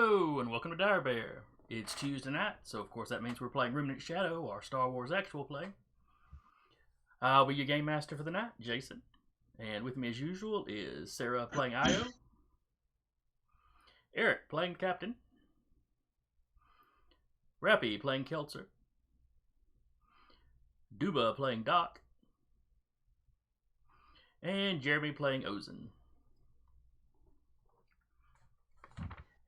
Hello, and welcome to Dire Bear. It's Tuesday night, so of course that means we're playing Remnant Shadow, our Star Wars actual play. I'll be your game master for the night, Jason. And with me as usual is Sarah playing Io, Eric playing Captain, Rappy playing Keltzer, Duba playing Doc, and Jeremy playing Ozen.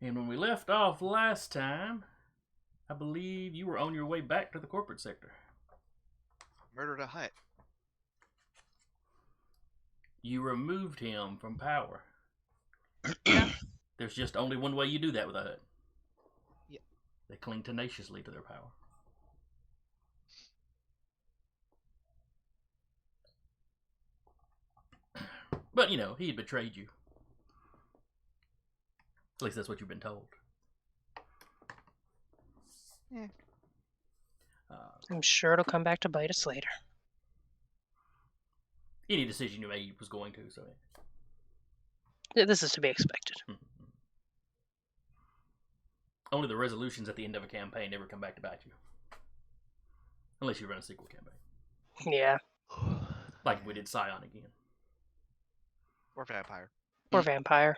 And when we left off last time, I believe you were on your way back to the corporate sector. Murdered a hut. You removed him from power. Yeah. There's just only one way you do that with a hut. Yeah. They cling tenaciously to their power. But, he had betrayed you. At least that's what you've been told. Yeah. I'm sure it'll come back to bite us later. Any decision you made was going to, so. This is to be expected. Only the resolutions at the end of a campaign never come back to bite you. Unless you run a sequel campaign. Yeah. Like we did Scion again. Or vampire. Or vampire.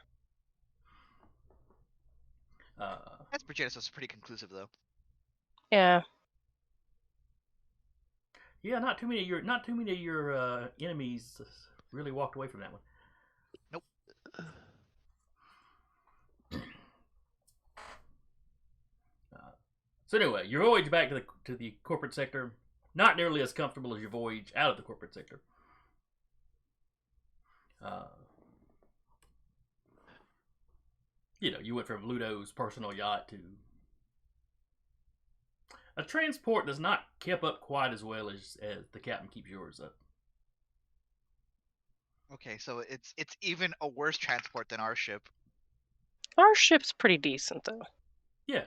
That's Genesis was pretty conclusive though. Yeah. Yeah, not too many of your enemies really walked away from that one. Nope. So anyway, your voyage back to the corporate sector, not nearly as comfortable as your voyage out of the corporate sector. You went from Ludo's personal yacht to a transport that's not kept up quite as well as the captain keeps yours up. Okay, so it's even a worse transport than our ship. Our ship's pretty decent, though. Yeah.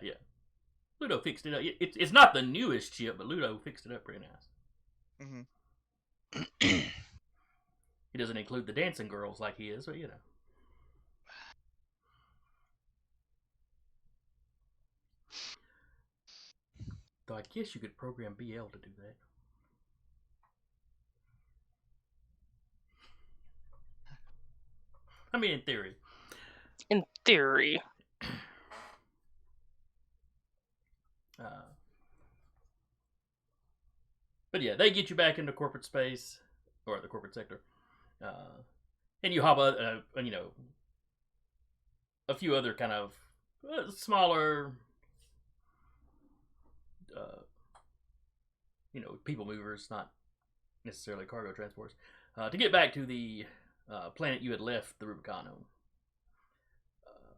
Ludo fixed it up. It's not the newest ship, but Ludo fixed it up pretty nice. Mm-hmm. He doesn't include the dancing girls like he is, but Though I guess you could program BL to do that. I mean, in theory. In theory. But yeah, they get you back into corporate space, or the corporate sector. And you hop a few other kind of smaller people movers, not necessarily cargo transports, to get back to the planet you had left the Rubicon on.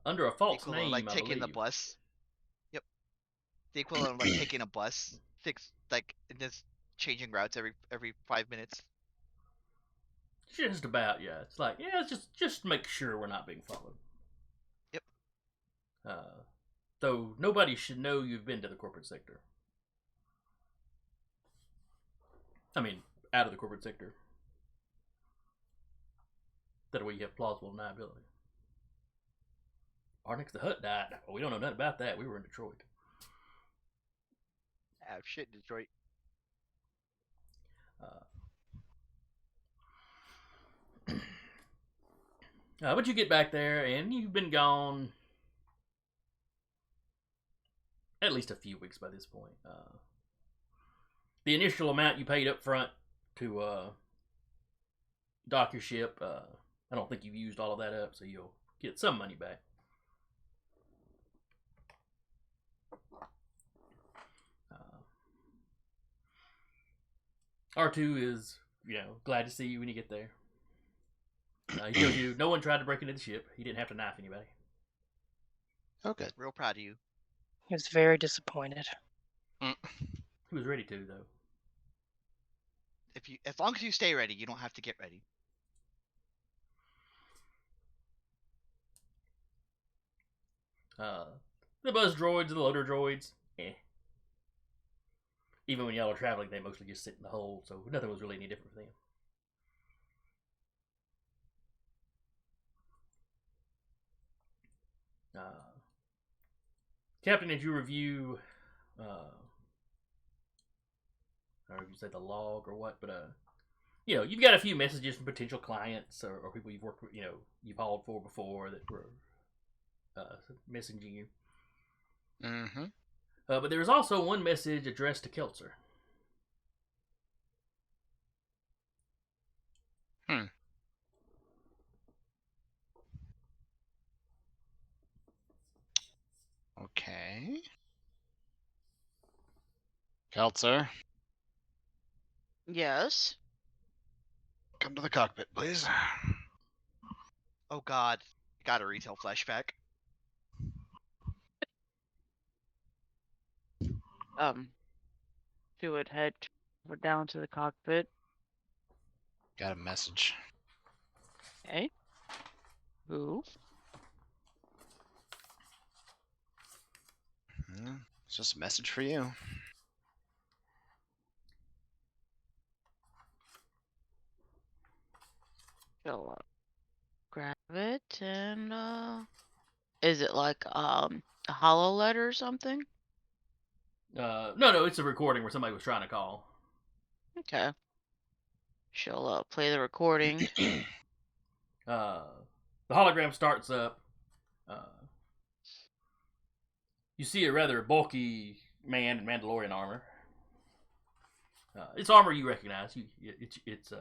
Under a false name, like I taking believe. the bus. Yep. The equivalent of like taking a bus, and just changing routes every 5 minutes. Just about, yeah. It's like, just make sure we're not being followed. Yep. Though nobody should know you've been to the corporate sector. I mean, out of the corporate sector. That way you have plausible deniability. Arnix the Hutt died. Well, we don't know nothing about that. We were in Detroit. Ah, shit, Detroit. But you get back there, and you've been gone at least a few weeks by this point. The initial amount you paid up front to dock your ship, I don't think you've used all of that up, so you'll get some money back. R2 is, glad to see you when you get there. He tells you no one tried to break into the ship. He didn't have to knife anybody. Oh, good. Real proud of you. He was very disappointed. He was ready to, though. As long as you stay ready, you don't have to get ready. The buzz droids and the loader droids, Even when y'all are traveling, they mostly just sit in the hold, so nothing was really any different for them. Captain, as you review, I don't know if you say the log or what, but you've got a few messages from potential clients or people you've worked with, you've hauled for before that were messaging you. Mm-hmm. But there is also one message addressed to Keltzer. Okay. Keltzer, Yes. come to the cockpit, please. Oh God, got a retail flashback. She would head down to the cockpit. Got a message. Okay. Who? It's just a message for you. She'll grab it and is it like a hollow letter or something? No, it's a recording where somebody was trying to call. Okay. She'll play the recording. The hologram starts up. You see a rather bulky man in Mandalorian armor. It's armor you recognize. It's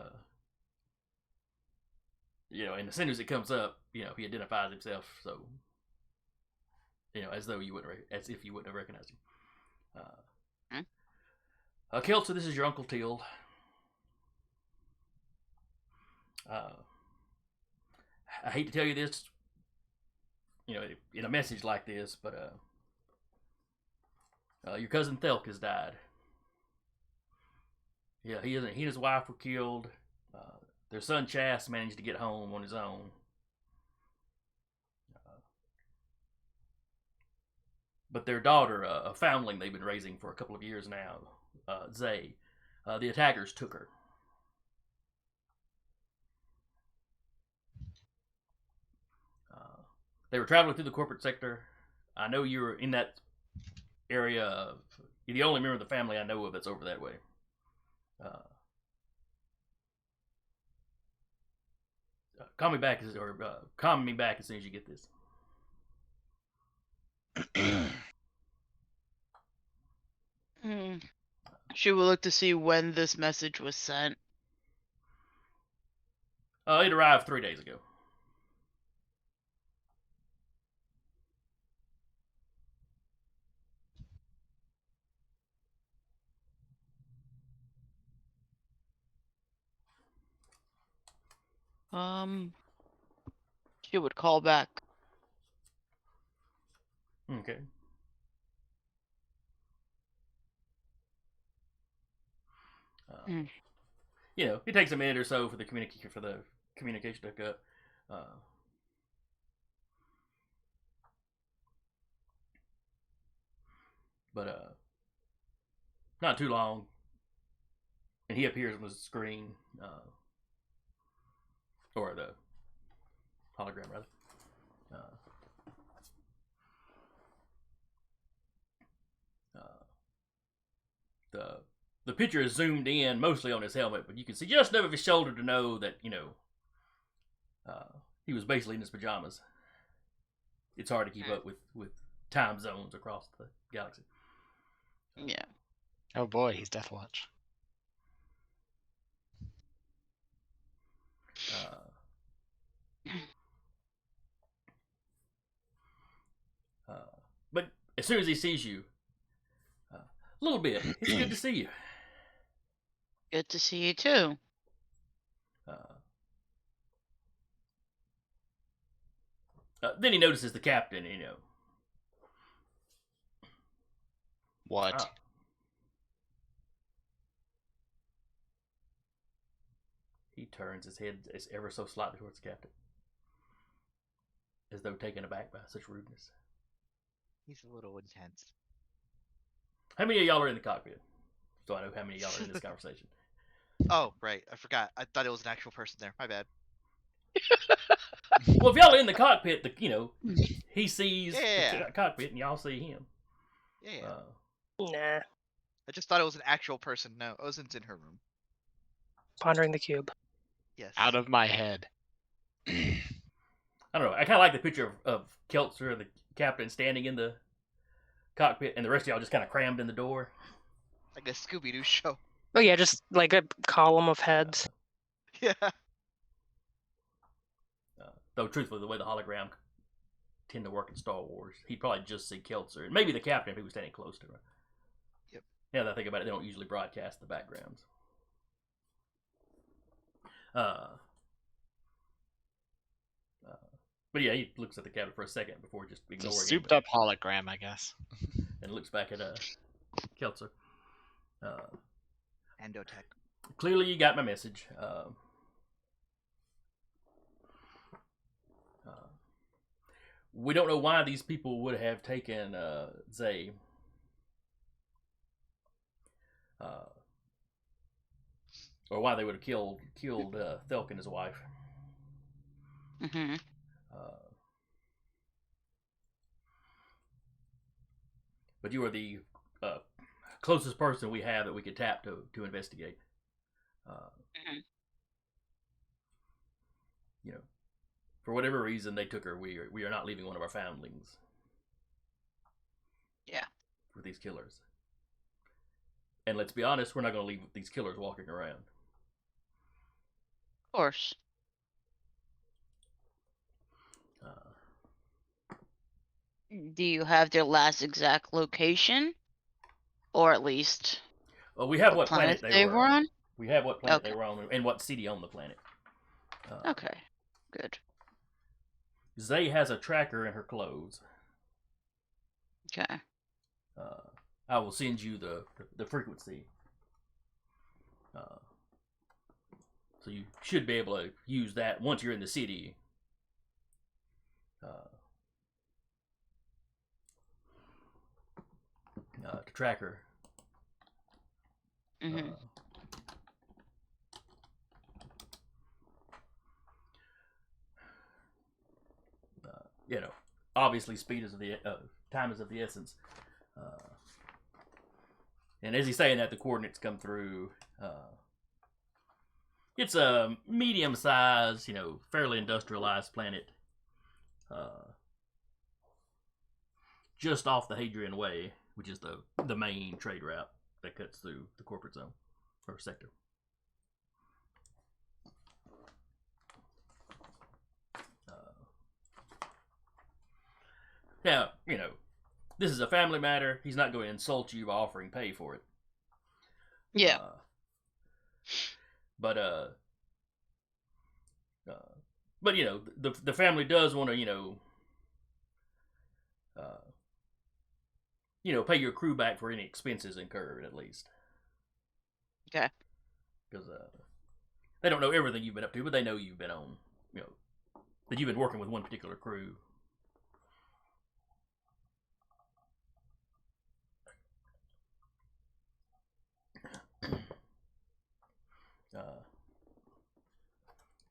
and as soon as it comes up, he identifies himself. So, as if you wouldn't have recognized him. Keltzer, this is your Uncle Till. I hate to tell you this, in a message like this, but your cousin Thelk has died. Yeah, he and his wife were killed. Their son Chas managed to get home on his own. But their daughter, a foundling they've been raising for a couple of years now, Zay, the attackers took her. They were traveling through the corporate sector. I know you were in that area. You're the only member of the family I know of that's over that way. Call me back as soon as you get this. She will look to see when this message was sent. It arrived 3 days ago. She would call back. Okay. It takes a minute or so for the communication to hook up. But not too long, and he appears on the screen, or the hologram rather. The picture is zoomed in mostly on his helmet, but you can see just enough of his shoulder to know that he was basically in his pajamas. It's hard to keep up with time zones across the galaxy. Yeah. Oh boy, he's Death Watch. But as soon as he sees you, a little bit, it's good to see you. Good to see you too. Then he notices the captain, What? He turns his head ever so slightly towards the captain, as though taken aback by such rudeness. He's a little intense. How many of y'all are in the cockpit? So I know how many of y'all are in this conversation. Oh, right. I forgot. I thought it was an actual person there. My bad. Well, if y'all are in the cockpit, he sees Yeah. the cockpit and y'all see him. Yeah. Nah. I just thought it was an actual person. No, Ozen's in her room. Pondering the cube. Yes. Out of my head. I don't know. I kind of like the picture of Keltzer, the captain, standing in the cockpit, and the rest of y'all just kind of crammed in the door. Like a Scooby-Doo show. Oh yeah, just like a column of heads. Yeah. Though truthfully, the way the hologram tend to work in Star Wars, he'd probably just see Keltzer, and maybe the captain if he was standing close to her. Yep. Now that I think about it, they don't usually broadcast the backgrounds. But yeah, he looks at the captain for a second before just It's a ignoring him, souped up hologram, I guess. and looks back at Keltzer. Endotech. Clearly, you got my message. We don't know why these people would have taken Zay. Or why they would have killed Thelk and his wife. Mm-hmm. But you are the closest person we have that we could tap to investigate. You know, for whatever reason they took her, we are not leaving one of our foundlings. Yeah. For these killers. And let's be honest, we're not going to leave these killers walking around. Of course. Do you have their last exact location? Or at least Well, we have the what planet they were on? We have what planet Okay. they were on and what city on the planet. Okay, good. Zay has a tracker in her clothes. Okay. I will send you the frequency. So you should be able to use that once you're in the city. To track her. Mm-hmm. You know, obviously speed is of the time is of the essence. And as he's saying that, the coordinates come through. It's a medium-sized, fairly industrialized planet. Just off the Hadrian Way, which is the main trade route that cuts through the corporate zone or sector. Now, this is a family matter. He's not going to insult you by offering pay for it. Yeah. But the family does want to pay your crew back for any expenses incurred at least. Okay. Because they don't know everything you've been up to, but they know you've been on, that you've been working with one particular crew.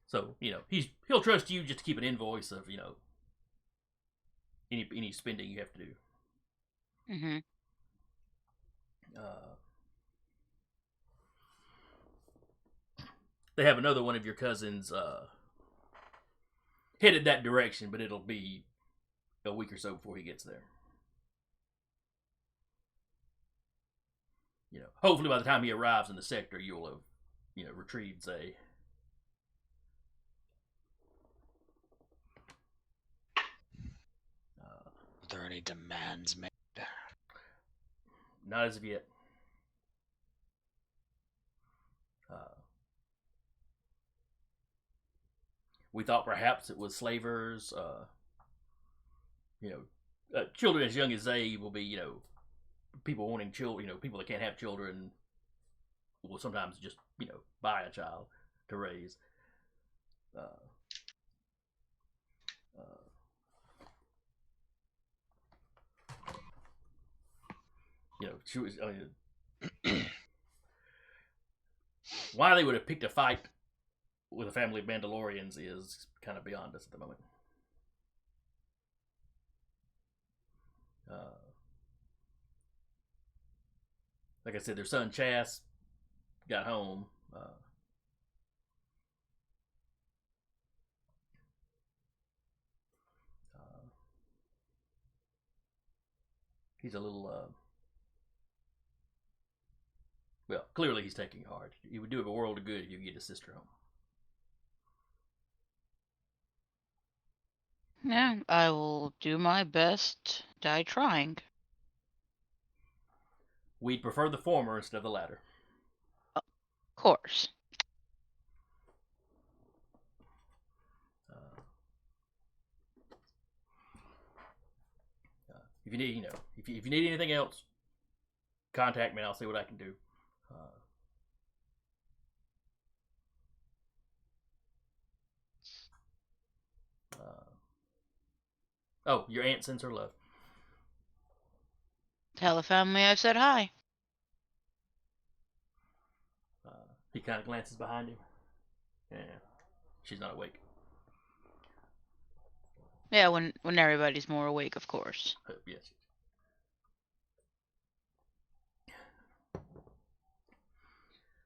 So he'll trust you just to keep an invoice of any spending you have to do. Mm-hmm. They have another one of your cousins headed that direction, but it'll be a week or so before he gets there. Hopefully by the time he arrives in the sector, you'll have retrieved Zay. Are there any demands made? Not as of yet. We thought perhaps it was slavers. Children as young as they will be. People wanting children. People that can't have children will sometimes just buy a child to raise. She was. Why they would have picked a fight with a family of Mandalorians is kind of beyond us at the moment. like I said, their son Chas got home. He's a little, well, clearly he's taking it hard. He would do him a world of good if you could get his sister home. Yeah, I will do my best. Die trying. We'd prefer the former instead of the latter. Of course. If you need, if you need anything else, contact me and I'll see what I can do. Oh, your aunt sends her love. Tell the family I said hi. He kind of glances behind him. Yeah, she's not awake. Yeah, when everybody's more awake, of course. Yes.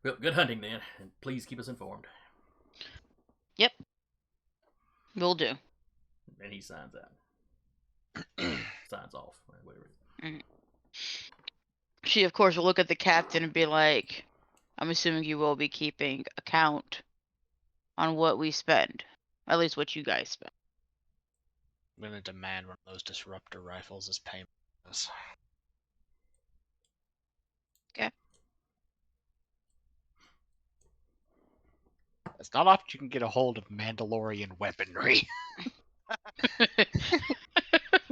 Well, good hunting then, and please keep us informed. Yep. Will do. And he signs out. Signs off, whatever it is. Mm-hmm. She, of course, will look at the captain and be like, I'm assuming you will be keeping account on what we spend. At least what you guys spend. I'm gonna demand one of those disruptor rifles as payment. Okay. It's not often you can get a hold of Mandalorian weaponry.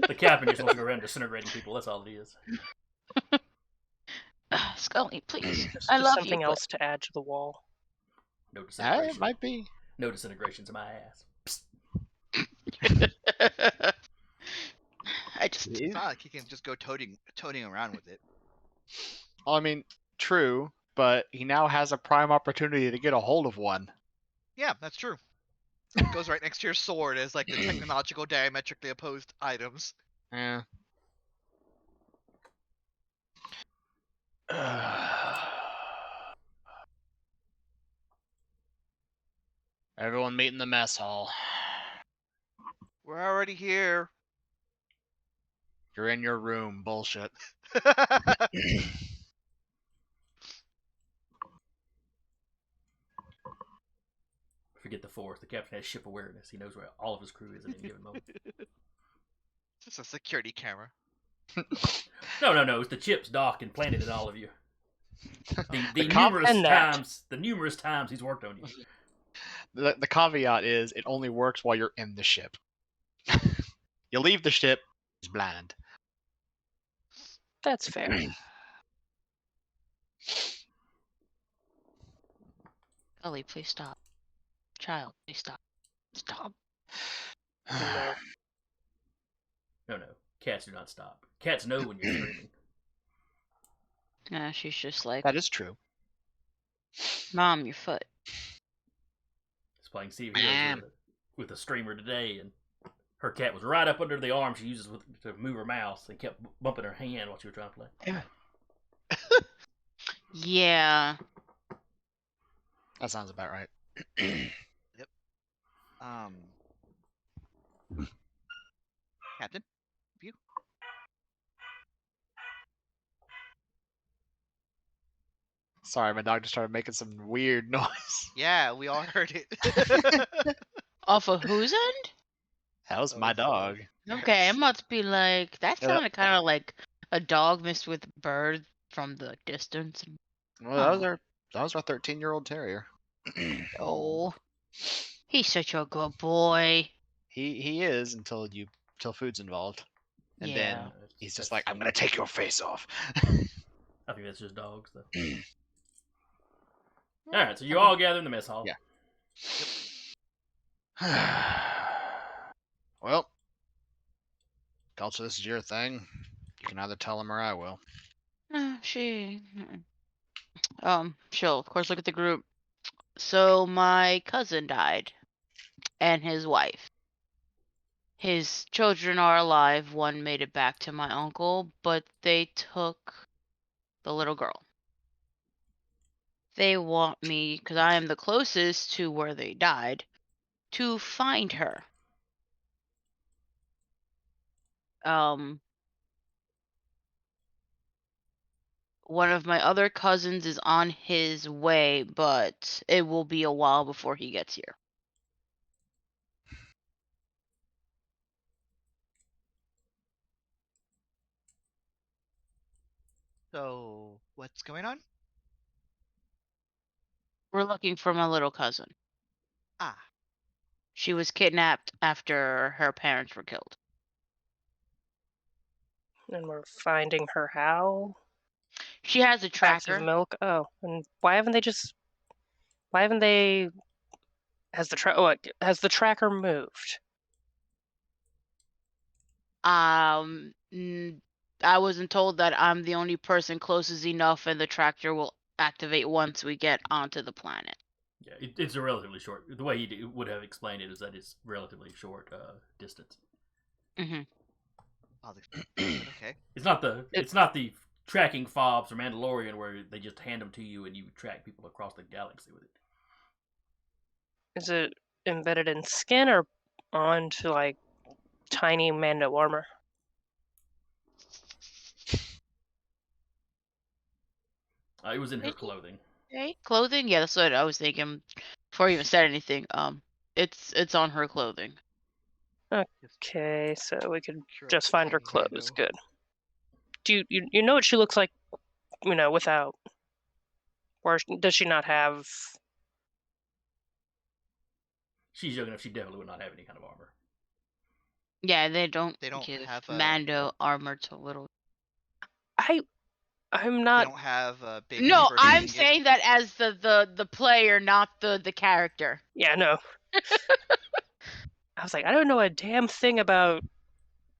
The captain just wants to go around disintegrating people. That's all it is. Scully, please. Just I love something you. else to add to the wall. No It disintegration. might be. No disintegrations in my ass. I just. It's not like he can just go toting around with it. Well, I mean, true, but he now has a prime opportunity to get a hold of one. Yeah, that's true. It goes right next to your sword as like the technological diametrically opposed items. Yeah. Everyone meet in the mess hall. We're already here. You're in your room. Bullshit. Forget the fourth. The captain has ship awareness. He knows where all of his crew is at any given moment. Just a security camera. No. It's the chips Doc and planted in all of you. The numerous times he's worked on you. The caveat is it only works while you're in the ship. You leave the ship, it's blind. That's fair. Scully, please stop. Child, please stop. Stop. No. Cats do not stop. Cats know when you're screaming. She's just like, That is true. Mom, your foot. He's playing Steve Heroes with a streamer today, and her cat was right up under the arm she uses to move her mouse, and kept bumping her hand while she was trying to play. Yeah. That sounds about right. Yep. Captain? You? Sorry, my dog just started making some weird noise. Yeah, we all heard it. Off of whose end? That was my dog. Okay, I'm about to be like, that Yeah. sounded kind of like a dog mixed with a bird from the distance. Well, that was our 13-year-old terrier. Oh, he's such a good boy. He is until food's involved, and Yeah. then he's just like, I'm gonna take your face off. I think that's just dogs, though. All right, so you all gather in the mess hall. Yeah. Well, Culture, this is your thing. You can either tell him or I will. She'll of course look at the group. So my cousin died, and his wife. His children are alive. One made it back to my uncle, but they took the little girl. They want me, because I am the closest to where they died, to find her. One of my other cousins is on his way, but it will be a while before he gets here. So, what's going on? We're looking for my little cousin. Ah, She was kidnapped after her parents were killed. And we're finding her how? She has a Packs of tracker. milk. Oh, and why haven't they? Has the tracker moved? I wasn't told that I'm the only person closest enough, and the tractor will activate once we get onto the planet. Yeah, it's a relatively short. The way he would have explained it is that it's relatively short distance. Mm-hmm. I'll explain. Okay. It's not the tracking fobs or Mandalorian where they just hand them to you and you track people across the galaxy with it. Is it embedded in skin or onto like tiny Mando armor? It was in her clothing. Okay, clothing. Yeah, that's what I was thinking before I even said anything. It's on her clothing. Okay, so we could Sure, just find her tiny clothes. Mando. Good. Do you know what she looks like? Without. Or does she not have? She's young enough; she definitely would not have any kind of armor. Yeah, they don't have a- Mando armor to little. I'm They not. don't have baby's No, first I'm ingot. saying that as the player, not the character. Yeah, no. I was like, I don't know a damn thing about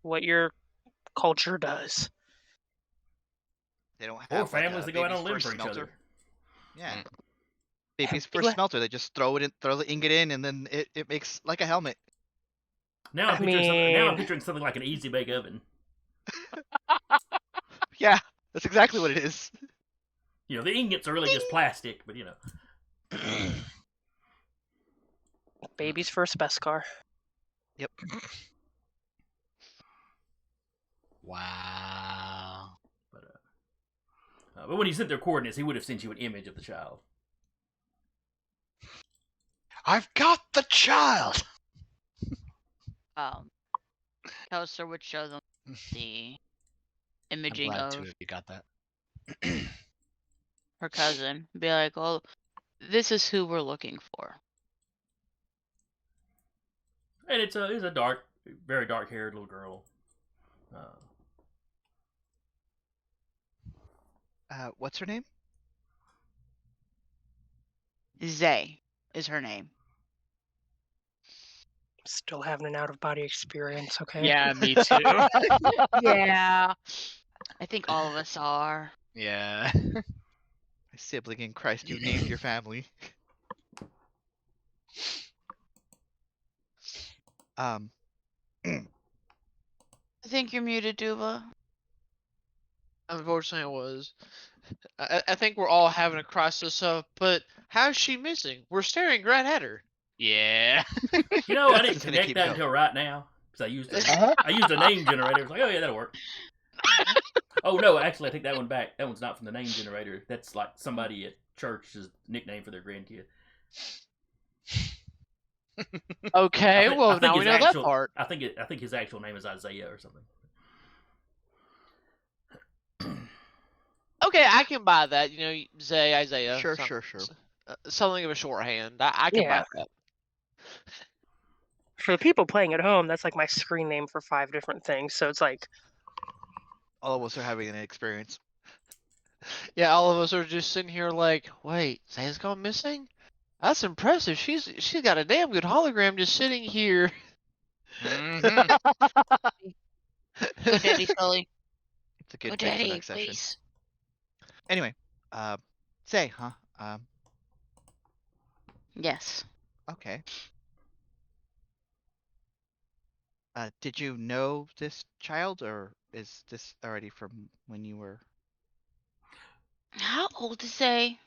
what your culture does. They don't have Or like, families that go out baby's on a limb first for each smelter. other. Yeah. Mm. Baby's What? first smelter. They just throw the ingot in, and then it makes like a helmet. Now I'm picturing something like an easy bake oven. Yeah, that's exactly what it is. You know, the ingots are really just plastic, but you know. Baby's first best car. Yep. Wow. But when he sent their coordinates, he would have sent you an image of the child. I've got the child. Kelser would show them the I'm imaging glad of two of you got that. her cousin. Be like, oh, this is who we're looking for. And it's a dark, very dark-haired little girl. What's her name? Zay is her name. Still having an out-of-body experience, okay? Yeah, me too. Yeah. I think all of us are. Yeah. My sibling in Christ, you named your family. I think you're muted, Duva. Unfortunately, it was. I think we're all having a crisis of, but how's she missing? We're staring right at her. Yeah. You know, I didn't Just gonna connect keep that going. until right now because I used a name generator. I was like, oh yeah, that'll work. Oh no, actually, I take that one back. That one's not from the name generator. That's like somebody at church's nickname for their grandkid. Okay, I well think now we his know actual- that part. I think his actual name is Isaiah or something. Okay, I can buy that. You know, Zay, Isaiah. Sure. Something of a shorthand. I can buy that. For the people playing at home, that's like my screen name for 5 different things. So it's like, All of us are having an experience. Yeah, all of us are just sitting here like, wait, Zay's gone missing? That's impressive. She's got a damn good hologram just sitting here. Mhm. Go daddy, Sully. It's a good Go pick for daddy, next session. please. Anyway, say, huh? Yes. Okay. Did you know this child, or is this already from when you were? How old is Zay?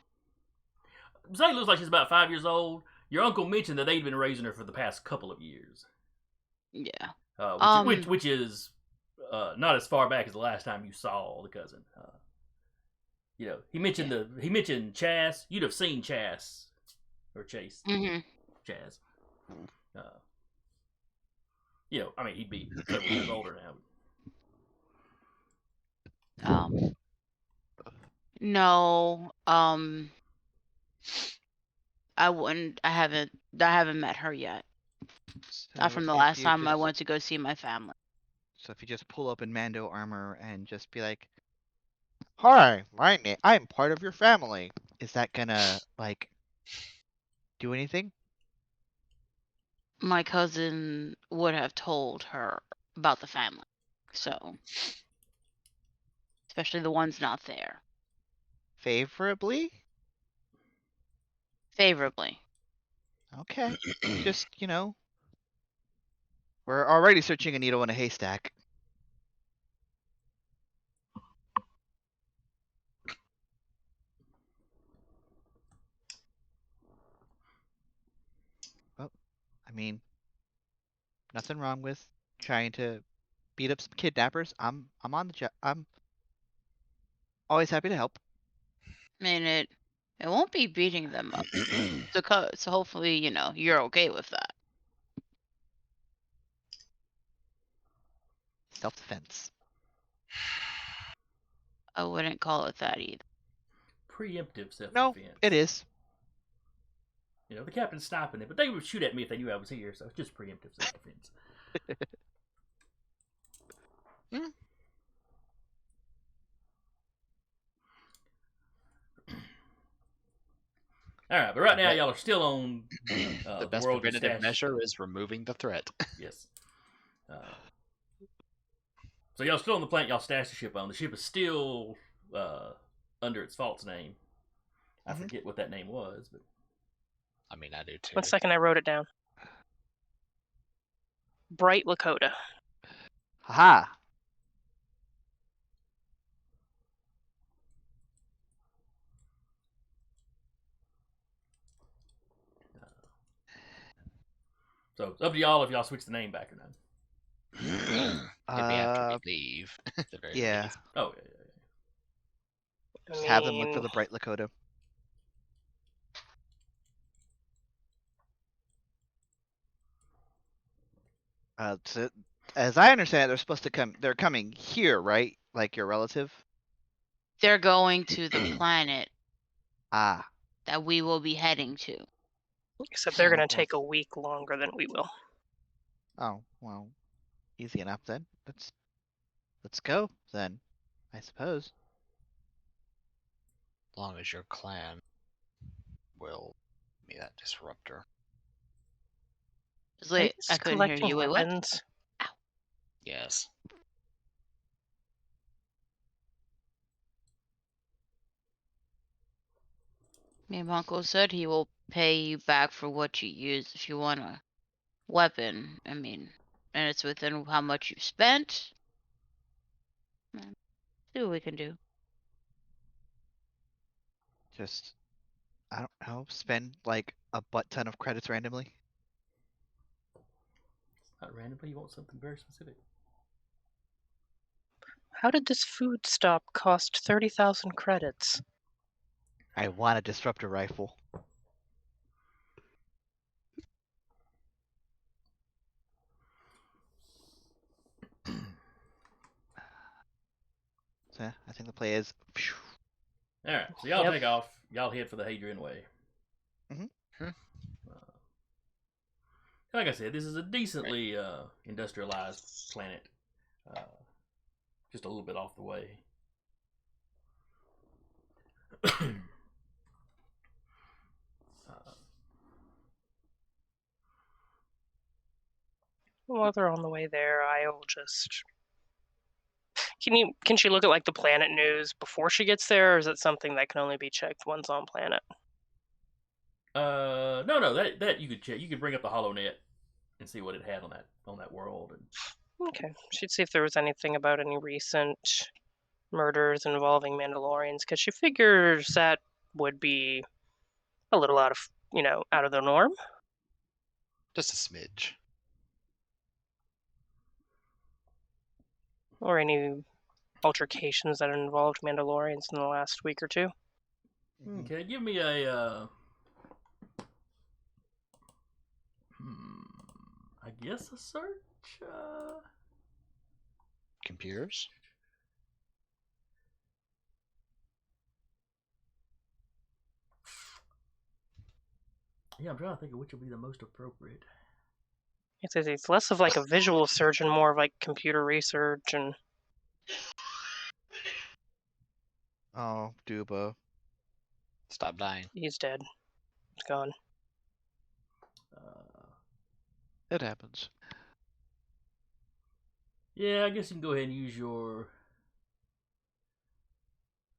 Zay looks like she's about 5 years old. Your uncle mentioned that they'd been raising her for the past couple of years. Yeah. Which is not as far back as the last time you saw the cousin. He mentioned Chas. You'd have seen Chas or Chase. Mm-hmm. Chas. He'd be several years older now. No. I wouldn't. I haven't met her yet. Not from the last time I went to go see my family. So if you just pull up in Mando armor and just be like, Hi, I'm part of your family. is that gonna do anything? My cousin would have told her about the family, so especially the ones not there. Favorably? Favorably. Okay. Just, we're already searching a needle in a haystack. Well, nothing wrong with trying to beat up some kidnappers. I'm on the job. I'm always happy to help. I mean, it won't be beating them up. So hopefully, you're okay with that. Self-defense. I wouldn't call it that either. Preemptive self-defense. No, it is. The captain's stopping it, but they would shoot at me if they knew I was here, so it's just preemptive self-defense. All right, but right now y'all are still on the best world preventative stash. measure is removing the threat. Yes. So y'all still on the planet y'all stashed the ship on. The ship is still under its false name. I forget what that name was, but I do too. 1 second, I wrote it down. Bright Lakota. Haha. So it's up to y'all if y'all switch the name back or not. Maybe after we leave. At the very Yeah. least. Oh, yeah. Just have them look for the Bright Lakota. So, as I understand it, they're coming here, right? Like your relative? They're going to the planet Ah. that we will be heading to. Except they're going to take a week longer than we will. Oh, well, easy enough then. Let's go then, I suppose. As long as your clan will be that disruptor. I couldn't hear you. Wait, what? Ow. Yes. My uncle said he will pay you back for what you use if you want a weapon. And it's within how much you spent. See what we can do. Just, I don't know, spend like a butt ton of credits randomly. Not randomly, you want something very specific. How did this food stop cost 30,000 credits? I want a disruptor rifle. So yeah, I think the play is. Alright, so y'all take off. Y'all head for the Hadrian Way. Like I said, this is a decently industrialized planet. Just a little bit off the way. While they're on the way there, I'll just... Can she look at the planet news before she gets there, or is it something that can only be checked once on planet? No, that you could check. You could bring up the HoloNet and see what it had on that world. Okay, she'd see if there was anything about any recent murders involving Mandalorians, because she figures that would be a little out of out of the norm. Just a smidge. Or any altercations that involved Mandalorians in the last week or two. Okay, give me a. I guess a search. Computers. Yeah, I'm trying to think of which will be the most appropriate. It's less of like a visual search and more of like computer research and. Oh, Duba. Stop dying. He's dead. He's gone. It happens. Yeah, I guess you can go ahead and use your.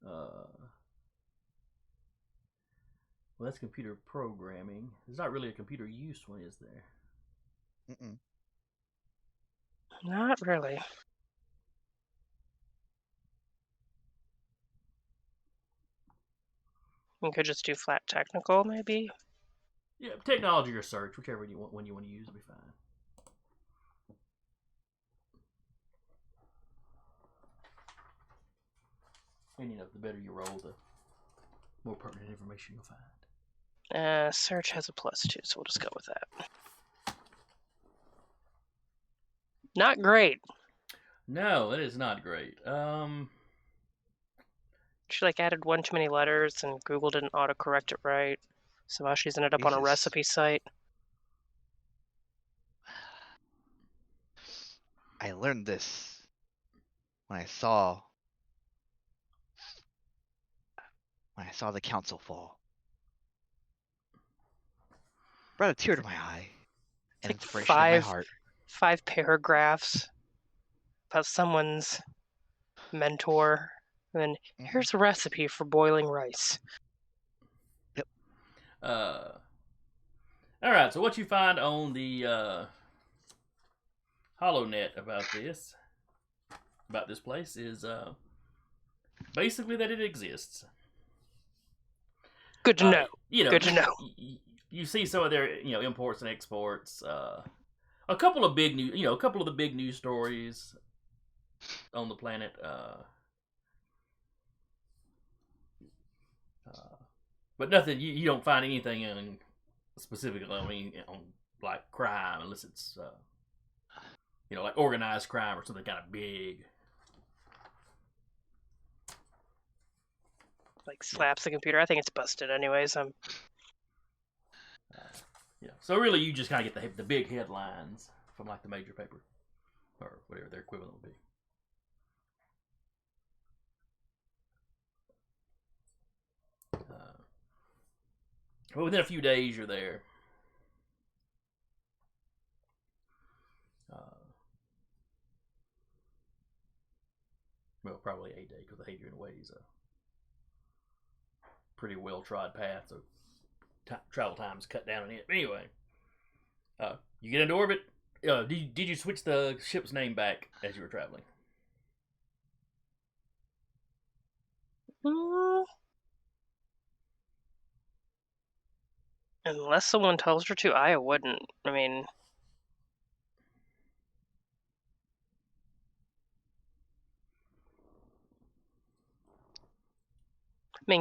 Well, that's computer programming. There's not really a computer use one, is there? Mm-mm. Not really. You could just do flat technical, maybe. Yeah, technology or search, whichever one you want to use will be fine. And the better you roll, the more pertinent information you'll find. Search has a +2, so we'll just go with that. Not great. No, it is not great. She added one too many letters, and Google didn't autocorrect it right. So now she's ended up on a Jesus. recipe site. I learned this when I saw the council fall. Brought a tear to my eye and inspiration in my heart. 5 paragraphs about someone's mentor, and then here's a recipe for boiling rice. Yep. All right. So what you find on the HoloNet about this place is basically that it exists. Good to know. Good to know. You see some of their imports and exports. A couple of big a couple of the big news stories on the planet. But nothing. You don't find anything specifically on like crime, unless it's like organized crime or something kind of big. Slaps the computer. I think it's busted anyways. So really, you just kind of get the big headlines from the major paper or whatever their equivalent would be. Well, within a few days, you're there. Well, probably 8 days, because the Hadrian Way is a pretty well-trod path, so travel time is cut down on it. But anyway, you get into orbit. Did you switch the ship's name back as you were traveling? Unless someone tells her to, I wouldn't. I mean,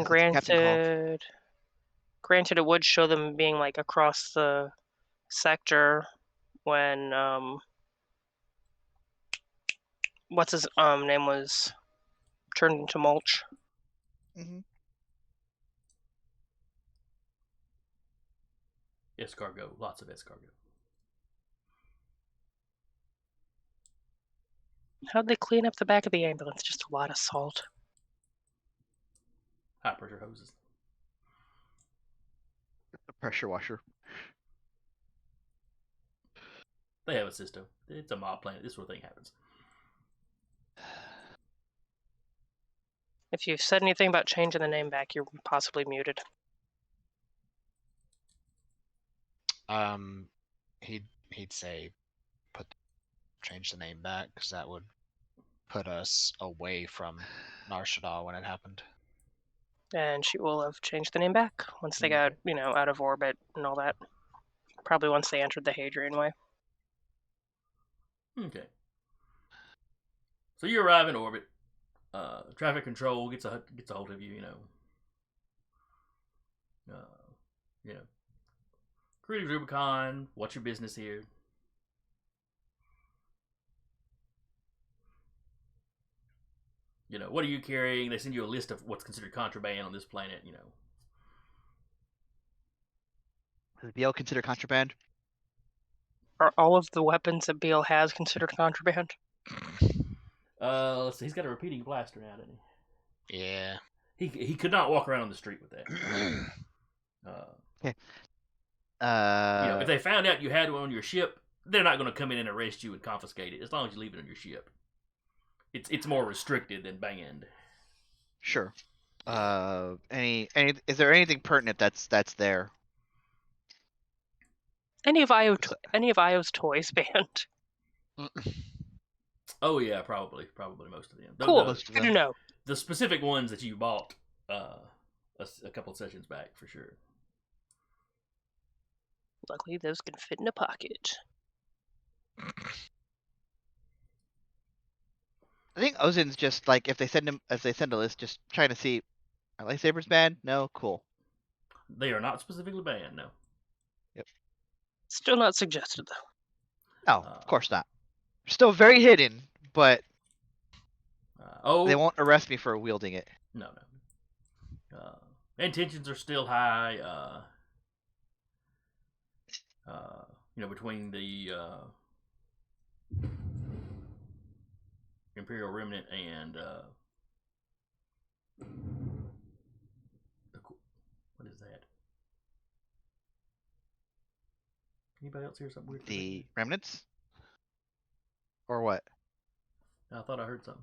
granted, it would show them being across the sector when what's his name was turned into mulch. Escargot, lots of escargot. How'd they clean up the back of the ambulance? Just a lot of salt. High pressure hoses. A pressure washer. They have a system. It's a mob planet. This sort of thing happens. If you've said anything about changing the name back, you're possibly muted. He'd say change the name back, because that would put us away from Nar Shaddaa when it happened. And she will have changed the name back once they got, Okay. out of orbit and all that. Probably once they entered the Hadrian Way. Okay. So you arrive in orbit. Traffic control gets a hold of you. Creative Rubicon. What's your business here? What are you carrying? They send you a list of what's considered contraband on this planet. Is BL considered contraband? Are all of the weapons that Beale has considered contraband? Let's see. He's got a repeating blaster now, doesn't he? Yeah. He could not walk around on the street with that. If they found out you had one on your ship, they're not going to come in and arrest you and confiscate it as long as you leave it on your ship. It's more restricted than banned. Sure. Is there anything pertinent that's there? Any of Io's toys banned? Oh yeah, probably most of them. Cool. Most of Good to them. know. The specific ones that you bought a couple of sessions back for sure. Luckily, those can fit in a pocket. I think Ozin's just like if they send a list, just trying to see are lightsabers banned? No, cool. They are not specifically banned, no. Still not suggested though. No, of course not. Still very hidden, but they won't arrest me for wielding it. No. Intentions are still high. Between the Imperial Remnant and what is that? Anybody else hear something weird? The remnants? Or what? I thought I heard something.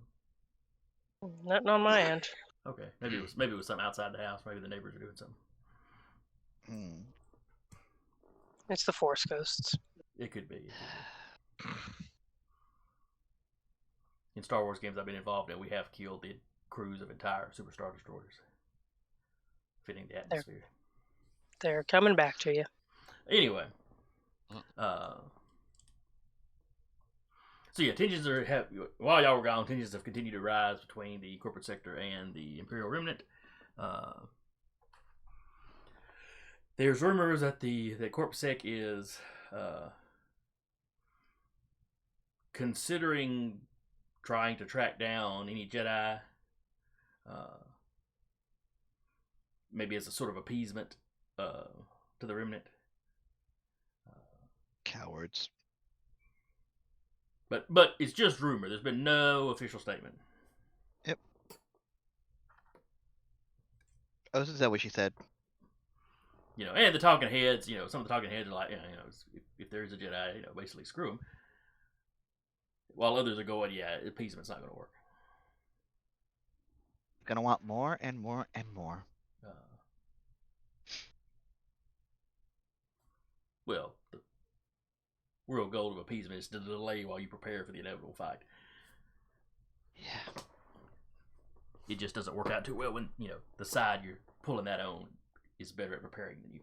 Nothing on my end. Okay, maybe it was something outside the house. Maybe the neighbors are doing something. It's the Force Ghosts. It could be. In Star Wars games I've been involved in, we have killed the crews of entire Superstar Destroyers, fitting the atmosphere. They're coming back to you. Anyway, so yeah, tensions while y'all were gone, tensions have continued to rise between the corporate sector and the Imperial Remnant. There's rumors that the CorpSec is considering trying to track down any Jedi, maybe as a sort of appeasement to the Remnant. Cowards. But it's just rumor. There's been no official statement. Yep. Ozin said what she said. And the talking heads, some of the talking heads are like, if there's a Jedi, basically screw them. While others are going, yeah, appeasement's not going to work. Gonna want more and more and more. Well, the real goal of appeasement is to delay while you prepare for the inevitable fight. Yeah. It just doesn't work out too well when, the side you're pulling that on is better at preparing than you.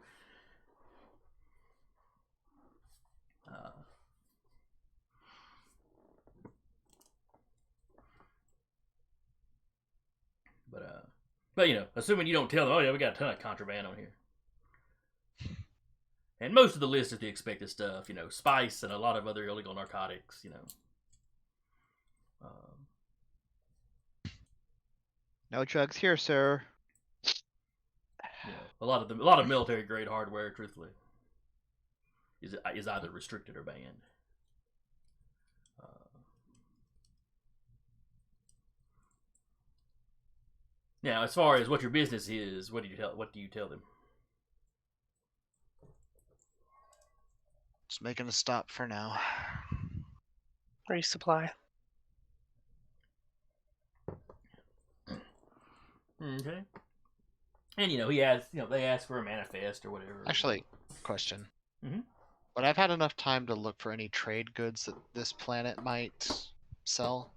But assuming you don't tell them, oh yeah, we got a ton of contraband on here. And most of the list is the expected stuff, spice and a lot of other illegal narcotics, No drugs here, sir. A lot of military grade hardware, truthfully, is either restricted or banned. Now, as far as what your business is, what do you tell them? Just making a stop for now. Resupply. Okay. And he asks, they ask for a manifest or whatever. Actually, question. Mhm. Would I've had enough time to look for any trade goods that this planet might sell?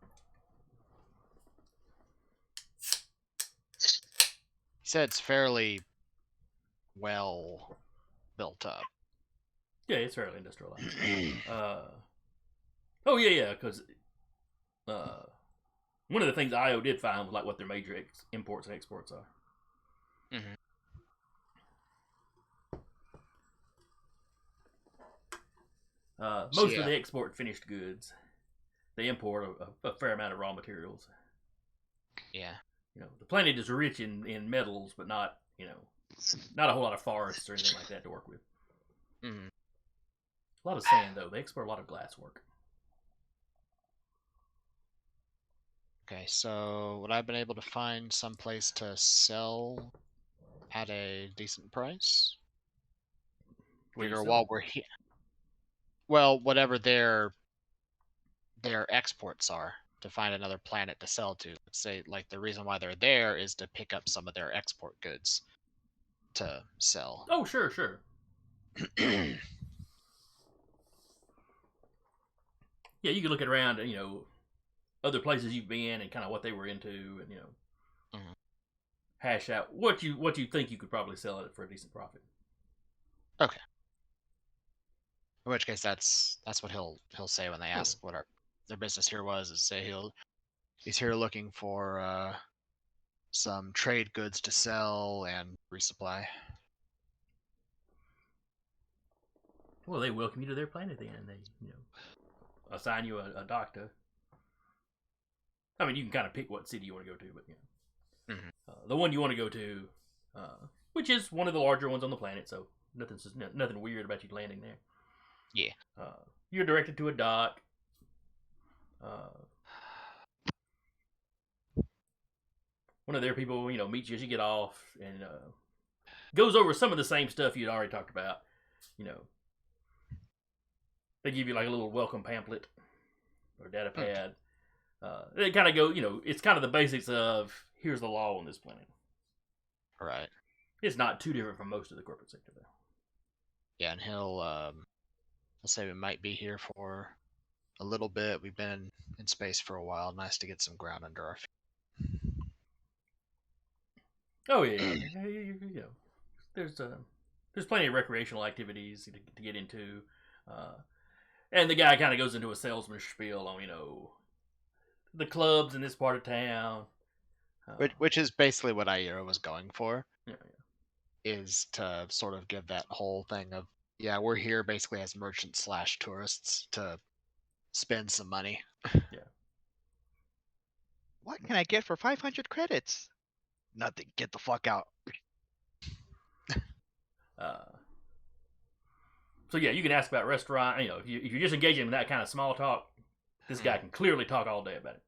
He said it's fairly well built up. Yeah, it's fairly industrialized. Oh yeah, because one of the things IO did find was like what their major imports and exports are. Mhm. Most Yeah. of the export finished goods. They import a fair amount of raw materials. Yeah. You know, the planet is rich in metals, but not, you know, not a whole lot of forests or anything like that to work with. Mhm. A lot of sand, though. They export a lot of glass work. Okay, so would I have been able to find some place to sell at a decent price? What do you Figure sell? while we're here. Well, whatever their exports are, to find another planet to sell to. Say, like, the reason why they're there is to pick up some of their export goods to sell. Oh, sure. Yeah, you can look around, you know, other places you've been and kind of what they were into, and you know, Mhm. hash out what you think you could probably sell it for a decent profit. Okay. In which case, that's what he'll say when they ask what their business here was. Is say he's here looking for some trade goods to sell and resupply. Well, they welcome you to their planet then, and they, you know, assign you a doctor. I mean, you can kind of pick what city you want to go to, but you know, the one you want to go to, which is one of the larger ones on the planet, so nothing weird about you landing there. Yeah. You're directed to a dock. One of their people, you know, meets you as you get off and goes over some of the same stuff you'd already talked about. You know, they give you like a little welcome pamphlet or data pad. They kind of go, you know, it's kind of the basics of here's the law on this planet. Right. It's not too different from most of the corporate sector, though. Yeah, and he'll say we might be here for a little bit. We've been in space for a while. Nice to get some ground under our feet. Oh yeah. You know, there's plenty of recreational activities to get into, and the guy kind of goes into a salesman spiel on, you know, the clubs in this part of town. Which is basically what Ira was going for. Yeah. Is to sort of give that whole thing of, yeah, we're here basically as merchants / tourists to spend some money. Yeah. What can I get for 500 credits? Nothing. Get the fuck out. So yeah, you can ask about restaurant. You know, if you're just engaging in that kind of small talk, this guy can clearly talk all day about it.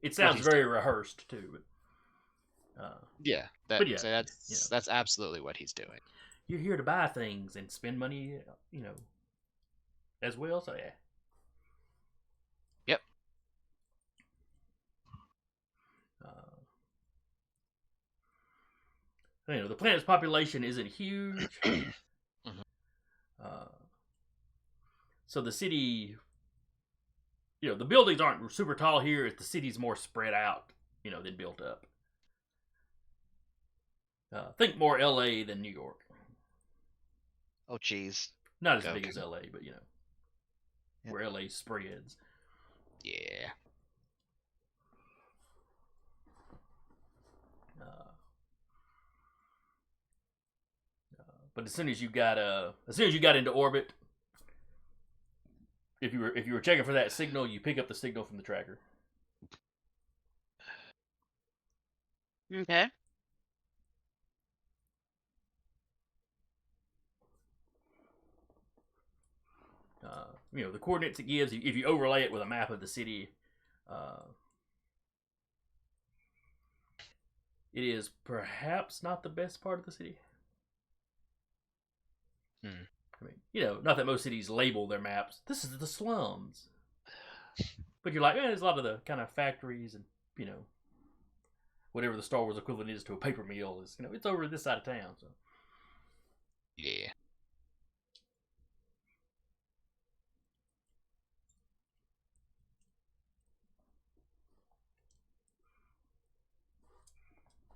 It sounds very rehearsed too. But, yeah, but yeah, that's absolutely what he's doing. You're here to buy things and spend money, you know, as well. So yeah. Yep. You know, the planet's population isn't huge. So the city, you know, the buildings aren't super tall here. The city's more spread out, you know, than built up. Think more LA than New York. Oh, jeez. Not as big as LA, but you know, where LA spreads. Yeah. But as soon as you got into orbit, if you were checking for that signal, you pick up the signal from the tracker. Okay. You know, the coordinates it gives, if you overlay it with a map of the city, it is perhaps not the best part of the city. I mean, you know, not that most cities label their maps. This is the slums. But you're like, there's a lot of the kind of factories and, you know, whatever the Star Wars equivalent is to a paper mill is, you know, it's over this side of town. So yeah.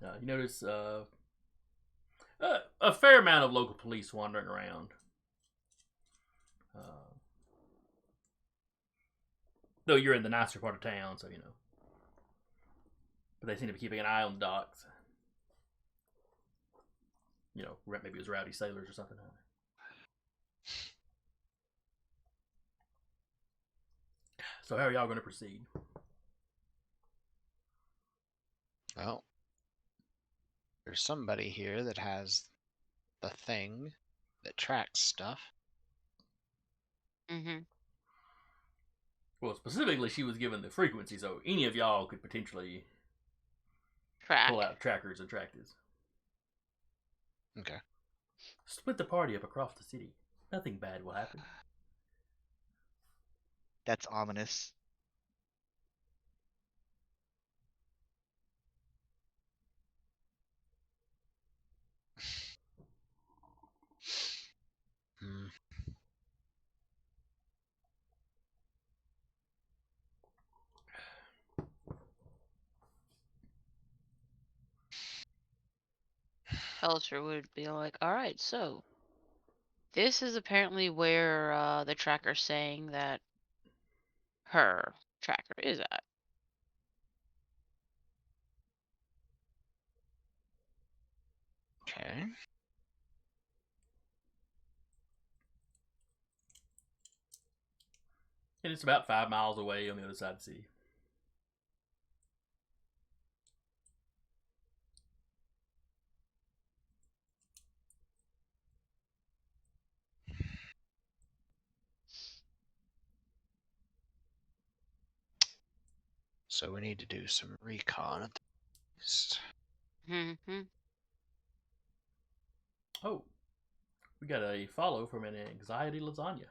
You notice a fair amount of local police wandering around. Though you're in the nicer part of town, so you know. But they seem to be keeping an eye on the docks. You know, maybe it was rowdy sailors or something. So how are y'all going to proceed? Well, there's somebody here that has the thing that tracks stuff. Mm-hmm. Well, specifically, she was given the frequency, so any of y'all could potentially Track. pull out trackers and track this. Okay. Split the party up across the city. Nothing bad will happen. That's ominous. Hmm. Pelcher would be like, all right, so this is apparently where the tracker's saying that her tracker is at. Okay. And it's about 5 miles away on the other side of the city. So we need to do some recon at least. Mm-hmm. Oh, we got a follow from an anxiety lasagna.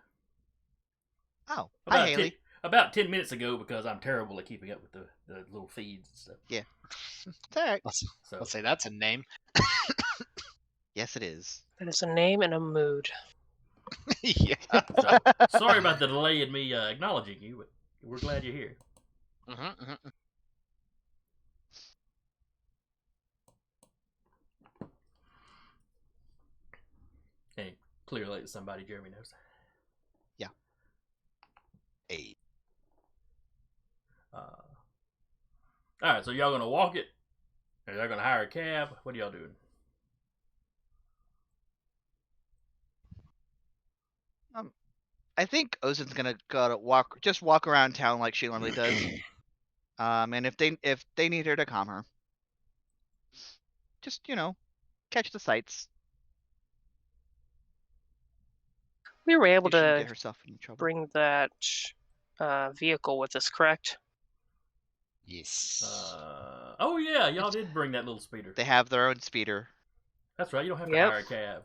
Oh, hi About Haley. about 10 minutes ago, because I'm terrible at keeping up with the little feeds and stuff. It's alright. So Let's say that's a name. Yes, it is. That is a name and a mood. Yeah. so sorry about the delay in me acknowledging you, but we're glad you're here. Mm-hmm. And clearly it's somebody Jeremy knows. Hey. Alright, so y'all gonna walk it? Or y'all gonna hire a cab? What are y'all doing? I think Ozen's gonna just walk around town like she normally does. And if they need her to calm her, just catch the sights. We were able She shouldn't to get herself in trouble. bring that vehicle with us, correct? Yes. Oh yeah, y'all did bring that little speeder. They have their own speeder. That's right, you don't have to Yep. hire a cab.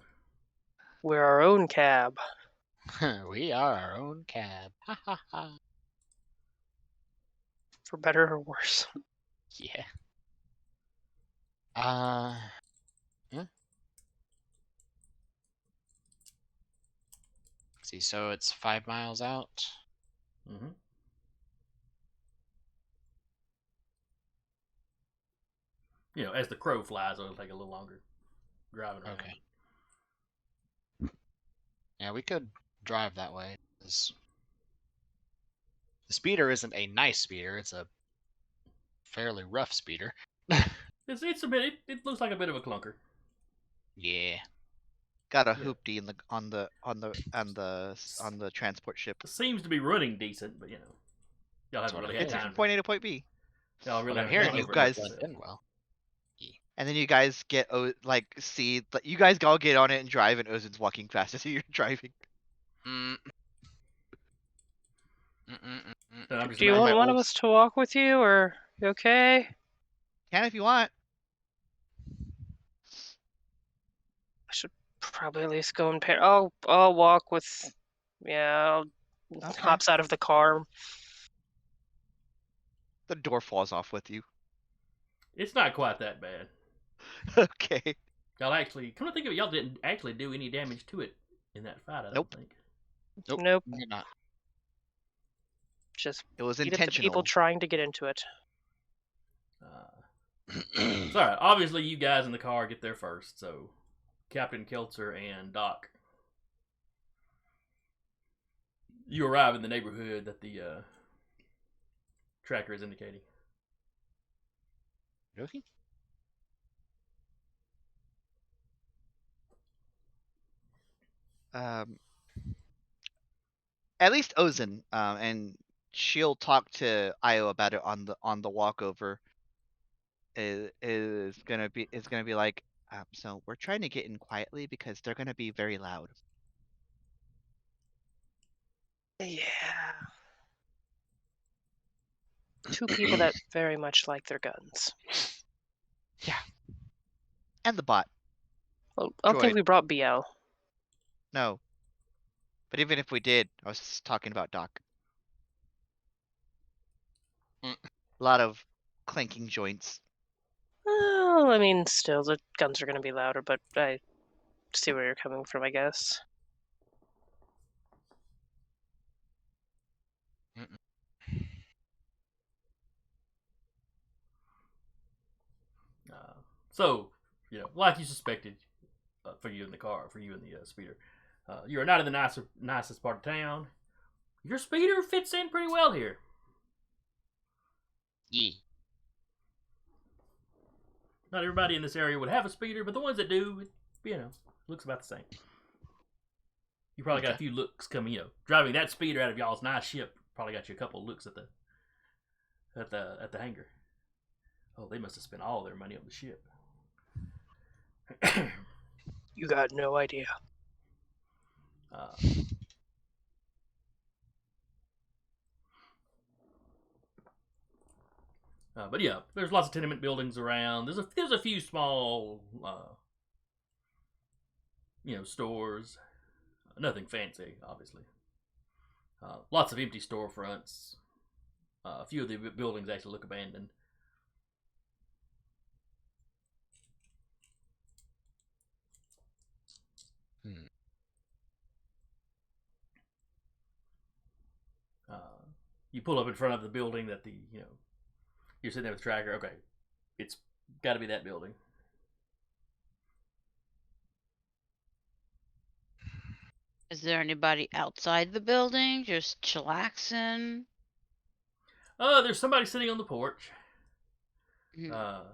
We're our own cab. We are our own cab. Ha ha ha. For better or worse. Yeah. See, so it's 5 miles out. Mm-hmm. You know, as the crow flies, it'll take a little longer driving around. Okay. Yeah, we could drive that way. 'Cause the speeder isn't a nice speeder; it's a fairly rough speeder. It's a bit. It looks like a bit of a clunker. Yeah. Got a Yeah. hoopty in on the transport ship. It seems to be running decent, but you know, y'all That's haven't what really I had Gets you time. from point A to point B. Y'all really What I'm haven't hearing, gone you over it guys- yourself. blend in well. And then you guys get you guys all get on it and drive, and Ozen's walking fast as you're driving. Mm. And I'm just Do you imagining want my one old- of us to walk with you, or you okay? Can if you want. I should probably at least go and pay. I'll walk with. Yeah, Okay. hops out of the car. The door falls off with you. it's not quite that bad. Okay. Y'all actually, come to think of it, y'all didn't actually do any damage to it in that fight. I don't Nope. think. Nope. You're not. Just It was beat up the people intentional. trying to get into it. It's alright. Obviously, you guys in the car get there first, so Captain Keltzer and Doc, you arrive in the neighborhood that the tracker is indicating. Okay. At least Ozen, and she'll talk to Io about it on the walkover. Is gonna be like, so we're trying to get in quietly because they're gonna be very loud. Yeah. Two people that very much like their guns. And the bot, Well, I don't think Droid. we brought BL. No. But even if we did, I was talking about Doc. Mm. A lot of clanking joints. Well, I mean, still, the guns are going to be louder, but I see where you're coming from, I guess. So, like you suspected, for you in the car, for you in the speeder, you're not in the nicest part of town. Your speeder fits in pretty well here. Yeah. Not everybody in this area would have a speeder, but the ones that do, looks about the same. You probably got a few looks coming, driving that speeder out of y'all's nice ship. Probably got you a couple of looks at the hangar. Oh, they must have spent all their money on the ship. You got no idea. But yeah, there's lots of tenement buildings around. There's a few small, stores. Nothing fancy, obviously. Lots of empty storefronts. A few of the buildings actually look abandoned. You pull up in front of the building that you're sitting there with the tracker. Okay, it's got to be that building. Is there anybody outside the building just chillaxing? There's somebody sitting on the porch, Mhm.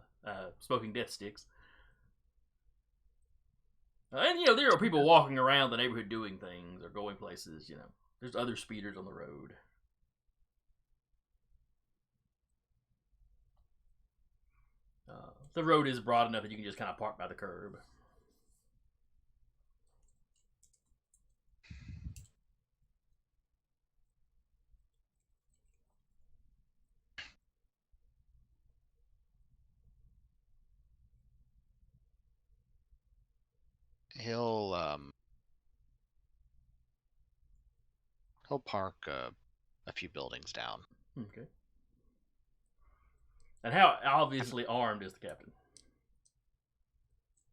smoking death sticks. And there are people walking around the neighborhood doing things or going places. There's other speeders on the road. The road is broad enough that you can just kind of park by the curb. He'll park a few buildings down. Okay. And how obviously armed is the captain?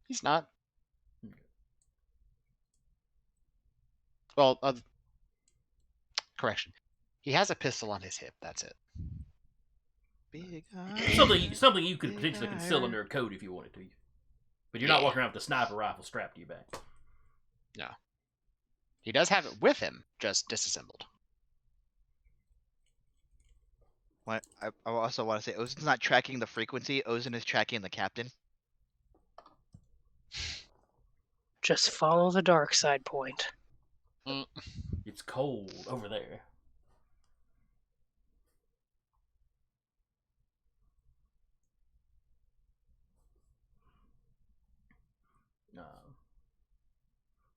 He's not. Well, correction. He has a pistol on his hip. That's it. Big Something you could potentially conceal under a coat if you wanted to. But you're not walking around with a sniper rifle strapped to your back. No. He does have it with him, just disassembled. What I also want to say, Ozen's not tracking the frequency. Ozen is tracking the captain. Just follow the dark side point. It's cold over there.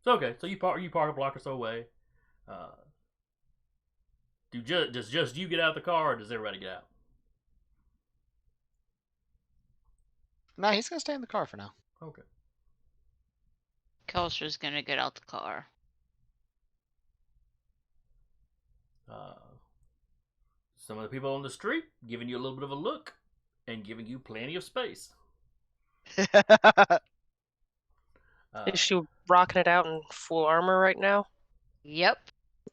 So okay, so you park a block or so away. Does just you get out of the car, or does everybody get out? No, he's gonna stay in the car for now. Okay. Kelster's gonna get out the car. Some of the people on the street giving you a little bit of a look and giving you plenty of space. Is she rocking it out in full armor right now? Yep.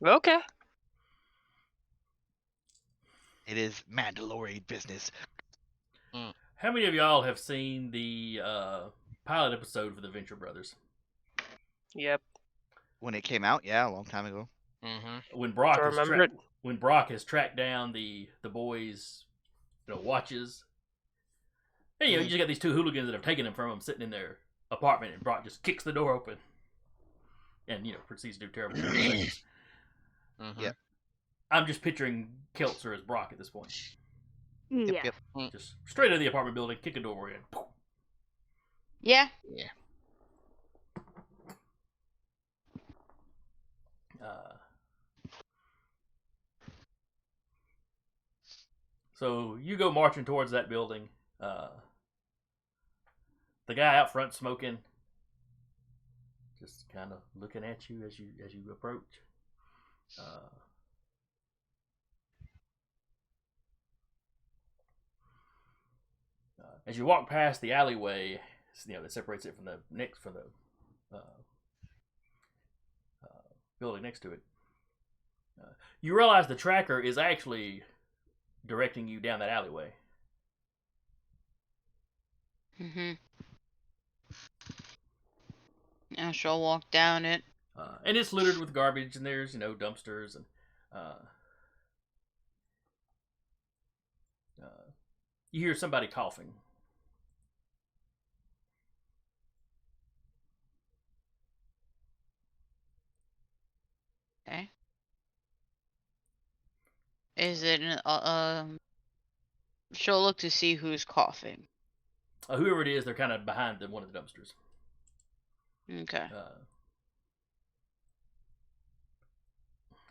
Okay. It is Mandalorian business. How many of y'all have seen the pilot episode for the Venture Brothers? Yep. When it came out, yeah, a long time ago. Mm-hmm. When I Brock remember it. when Brock has tracked down the boys, watches. And, you just got these two hooligans that have taken him from him, sitting in their apartment, and Brock just kicks the door open, and proceeds to do terrible things. Mm-hmm. Yep. I'm just picturing Keltzer as Brock at this point. Yeah. Yep. Just straight out of the apartment building, kick a door in. Yeah. Yeah. So you go marching towards that building. The guy out front smoking, just kind of looking at you as you approach. As you walk past the alleyway, that separates it from the building next to it, you realize the tracker is actually directing you down that alleyway. Mm-hmm. Now she'll walk down it. And it's littered with garbage, and there's dumpsters, and you hear somebody coughing. Okay. Is it she'll look to see who's coughing. Whoever it is, they're kind of behind one of the dumpsters. Okay.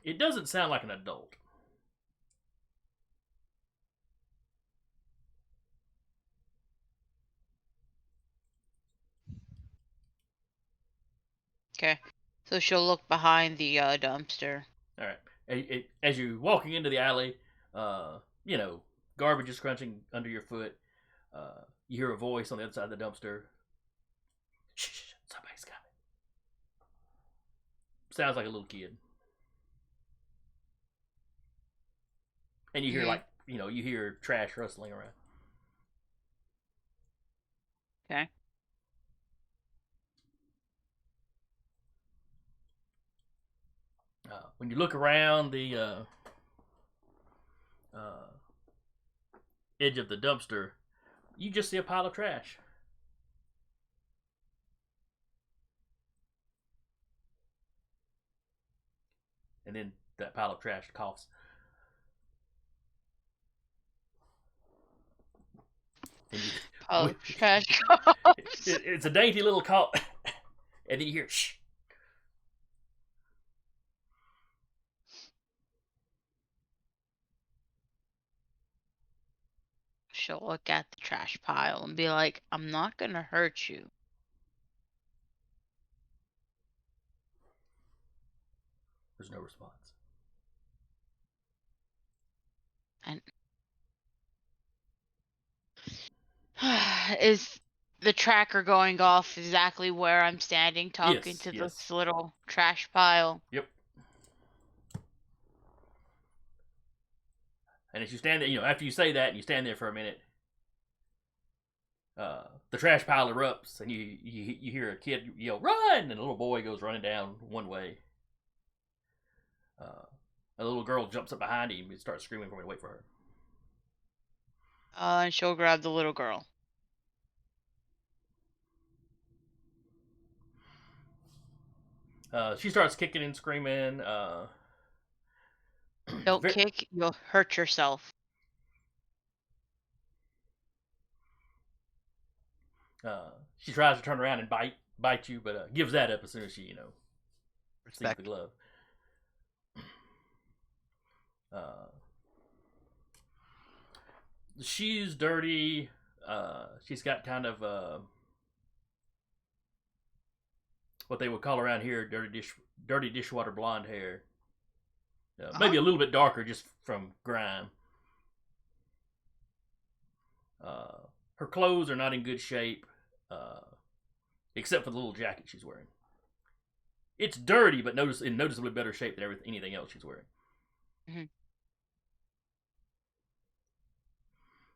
It doesn't sound like an adult. Okay. So she'll look behind the dumpster. All right. As you're walking into the alley, garbage is crunching under your foot. You hear a voice on the other side of the dumpster. Shh, somebody's coming. Sounds like a little kid. And you hear you hear trash rustling around. Okay. When you look around the edge of the dumpster, you just see a pile of trash. And then that pile of trash coughs. Oh, trash. It's a dainty little cough. And then you hear shh. She'll look at the trash pile and be like, I'm not gonna hurt you. There's no response. And is the tracker going off exactly where I'm standing talking Yes, to yes. this little trash pile? Yep. And as you stand there, after you say that and you stand there for a minute, the trash pile erupts, and you hear a kid yell, "Run!" And a little boy goes running down one way. A little girl jumps up behind him and starts screaming for me to wait for her. And she'll grab the little girl. She starts kicking and screaming. Don't kick, you'll hurt yourself. She tries to turn around and bite you, but gives that up as soon as she, sees Respect. the glove. She's dirty. She's got kind of what they would call around here dirty dishwater blonde hair. Maybe a little bit darker just from grime. Her clothes are not in good shape, except for the little jacket she's wearing. It's dirty, but in noticeably better shape than anything else she's wearing. Mm-hmm.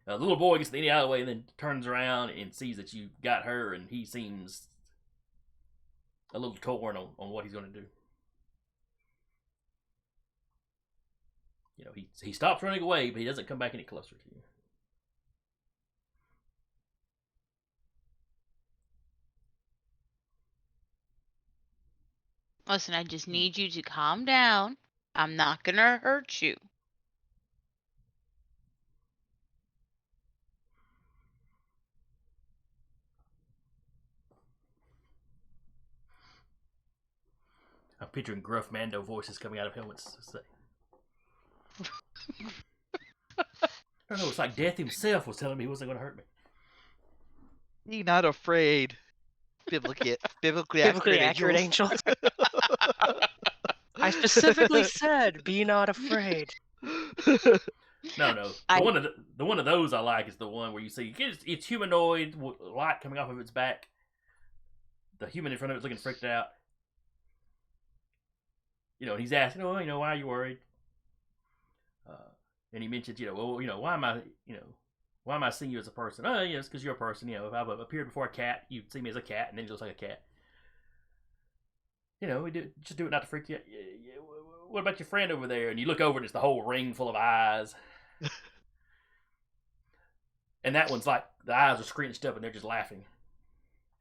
The little boy gets to the end of the alleyway and then turns around and sees that you got her, and he seems a little torn on what he's going to do. You know, he stops running away, but he doesn't come back any closer to you. Listen, I just need you to calm down. I'm not gonna hurt you. I'm picturing gruff Mando voices coming out of helmets. I don't know, it's like Death himself was telling me he wasn't going to hurt me. Be not afraid. Biblically Accurate angel. I specifically said, "Be not afraid." No. The one of those I like is the one where you see it's humanoid, light coming off of its back. The human in front of it's looking freaked out. You know, and he's asking, "Oh, you know, why are you worried?" And he mentions, why am I seeing you as a person? Oh, yes, because you're a person. You know, if I've appeared before a cat, you'd see me as a cat, and then he looks like a cat. You know, just do it not to freak you out. What about your friend over there? And you look over, and it's the whole ring full of eyes. And that one's like, the eyes are scrunched up, and they're just laughing.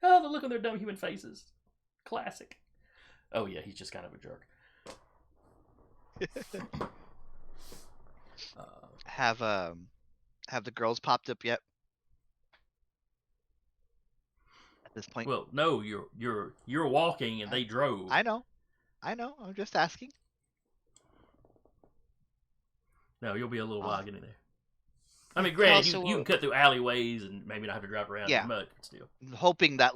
Oh, the look on their dumb human faces. Classic. Oh, yeah, he's just kind of a jerk. Have the girls popped up yet? At this point? Well, no, you're walking and they drove. I know. I'm just asking. No, you'll be a little while getting there. I mean, granted, you can cut through alleyways and maybe not have to drive around in the mud, but still. I'm hoping that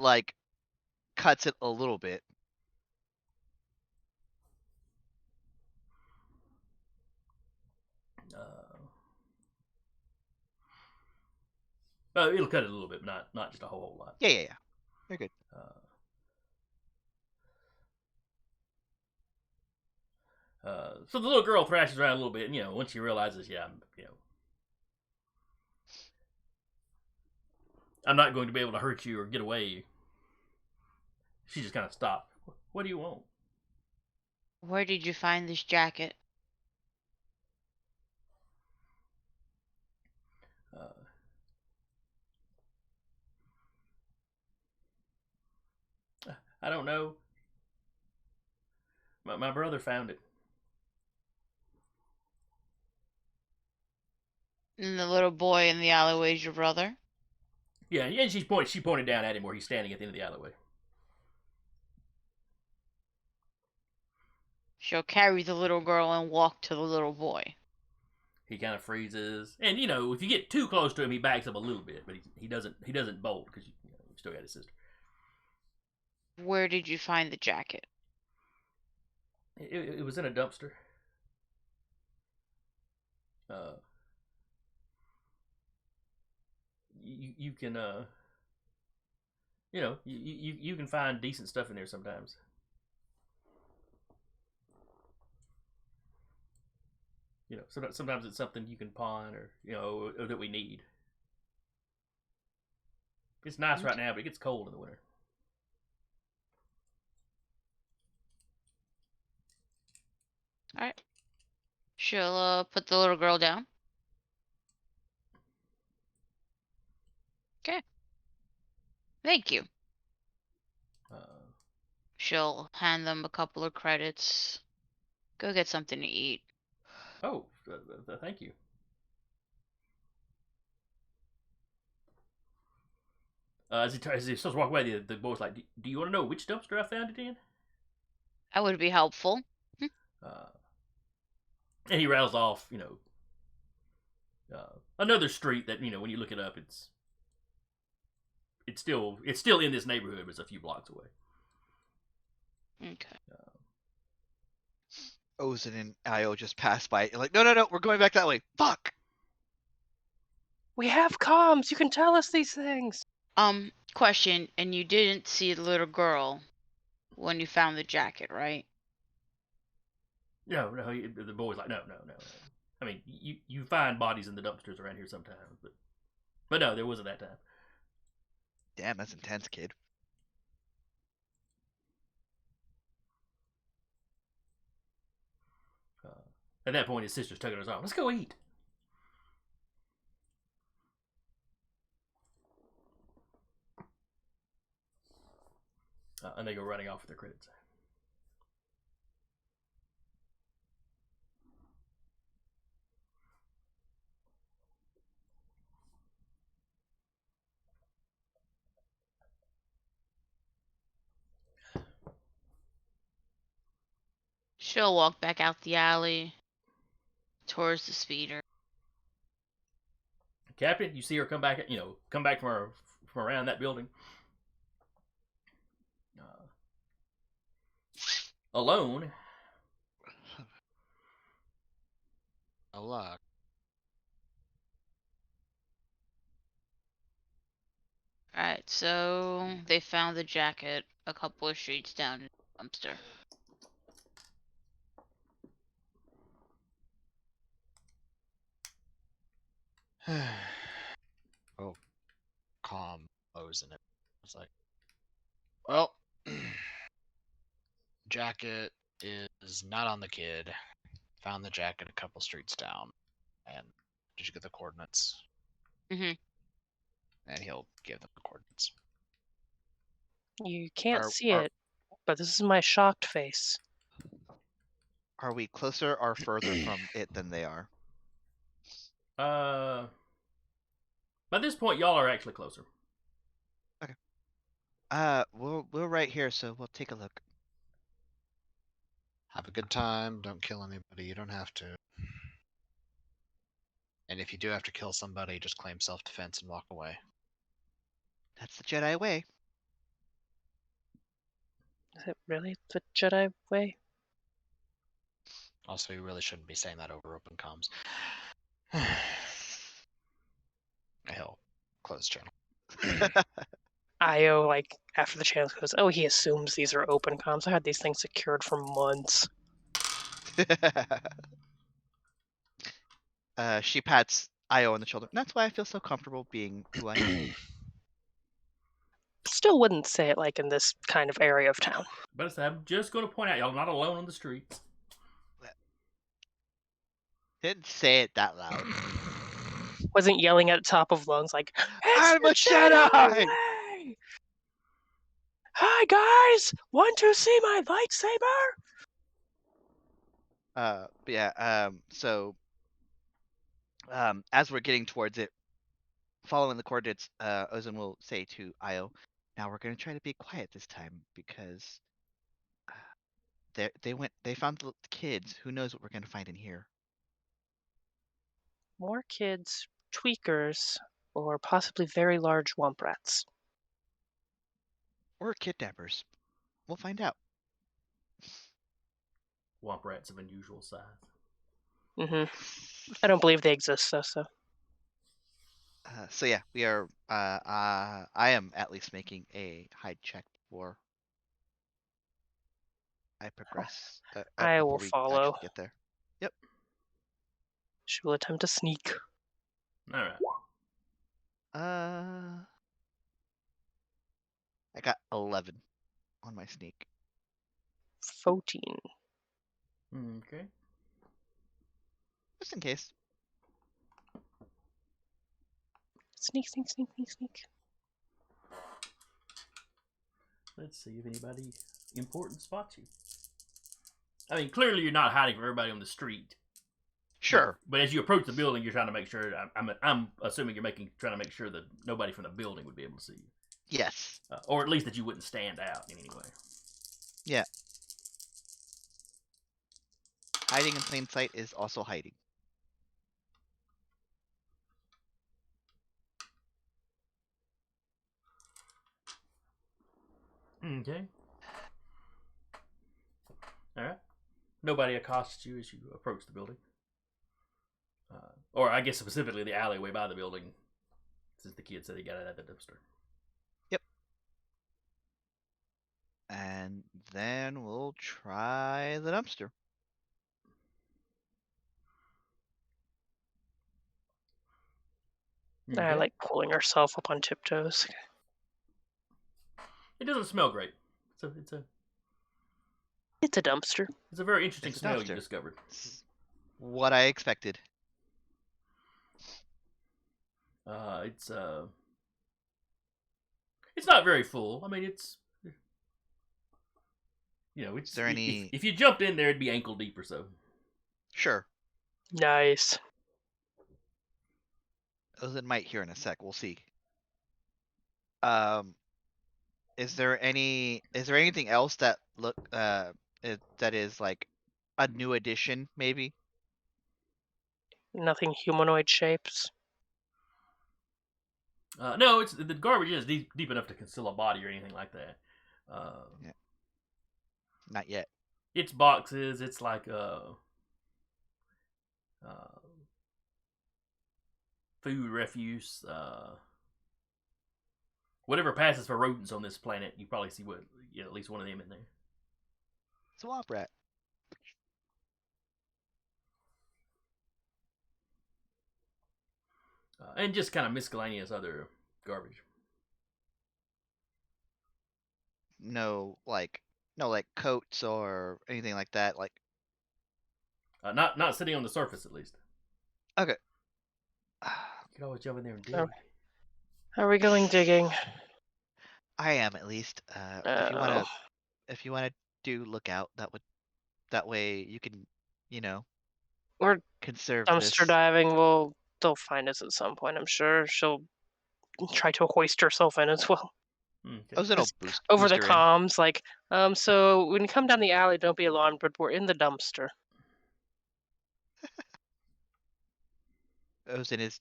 cuts it a little bit. It'll cut it a little bit, but not just a whole lot. Yeah. You're good. So the little girl thrashes around a little bit, and once she realizes, I'm not going to be able to hurt you or get away. She just kind of stopped. What do you want? Where did you find this jacket? I don't know. My brother found it. And the little boy in the alleyway is your brother? Yeah, and she pointed down at him where he's standing at the end of the alleyway. She'll carry the little girl and walk to the little boy. He kind of freezes, and if you get too close to him, he backs up a little bit, but he doesn't bolt because you still got his sister. Where did you find the jacket? It was in a dumpster. You can you can find decent stuff in there sometimes. Sometimes it's something you can pawn or that we need. It's nice right now, but it gets cold in the winter. Alright. She'll put the little girl down. Okay. Thank you. She'll hand them a couple of credits. Go get something to eat. Oh, thank you. As he starts to walk away, the boy's like, "Do you want to know which dumpster I found it in?" That would be helpful. And he rattles off, another street that when you look it up, it's still in this neighborhood, but it's a few blocks away. Okay. Ozan and Io just passed by. You're like, no, we're going back that way. Fuck. We have comms. You can tell us these things. Question. And you didn't see the little girl when you found the jacket, right? No. The boy's like, no. I mean, you find bodies in the dumpsters around here sometimes, but But no, there wasn't that time. Damn, that's intense, kid. At that point, his sister's tugging his arm. Let's go eat. And they go running off with their credits. She'll walk back out the alley towards the speeder. Captain, you see her come back. Come back from around that building. Alone. No luck. Alright, so they found the jacket a couple of streets down in the dumpster. Oh, calm O's in it. It's like, well, jacket is not on the kid. Found the jacket a couple streets down. And did you get the coordinates? Mhm. And he'll give them the coordinates. You can't Are- see are- it, but this is my shocked face. Are we closer or further from it than they are? By this point, y'all are actually closer. We're right here, so we'll take a look. Have a good time. Don't kill anybody. You don't have to. And if you do have to kill somebody, just claim self-defense and walk away. That's the Jedi way. Is it really the Jedi way? Also, you really shouldn't be saying that over open comms. He'll close channel. Io, like, after the channel goes, oh, he assumes these are open comms. I had these things secured for months. She pats Io on the shoulder. That's why I feel so comfortable being who I am. Still wouldn't say it like in this kind of area of town. But I'm just going to point out, y'all are not alone on the streets. Didn't say it that loud. Wasn't yelling at the top of lungs like, I'm a "It's the Jedi!" way! Hi guys! Want to see my lightsaber? But yeah, as we're getting towards it, following the coordinates, Ozan will say to Io, now we're gonna try to be quiet this time because they found the kids. Who knows what we're gonna find in here? More kids, tweakers, or possibly very large womp rats. Or kidnappers. We'll find out. Womp rats of unusual size. I don't believe they exist, though, so. So yeah, we are. I am at least making a hide check before I progress. I before will we follow. actually get there. She will attempt to sneak. All right. I got 11 on my sneak. 14. Okay. Just in case. Sneak, sneak, sneak, sneak, sneak. Let's see if anybody important spots you. I mean, clearly you're not hiding from everybody on the street. Sure. But as you approach the building, you're trying to make sure. I'm assuming you're trying to make sure that nobody from the building would be able to see you, Yes. or at least that you wouldn't stand out in any way. Yeah. Hiding in plain sight is also hiding. Okay. All right. Nobody accosts you as you approach the building. Or I guess specifically the alleyway by the building, since the kid said he got it at the dumpster. Yep. And then we'll try the dumpster. I Okay. like pulling herself up on tiptoes. It doesn't smell great. It's It's a dumpster. a very interesting It's a smell you dumpster. discovered. It's what I expected. It's not very full. I mean, it's it's Is there any? if you jumped in there, it'd be ankle deep or so. Sure. Nice. Ozan might here in a sec. We'll see. Um, is there anything else that that is like a new addition, maybe? Nothing humanoid shapes. No, it's the garbage is deep enough to conceal a body or anything like that. Yeah. Not yet. It's boxes. It's like food refuse. Whatever passes for rodents on this planet, you probably see at least one of them in there. Swamp rat. And just kind of miscellaneous other garbage. No like coats or anything like that. Like Not sitting on the surface, at least. okay. You could always jump in there and dig. Oh. Are we going digging? I am at least. If you wanna do lookout, that way you can, We're conserve dumpster this. diving. They'll find us at some point. I'm sure she'll try to hoist herself in as well. Okay. Ozan will Just over the boost her in. comms, like, so when you come down the alley, don't be alarmed, but we're in the dumpster. Ozan is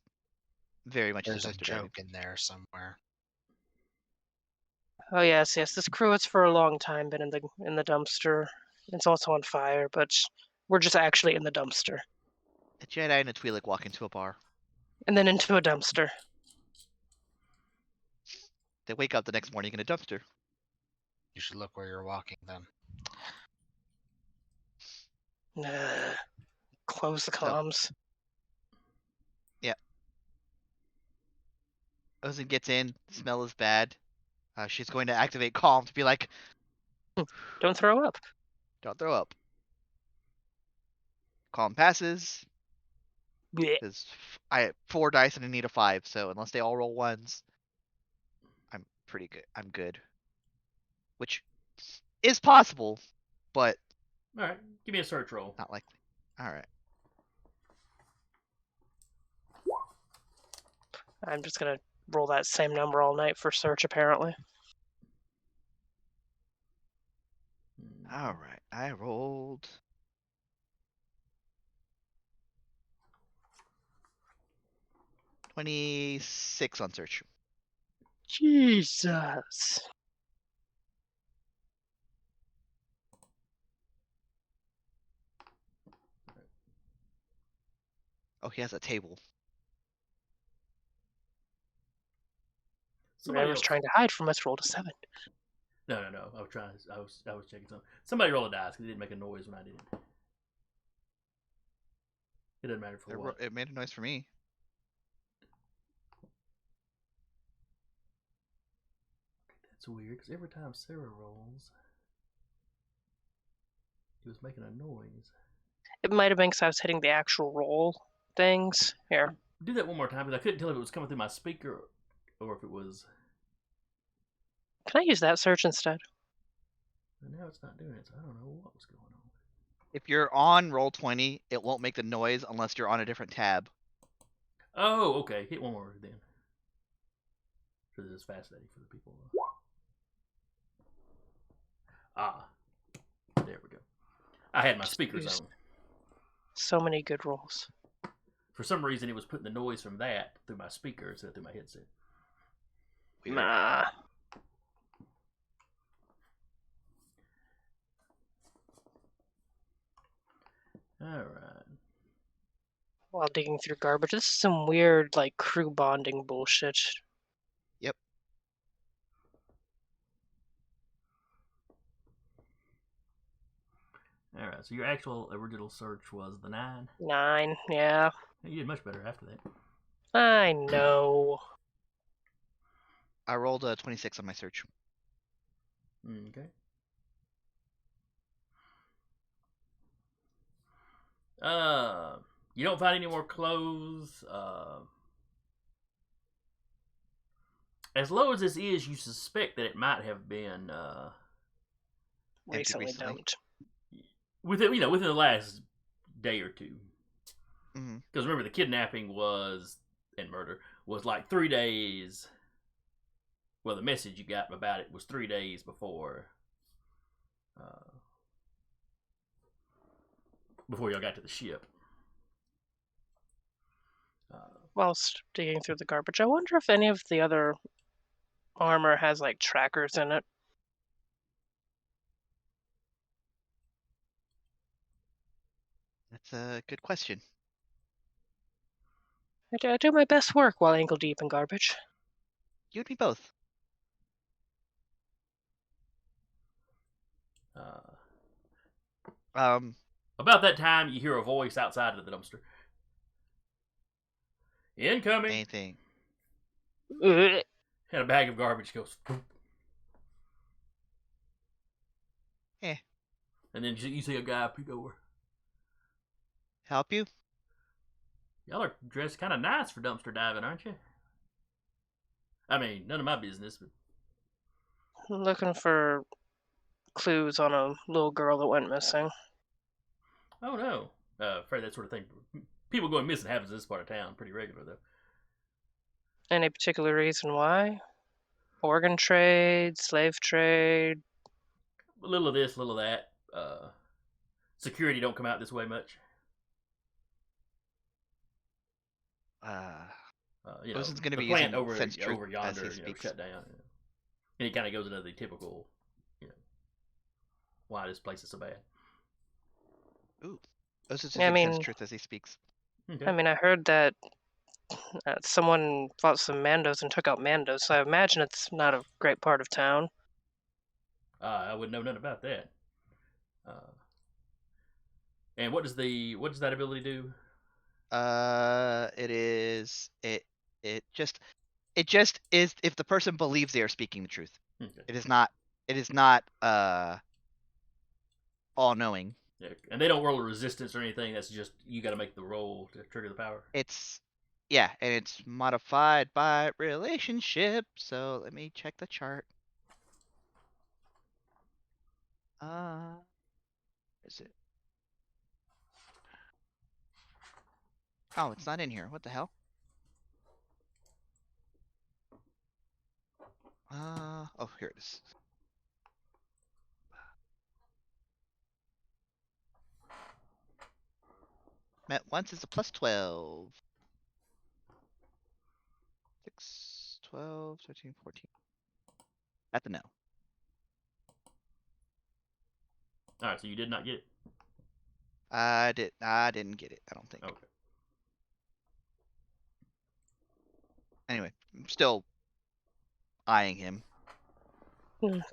very much There's a into dumpster diving. joke in there somewhere. Oh yes. This crew has for a long time been in the dumpster. It's also on fire, but we're just actually in the dumpster, A Jedi and a Twi'lek walk into a bar. and then into a dumpster. They wake up the next morning in a dumpster. You should look where you're walking then. Close the So- comms. Ozan gets in. Smell is bad. She's going to activate calm to be like, Don't throw up. don't throw up. Calm passes. Blech. Because I have 4 dice and I need a 5, so unless they all roll ones, I'm pretty good. I'm good. Which is possible, but All right. Give me a search roll. not likely. Alright. I'm just gonna roll that same number all night for search, apparently. Alright. I rolled 26 on search. Jesus. Oh, he has a table. Somebody Whoever's else. trying to hide from us rolled a 7. No. I was trying. I was checking something. Somebody roll a dice because it didn't make a noise when I did it. It doesn't matter for what. It made a noise for me. That's weird because every time Sarah rolls, it was making a noise. It might have been because I was hitting the actual roll things. Here. Do that one more time because I couldn't tell if it was coming through my speaker or if it was. Can I use that search instead? And now it's not doing it, so I don't know what was going on. If you're on Roll20, it won't make the noise unless you're on a different tab. Oh, okay. Hit one more then. So this is fascinating for the people. Ah, there we go. I had my speakers use- on. So many good rolls. For some reason, it was putting the noise from that through my speaker instead of through my headset. Weird. Nah. All right. While digging through garbage, this is some weird, like, crew bonding bullshit. All right. So your actual original search was the 9. 9, yeah. You did much better after that. I know. I rolled a 26 on my search. Okay. You don't find any more clothes. As low as this is, you suspect that it might have been Recently recently. dumped. within the last day or two. Mm-hmm. Because remember, the kidnapping and murder was like 3 days. Well, the message you got about it was 3 days before y'all got to the ship. Whilst digging through the garbage, I wonder if any of the other armor has like trackers in it. That's a good question. I do my best work while ankle deep in garbage. You and me both. About that time, you hear a voice outside of the dumpster. Incoming! Anything. Ugh. And a bag of garbage goes. Eh. And then you see a guy peek over. Help you? Y'all are dressed kind of nice for dumpster diving, aren't you? I mean, none of my business, but Looking for clues on a little girl that went missing. oh no. Afraid that sort of thing. People going missing happens in this part of town pretty regular, though. Any particular reason why? Organ trade, slave trade. A little of this, a little of that. Security don't come out this way much. This is going to the be plant using sense truth over as yonder, he speaks. shut down. And it kind of goes into the typical, why this place is so bad. Ooh. This is Yeah, I using sense mean- truth as he speaks. Okay. I mean, I heard that someone fought some Mandos and took out Mandos, so I imagine it's not a great part of town. I wouldn't know nothing about that. And what does that ability do? It just is if the person believes they are speaking the truth. Okay. It is not all knowing. Yeah. And they don't roll a resistance or anything. That's just you got to make the roll to trigger the power. And it's modified by relationship. So let me check the chart. Is it? Oh, it's not in here. What the hell? Oh, here it is. Met once is a plus 12. 6, 12, 13, 14. At the no. All right. So you did not get it. I didn't get it, I don't think. Okay. Anyway, I'm still eyeing him.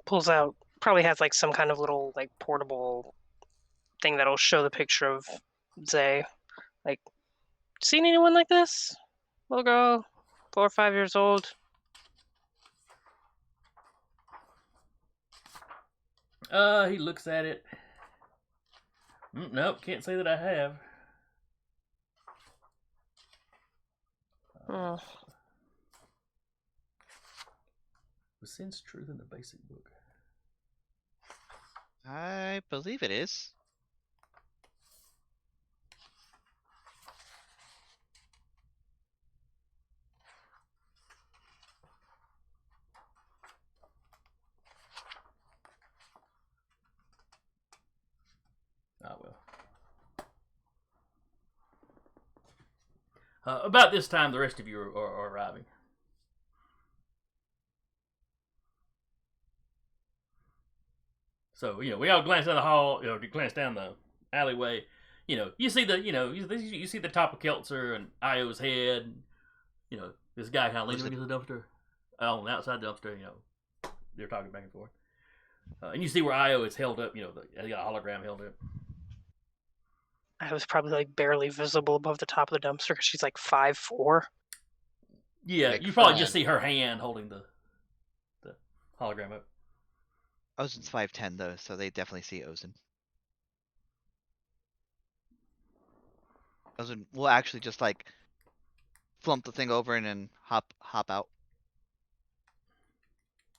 Pulls out, probably has like some kind of little like portable thing that'll show the picture of Zay. Like, seen anyone like this? Little girl, 4 or 5 years old. He looks at it. Nope, can't say that I have. Was sense truth in the basic book? I believe it is. Ah, well. About this time, the rest of you are arriving. So, we all glance down the hall, glance down the alleyway. You see you see the top of Keltzer and Io's head. This guy kind of leaning against the dumpster. On the outside dumpster, they're talking back and forth. And you see where Io is held up, they got a hologram held up. I was probably like barely visible above the top of the dumpster because she's like 5'4". Yeah, Big you probably friend. just see her hand holding the hologram up. Ozen's 5'10" though, so they definitely see Ozen. Ozen will actually just like flump the thing over and then hop out.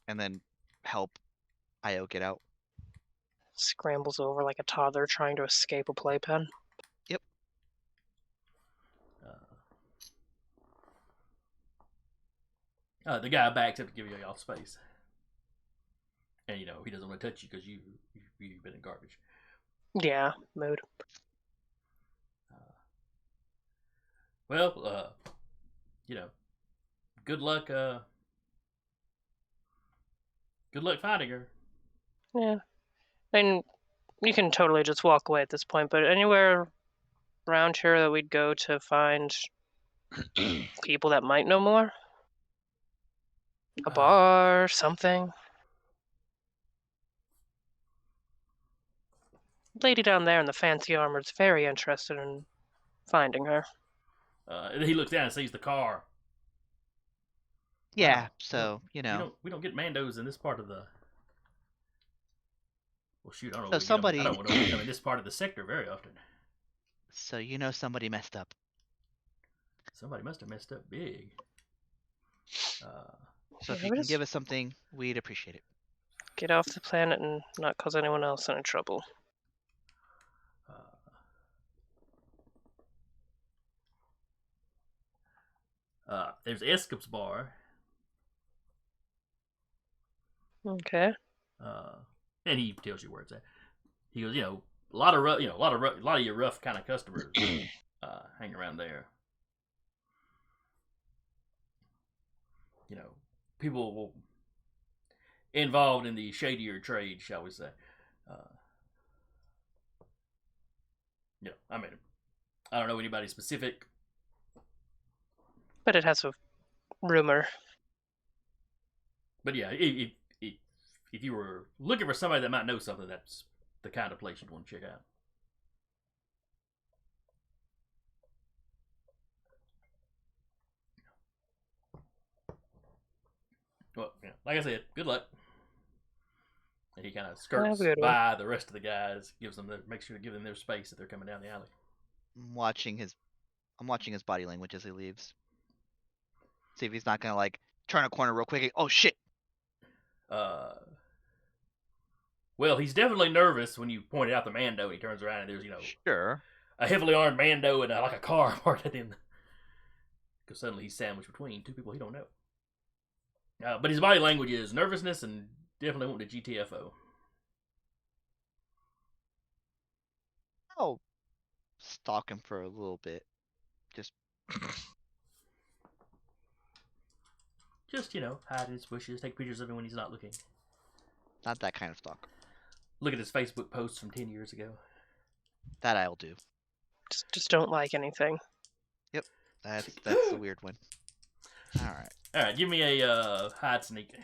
And then help Io get out. Scrambles over like a toddler trying to escape a playpen. The guy backs up to give you y'all space. And, he doesn't want to touch you because you've been in garbage. Yeah, mood. Well, good luck, good luck finding her. Yeah. I mean, you can totally just walk away at this point, but anywhere around here that we'd go to find people that might know more? A bar, something? Lady down there in the fancy armor's very interested in finding her. And he looks down and sees the car. Yeah, Wow. so, We don't get Mandos in this part of the... Well, shoot, I don't So know. somebody- I don't know we come in this part of the sector very often. So somebody messed up. Somebody must have messed up big. So if Yeah, you but can it's- give us something, we'd appreciate it. Get off the planet and not cause anyone else any trouble. There's Eskip's bar. Okay. And he tells you where it's at. He goes, a lot of your rough kind of customers hang around there. People involved in the shadier trade, shall we say. I mean, I don't know anybody specific. But it has a rumor. But yeah, if you were looking for somebody that might know something, that's the kind of place you'd want to check out. Well, yeah, like I said, good luck. And he kind of skirts by the rest of the guys, makes sure to give them their space if they're coming down the alley. I'm watching his body language as he leaves. See if he's not gonna like turn a corner real quick. And, oh shit! Well, he's definitely nervous when you pointed out the Mando. And he turns around and there's Sure. a heavily armed Mando and like a car parked at him. Because suddenly he's sandwiched between two people he don't know. But his body language is nervousness and definitely want the GTFO. I'll stalk him for a little bit. Just hide in his bushes, take pictures of him when he's not looking. not that kind of stalk. Look at his Facebook posts from 10 years ago. That I'll do. Just don't like anything. Yep. That's the weird one. Alright, give me a hide sneak.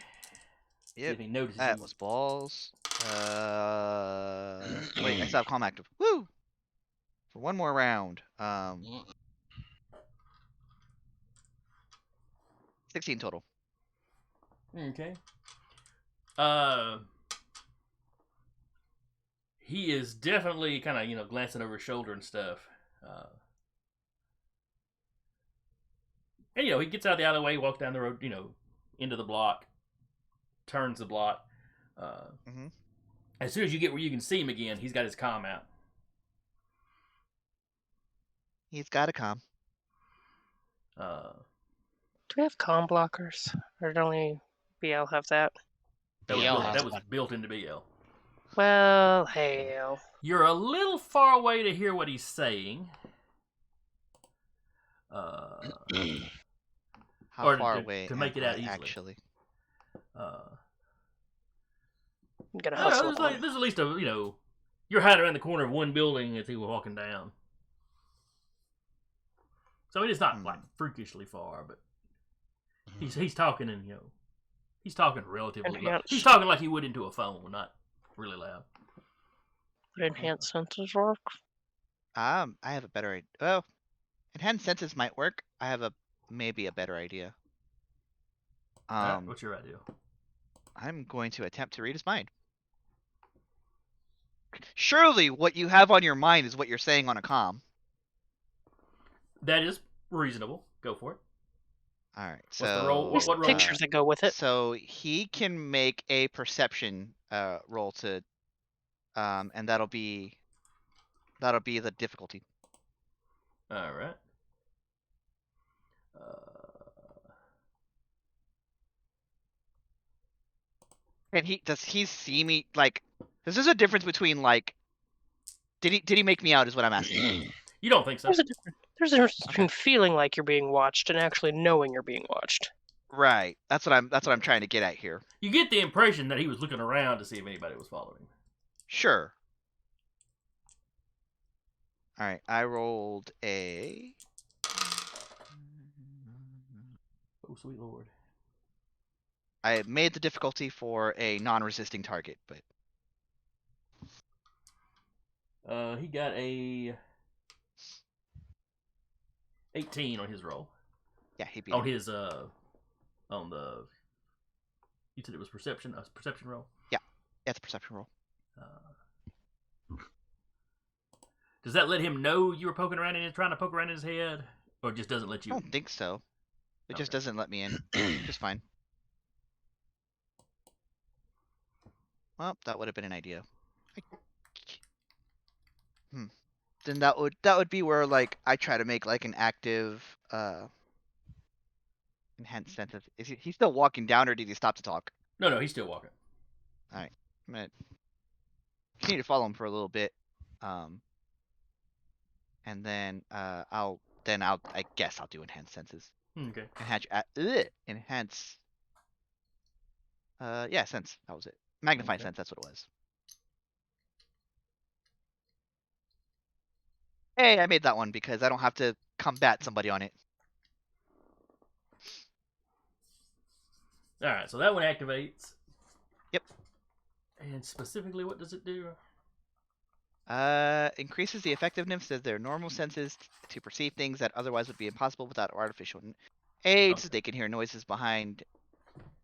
See Yep. if he notices That you. was balls. Wait, I still have calm active. Woo! For one more round. 16 total. Okay. He is definitely kind of, glancing over his shoulder and stuff. And, he gets out of the alleyway, walks down the road, into the block, turns the block. As soon as you get where you can see him again, he's got his comm out. He's got a comm. Do we have comm blockers? Or did only BL have that? That was built into BL. Well, hell. You're a little far away to hear what he's saying. How or far to- away to make am it out I easily. actually? I'm gonna I don't know, hustle. there's at least you're hiding around the corner of one building as he was walking down. So it is not like freakishly far, but he's talking and he's talking relatively loud. He's talking like he would into a phone, not really loud. Would enhanced senses work? I have a better idea. Well, enhanced senses might work. I have maybe a better idea. Alright, what's your idea? I'm going to attempt to read his mind. Surely what you have on your mind is what you're saying on a comm. That is reasonable. Go for it. All right. What's the roll? There's What roll? pictures that go with it. So he can make a perception roll to, and that'll be the difficulty. All right. And does he see me like? This is a difference between like. Did he make me out? Is what I'm asking. You don't think so? There's a difference Okay. between feeling like you're being watched and actually knowing you're being watched. Right. That's what I'm trying to get at here. You get the impression that he was looking around to see if anybody was following him. Sure. All right. I rolled a. Oh, sweet lord. I made the difficulty for a non-resisting target, but He got a 18 on his roll. yeah, he beat On me. his on the. You said it was perception. A perception roll. Yeah, it's a perception roll. Does that let him know you were poking around and trying to poke around in his head, or just doesn't let I you? don't think so. It just Okay. doesn't let me in. Just fine. Well, that would have been an idea. Then that would be where like I try to make like an active enhanced sense of is he still walking down or did he stop to talk? No, he's still walking. I'm gonna continue to follow him for a little bit. And then I guess I'll do enhanced senses. Okay. Enhance yeah, sense. That was it. Magnify Okay. sense, that's what it was. Hey, I made that one because I don't have to combat somebody on it. All right, so that one activates. Yep. And specifically, what does it do? Increases the effectiveness of their normal senses to perceive things that otherwise would be impossible without artificial aids. Okay. They can hear noises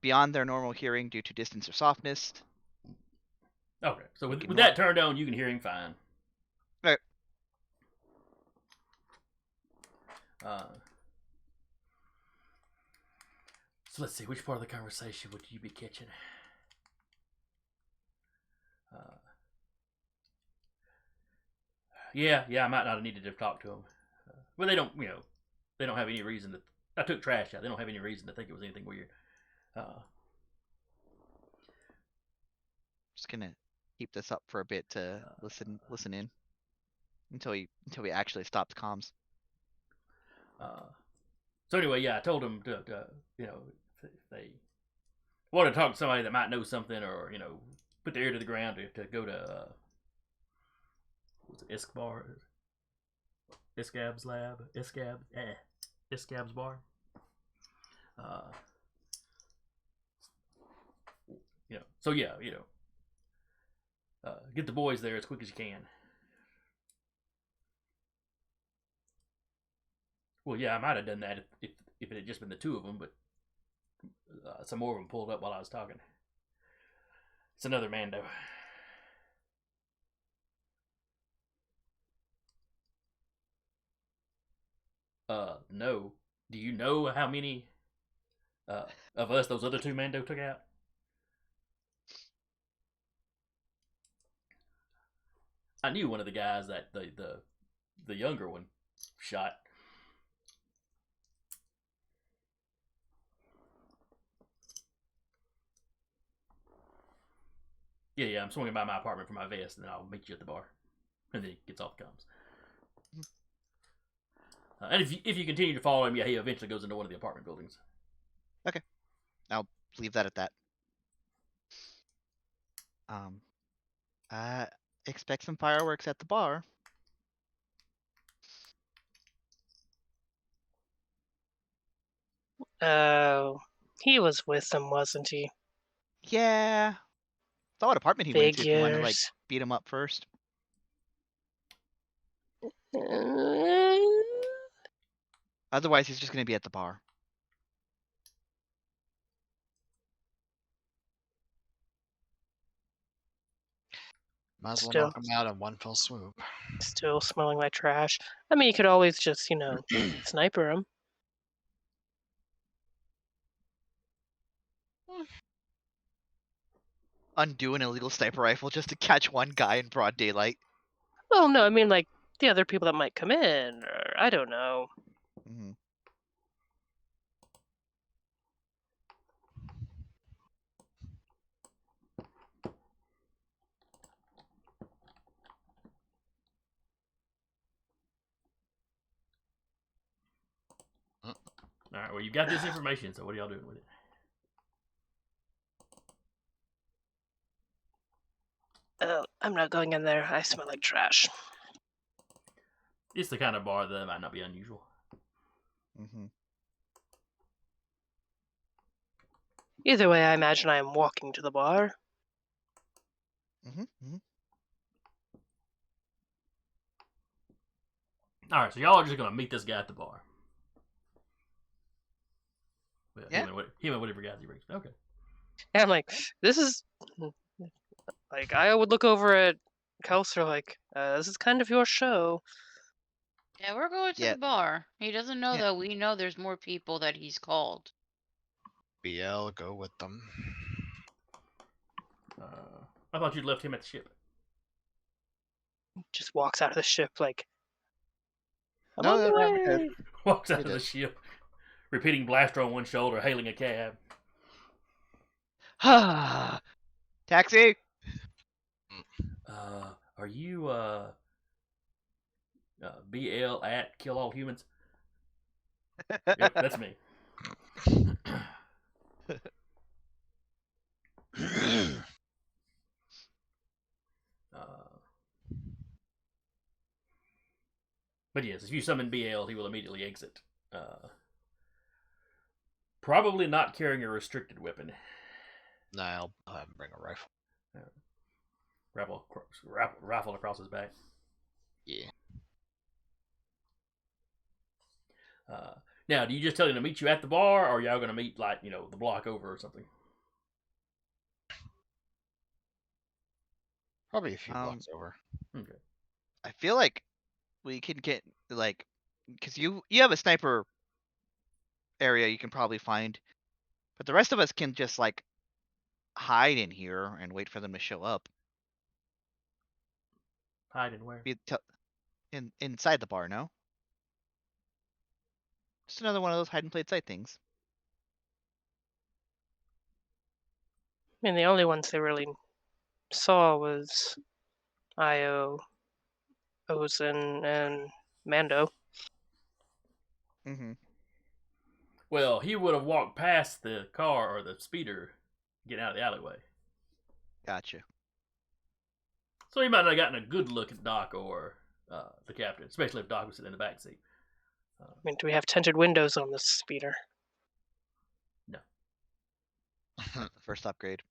beyond their normal hearing due to distance or softness. Okay, so with Fucking that turned on, you can hear him fine. Right. So let's see, which part of the conversation would you be catching? Yeah, I might not have needed to talk to him, but they don't have any reason to. I took trash out. They don't have any reason to think it was anything weird. Just gonna keep this up for a bit to listen in until we actually stop the comms. So anyway, yeah, I told them to if they want to talk to somebody that might know something, or put their ear to the ground to go to what's it, Iskab's bar. So yeah, get the boys there as quick as you can. Well, yeah, I might have done that if it had just been the two of them, but some more of them pulled up while I was talking. It's another Mando. No. Do you know how many of us those other two Mando took out? I knew one of the guys that the younger one shot. Yeah, I'm swinging by my apartment for my vest, and then I'll meet you at the bar. And then he gets off the comms. And if you continue to follow him, yeah, he eventually goes into one of the apartment buildings. Okay, I'll leave that at that. Expect some fireworks at the bar. Oh, he was with them, wasn't he? Yeah. Saw what apartment he went to if you want to like Figures. beat him up first. Uh, Otherwise, he's just gonna be at the bar. Might as well Still. knock him out in one fell swoop. Still smelling like trash. I mean, you could always just, sniper him. Undo an illegal sniper rifle just to catch one guy in broad daylight. Well, no, I mean, like, the other people that might come in, or I don't know. Mm-hmm. All right. Well, you got this information. So what are y'all doing with it? I'm not going in there. I smell like trash. It's the kind of bar that might not be unusual. Mm-hmm. Either way, I imagine I am walking to the bar. Mm-hmm. Mm-hmm. All right. So y'all are just gonna meet this guy at the bar. Well, Yeah. him and whatever guys he brings. Okay. And I'm like, this is like I would look over at Kelser like, this is kind of your show. Yeah, we're going to Yeah. the bar. He doesn't know Yeah. that we know there's more people that he's called. BL, go with them. I thought you'd left him at the ship. Just walks out of the ship like, I'm No, on the no, way. we're good. Walks out We of the did. ship, repeating blaster on one shoulder, hailing a cab. Taxi. Are you BL at Kill All Humans? Yep, that's me. But yes, if you summon BL, he will immediately exit. Probably not carrying a restricted weapon. Nah, I'll have him bring a rifle. Rifle across his back. Yeah. Now, do you just tell him to meet you at the bar, or are y'all going to meet, like, the block over or something? Probably a few blocks over. Okay. I feel like we can get like, because you have a sniper area you can probably find, but the rest of us can just like hide in here and wait for them to show up. Hide and where? Inside the bar, no? Just another one of those hide and play sight things. I mean, the only ones they really saw was Io, Ozen, and Mando. Mm-hmm. Well, he would have walked past the car or the speeder, getting out of the alleyway. Gotcha. So he might not have gotten a good look at Doc or the captain, especially if Doc was sitting in the back seat. I mean, do we have tinted windows on this speeder? No. First upgrade.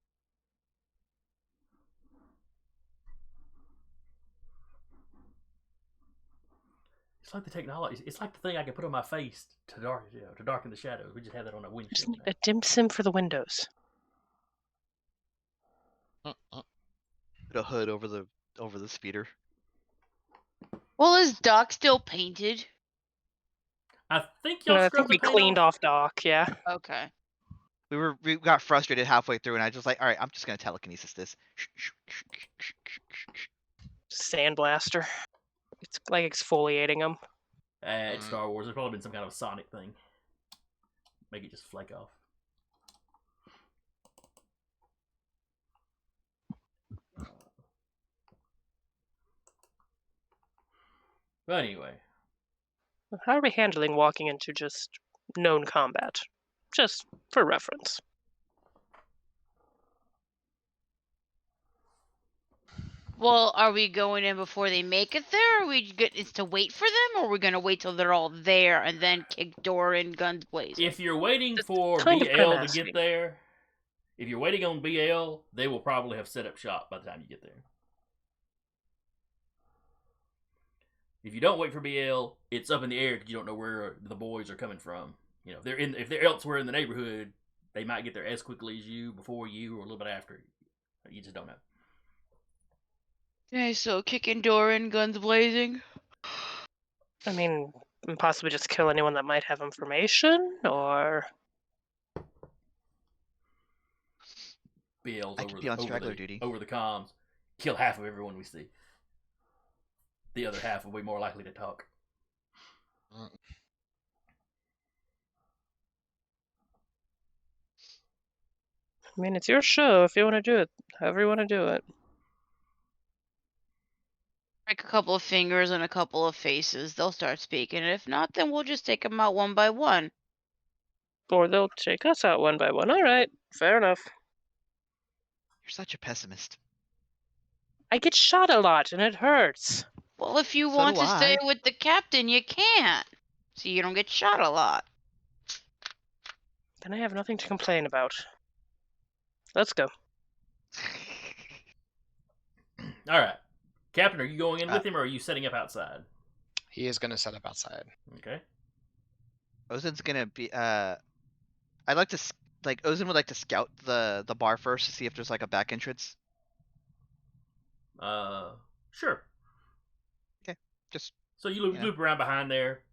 It's like the technology. It's like the thing I can put on my face to darken the shadows. We just have that on a Just windshield. need a dim sim for the windows. Put a hood over the speeder. Well, is Doc still painted? I think y'all No, I scrubbed think we the paint cleaned off. off Doc, yeah. Okay. We got frustrated halfway through, and I just like, all right, I'm just gonna telekinesis this. Sandblaster. It's like exfoliating them. It's Star Wars. There's probably been some kind of sonic thing. Make it just flake off. But anyway, How are we handling walking into just known combat? Just for reference. Well, are we going in before they make it there? Or are we it's to wait for them, or are we gonna wait till they're all there and then kick door in, guns blazing? if you're waiting That's for kind of BL to grimacity. get there, if you're waiting on BL, they will probably have set up shop by the time you get there. If you don't wait for BL, it's up in the air because you don't know where the boys are coming from. If they're elsewhere in the neighborhood, they might get there as quickly as you, before you, or a little bit after. You just don't know. Okay, so kicking door in, guns blazing. I mean, and possibly just kill anyone that might have information, or Be able I could be on straggler duty. over the comms, kill half of everyone we see. The other half will be more likely to talk. I mean, it's your show if you want to do it. However you want to do it. Break a couple of fingers and a couple of faces. They'll start speaking. And if not, then we'll just take them out one by one. Or they'll take us out one by one. All right, fair enough. You're such a pessimist. I get shot a lot and it hurts. Well, if you So want do to stay I. with the captain, you can't. So you don't get shot a lot. Then I have nothing to complain about. Let's go. All right, Captain, are you going in with him, or are you setting up outside? He is gonna set up outside. Okay. Ozen's gonna be. I'd like to Ozen would like to scout the bar first to see if there's like a back entrance. Sure. Just So you loop around behind there.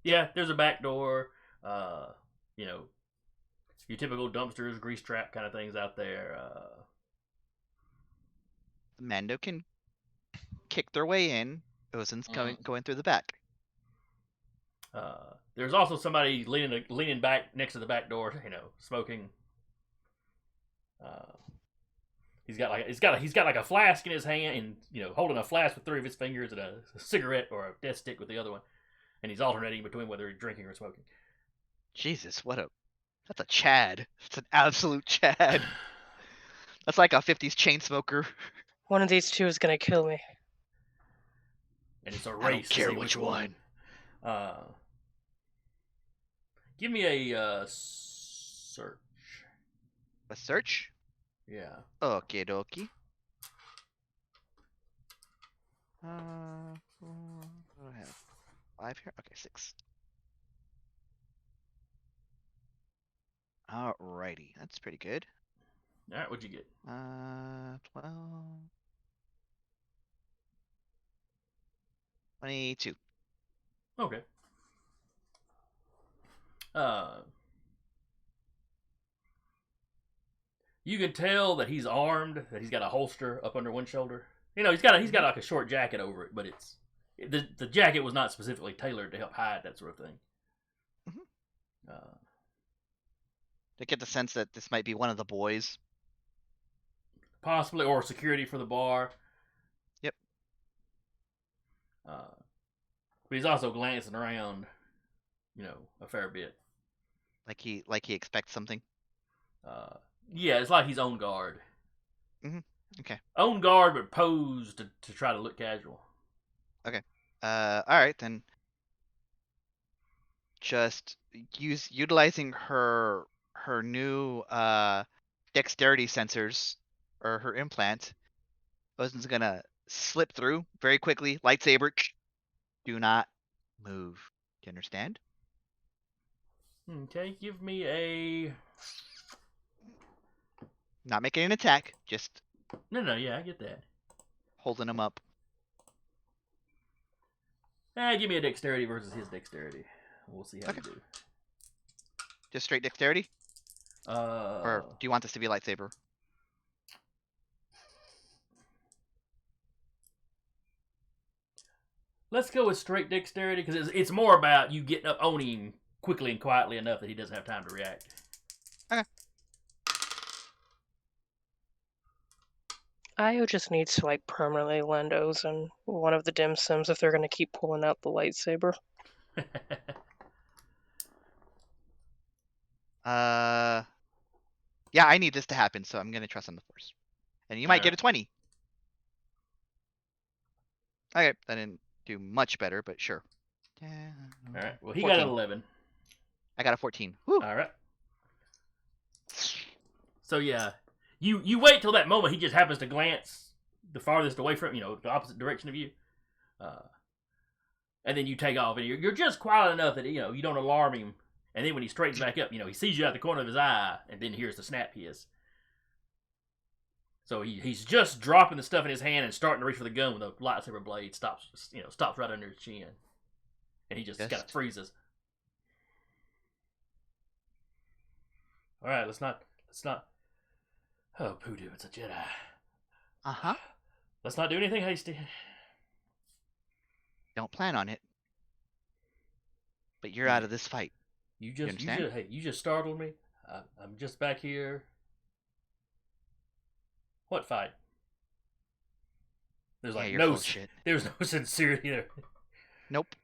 Yeah, there's a back door. You know, your typical dumpsters, grease trap kind of things out there. Mando can kick their way in. Ozen's going through the back. There's also somebody leaning back next to the back door. You know, smoking. He's got like a flask in his hand, and you know, holding a flask with 3 of his fingers and a cigarette or a death stick with the other one, and he's alternating between whether he's drinking or smoking. Jesus, that's a Chad. It's an absolute Chad. That's like a 50s chain smoker. One of these two is gonna kill me. And it's a race. I don't care to see which one. Give me a search. A search? Yeah. Okie dokie. What do I have? 5 here? Okay, 6. Alrighty, that's pretty good. All right, what'd you get? 12. 22. Okay. You can tell that he's armed, that he's got a holster up under one shoulder. You know, he's got like a short jacket over it, but the jacket was not specifically tailored to help hide that sort of thing. I get the sense that this might be one of the boys. Possibly, or security for the bar. Yep. But he's also glancing around, you know, a fair bit. Like he expects something. Yeah, it's like he's on guard. Okay. On guard, but posed to try to look casual. Okay. Alright, then. Just utilizing her new dexterity sensors, or her implant. Ozen's gonna slip through very quickly, lightsaber. Do not move. Do you understand? Okay, give me a... Not making an attack, just No, yeah, I get that. holding him up. Give me a dexterity versus his dexterity. We'll see how you do. Just straight dexterity? Or do you want this to be lightsaber? Let's go with straight dexterity, because it's more about you getting up on him quickly and quietly enough that he doesn't have time to react. Okay. Io just needs to like permanently lend Ozen one of the dim sims if they're gonna keep pulling out the lightsaber. Yeah, I need this to happen, so I'm gonna trust on the Force. And you might get a 20. Okay, that didn't do much better, but sure. Alright, well, he 14. got an 11. I got a 14. Woo. Alright. So, yeah. You wait till that moment he just happens to glance the farthest away from, you know, the opposite direction of you. And then you take off, and you're just quiet enough that, you know, you don't alarm him. And then when he straightens back up, you know, he sees you out the corner of his eye, and then hears the snap hiss. So he's just dropping the stuff in his hand and starting to reach for the gun when the lightsaber blade stops right under his chin, and he just kind of freezes. All right, let's not. Oh, Poodoo, it's a Jedi. Let's not do anything hasty. Don't plan on it. But you're out of this fight. You just startled me. I'm just back here. What fight? There's like you're full of shit. There's no sincerity there. Nope.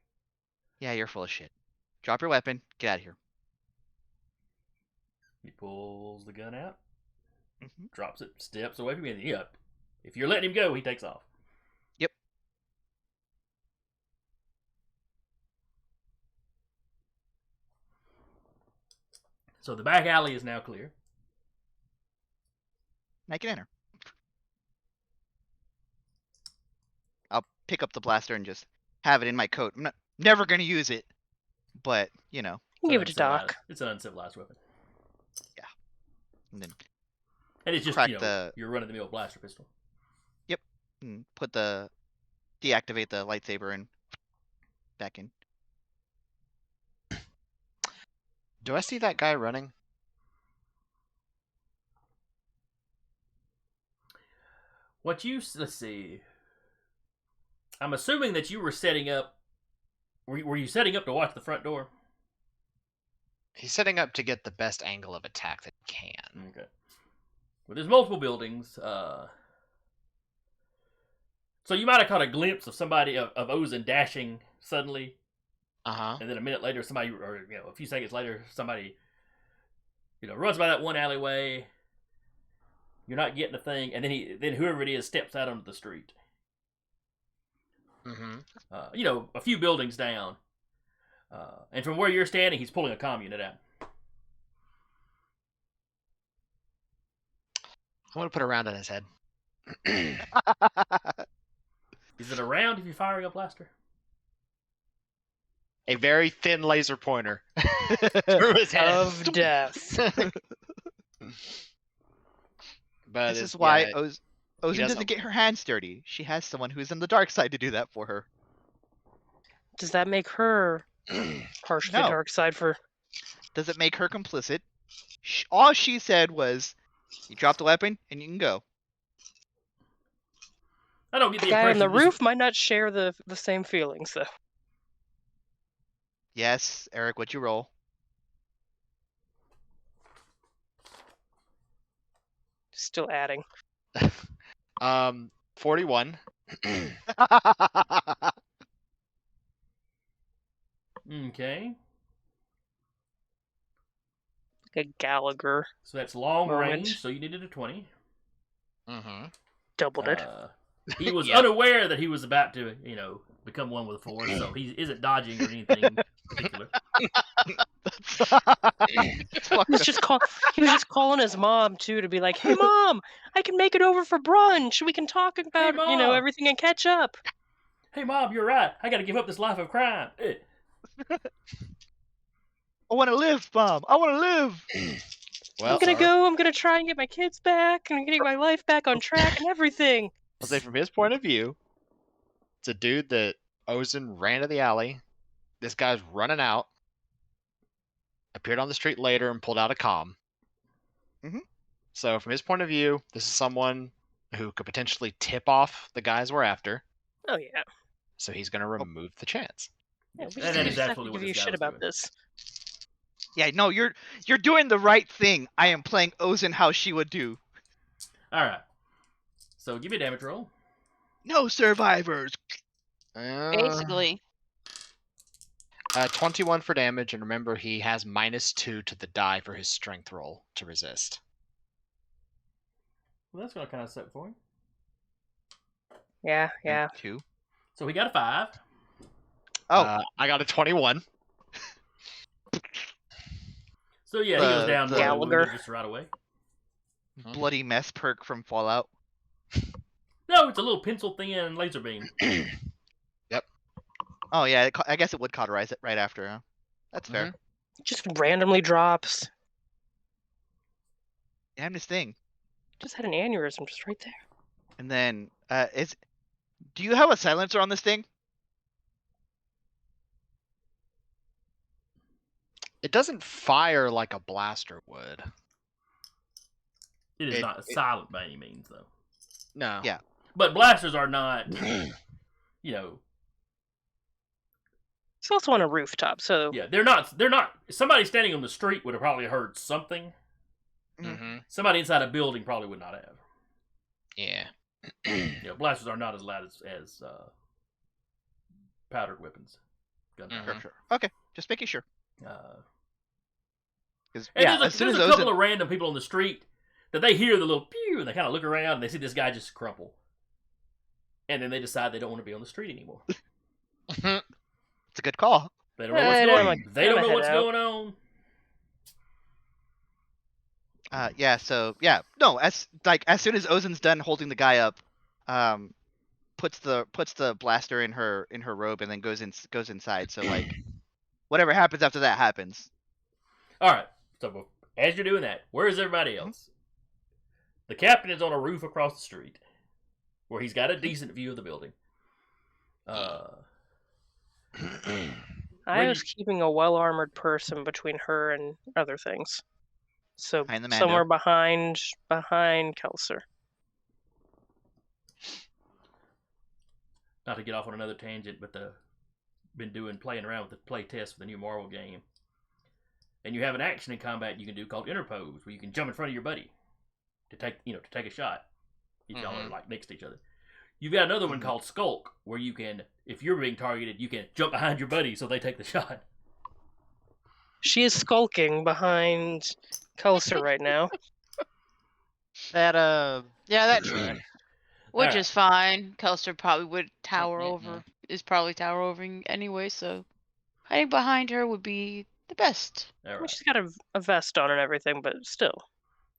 Yeah, you're full of shit. Drop your weapon. Get out of here. He pulls the gun out, Mm-hmm. drops it, steps away from you. Yep. If you're letting him go, he takes off. Yep. So the back alley is now clear. I can enter. I'll pick up the blaster and just have it in my coat. I'm never going to use it, but, you know. Give it to Doc. It's an uncivilized weapon. Yeah. And then And it's just, crack your run-of-the-mill blaster pistol. Yep. And deactivate the lightsaber and back in. Do I see that guy running? Let's see. I'm assuming that you were setting up. Were you setting up to watch the front door? He's setting up to get the best angle of attack that he can. Okay. Well, there's multiple buildings. So you might have caught a glimpse of somebody of Ozen dashing suddenly, and then a minute later, somebody, or a few seconds later, somebody, runs by that one alleyway. You're not getting a thing, and then whoever it is steps out onto the street. A few buildings down, and from where you're standing, he's pulling a comm unit out. I'm gonna put a round on his head. Is it a round if you're firing a blaster? A very thin laser pointer through his head. Of death. But this is why Ozen doesn't get her hands dirty. She has someone who's in the dark side to do that for her. Does that make her partially No. dark side for? Does it make her complicit? All she said was, "You drop the weapon and you can go." I don't get the The guy on impression. the roof might not share the same feelings though. Yes, Eric, what'd you roll? Still adding. 41. Okay. Like a Gallagher. So that's long Moment. range, so you needed a 20. Doubled it. He was Yeah. unaware that he was about to, become one with the Force, so he isn't dodging or anything particular. He was just calling his mom too to be like, "Hey mom, I can make it over for brunch. We can talk about Mom." everything and catch up." Hey, Mom, you're right. I got to give up this life of crime. I want to live, Mom. I want to live. Well, I'm gonna go. I'm gonna try and get my kids back, and I'm getting my life back on track and everything. I'll say from his point of view, it's a dude that Ozen ran to the alley. This guy's running out. Appeared on the street later and pulled out a comm. So from his point of view, this is someone who could potentially tip off the guys we're after. Oh yeah. So he's going to remove the chance. Yeah, we And just that is have absolutely to what give you this guy shit was about doing. this. Yeah, no, you're doing the right thing. I am playing Ozen how she would do. All right. So give me a damage roll. No survivors. Basically. 21 for damage, and remember he has -2 to the die for his strength roll to resist. Well, that's going to kind of suck for him. Yeah. 2. So he got a 5. Oh, I got a 21. So yeah, he goes The down Gallagher. just right away. bloody mess perk from Fallout. No, it's a little pencil thin laser beam. Oh yeah, I guess it would cauterize it right after. Huh? That's fair. Just randomly drops. Yeah, I'm this thing. Just had an aneurysm just right there. And then, do you have a silencer on this thing? It doesn't fire like a blaster would. It is not silent by any means, though. No. Yeah. But blasters are not, you know. It's also on a rooftop, so Yeah, they're not. Somebody standing on the street would have probably heard something. Mm-hmm. Somebody inside a building probably would not have. Yeah. Blasters are not as loud as powdered weapons. Gunpowder. Sure. Okay, just making sure. And Yeah, there's a couple of random people on the street that they hear the little pew and they kind of look around and they see this guy just crumple. And then they decide they don't want to be on the street anymore. It's a good call. They don't know what's going on. They don't know what's going on. Yeah. So yeah, no. As soon as Ozen's done holding the guy up, puts the blaster in her robe and then goes inside. So like, whatever happens after that happens. All right. So as you're doing that, where is everybody else? The captain is on a roof across the street, where he's got a decent view of the building. I was keeping a well-armored person between her and other things. So Behind the Mando. somewhere behind Kelser. Not to get off on another tangent, but playing around with the play test for the new Marvel game. And you have an action in combat you can do called interpose, where you can jump in front of your buddy to take a shot. If y'all are like next to each other. You've got another one called skulk, where you can, if you're being targeted, you can jump behind your buddy so they take the shot. She is skulking behind Kelser right now. That true. Which Alright. is fine. Kelster probably would is probably towering anyway, so hiding behind her would be the best. All Well, right. she's got a vest on and everything, but still.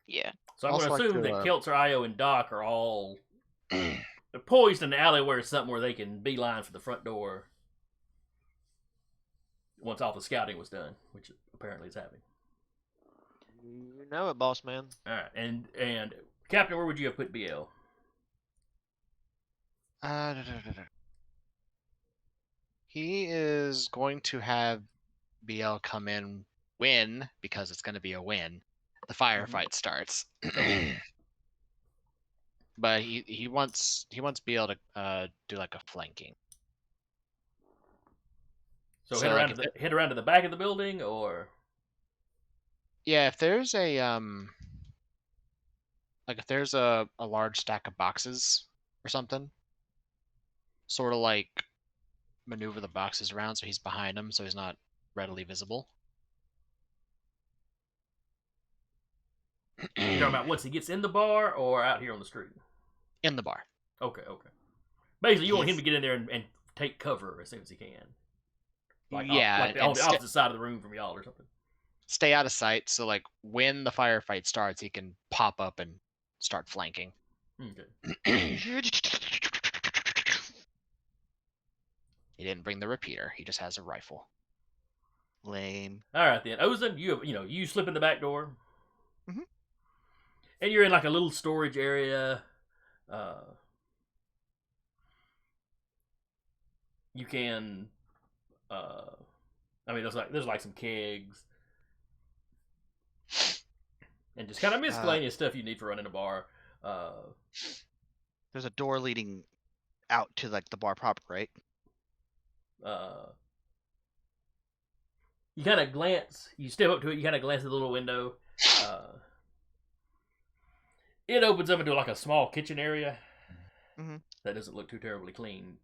Yeah. So I'm Also going to like assume to, that Keltzer, Io, and Doc are all poised in the alleyway or something where they can beeline for the front door once all the scouting was done, which apparently is happening. You know it, boss man. All right, and Captain, where would you have put BL? He is going to have BL come in because it's going to be a win. The firefight starts. But he wants BL to do like a flanking. So, So, head around to the back of the building, or Yeah, if there's a a large stack of boxes or something, sort of like maneuver the boxes around so he's behind them, so he's not readily visible. you're talking about once he gets in the bar or out here on the street? In the bar. Okay. Basically, you want him to get in there and take cover as soon as he can. Like on the opposite side of the room from y'all or something. Stay out of sight, so like when the firefight starts, he can pop up and start flanking. Okay. He didn't bring the repeater. He just has a rifle. Lame. All right then, Ozen, you slip in the back door, Mhm. and you're in like a little storage area. You can, there's like some kegs, and just kind of miscellaneous stuff you need for running a bar. There's a door leading out to like the bar proper, right? You kind of glance. You step up to it. You kind of glance at the little window. It opens up into like a small kitchen area. Mhm. That doesn't look too terribly clean,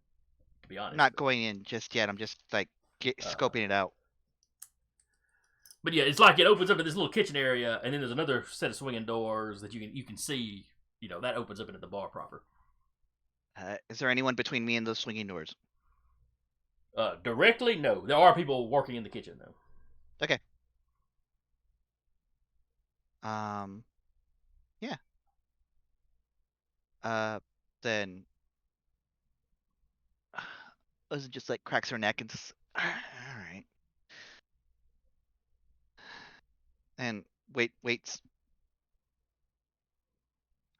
to be honest. Not going in just yet. I'm just like scoping it out. But yeah, it's like it opens up to this little kitchen area, and then there's another set of swinging doors that you can see. That opens up into the bar proper. Is there anyone between me and those swinging doors? Directly, no. There are people working in the kitchen though. Okay. Yeah. Then Liz just like cracks her neck and just, all right. And waits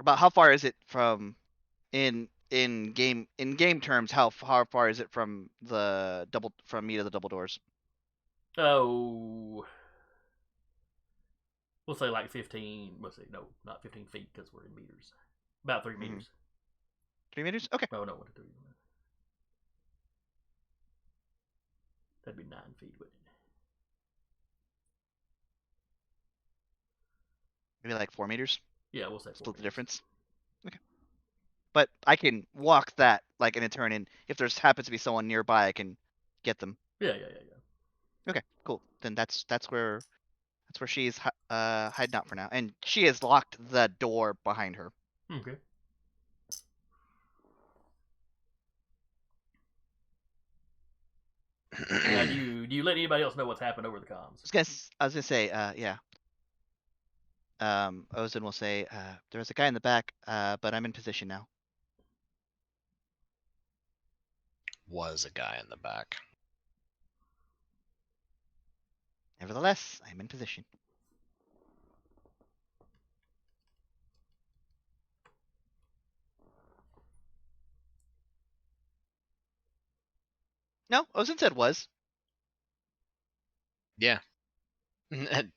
About how far is it from in game terms? How far is it from me to the double doors? Oh, we'll say like 15. We'll say no, not 15 feet because we're in meters. About 3 meters. 3 meters? Okay. Oh no, 1 to 3. That'd be 9 feet, wouldn't it? Maybe like 4 meters. Yeah, we'll say 4 Split the meters. difference. Okay. But I can walk that like in a turn, and if there's happens to be someone nearby, I can get them. Yeah. Okay, cool. Then that's where she's hiding out for now, and she has locked the door behind her. Okay. Now, do you let anybody else know what's happened over the comms? I was gonna say, yeah. Ozin will say, there was a guy in the back, but I'm in position now. Was a guy in the back. Nevertheless, I'm in position. No, Ozin said was. Yeah.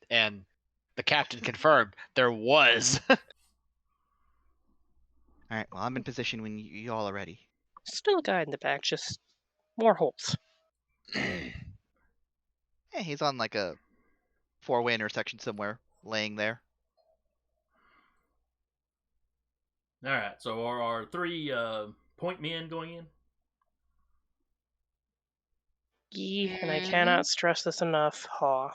And the captain confirmed there was. All right. Well, I'm in position when you all are ready. Still a guy in the back, just more holes. Yeah, he's on like a 4-way intersection somewhere, laying there. All right. So are our 3 point men going in? Yee, and I cannot stress this enough. Ha.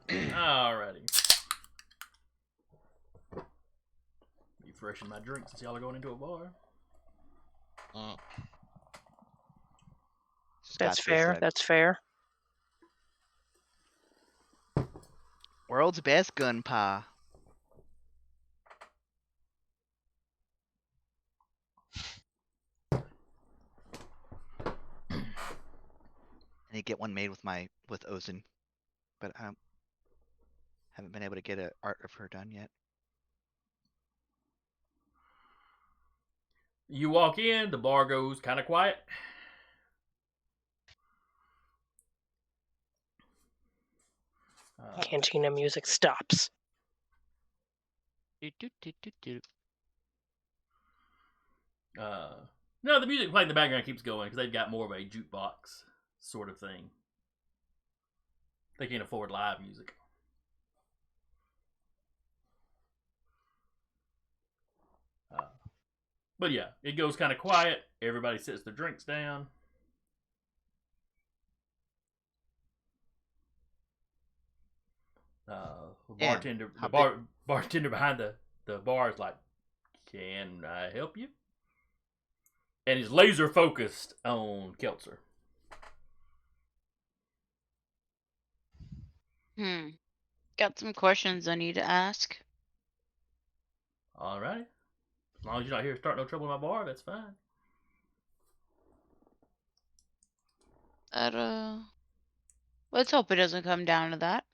Alrighty. Be freshen my drink since y'all are going into a bar. That's fair. That's fair. World's best gun pa. I need to get one made with Ozin, but I haven't been able to get an art of her done yet. You walk in, the bar goes kind of quiet. Cantina music stops. No, the music playing in the background keeps going because they've got more of a jukebox sort of thing. They can't afford live music. But yeah, it goes kind of quiet. Everybody sets their drinks down. Bartender behind the bar is like, "Can I help you?" And he's laser focused on Keltzer. Got some questions I need to ask. All right. As long as you're not here to start no trouble in my bar, that's fine. Let's hope it doesn't come down to that.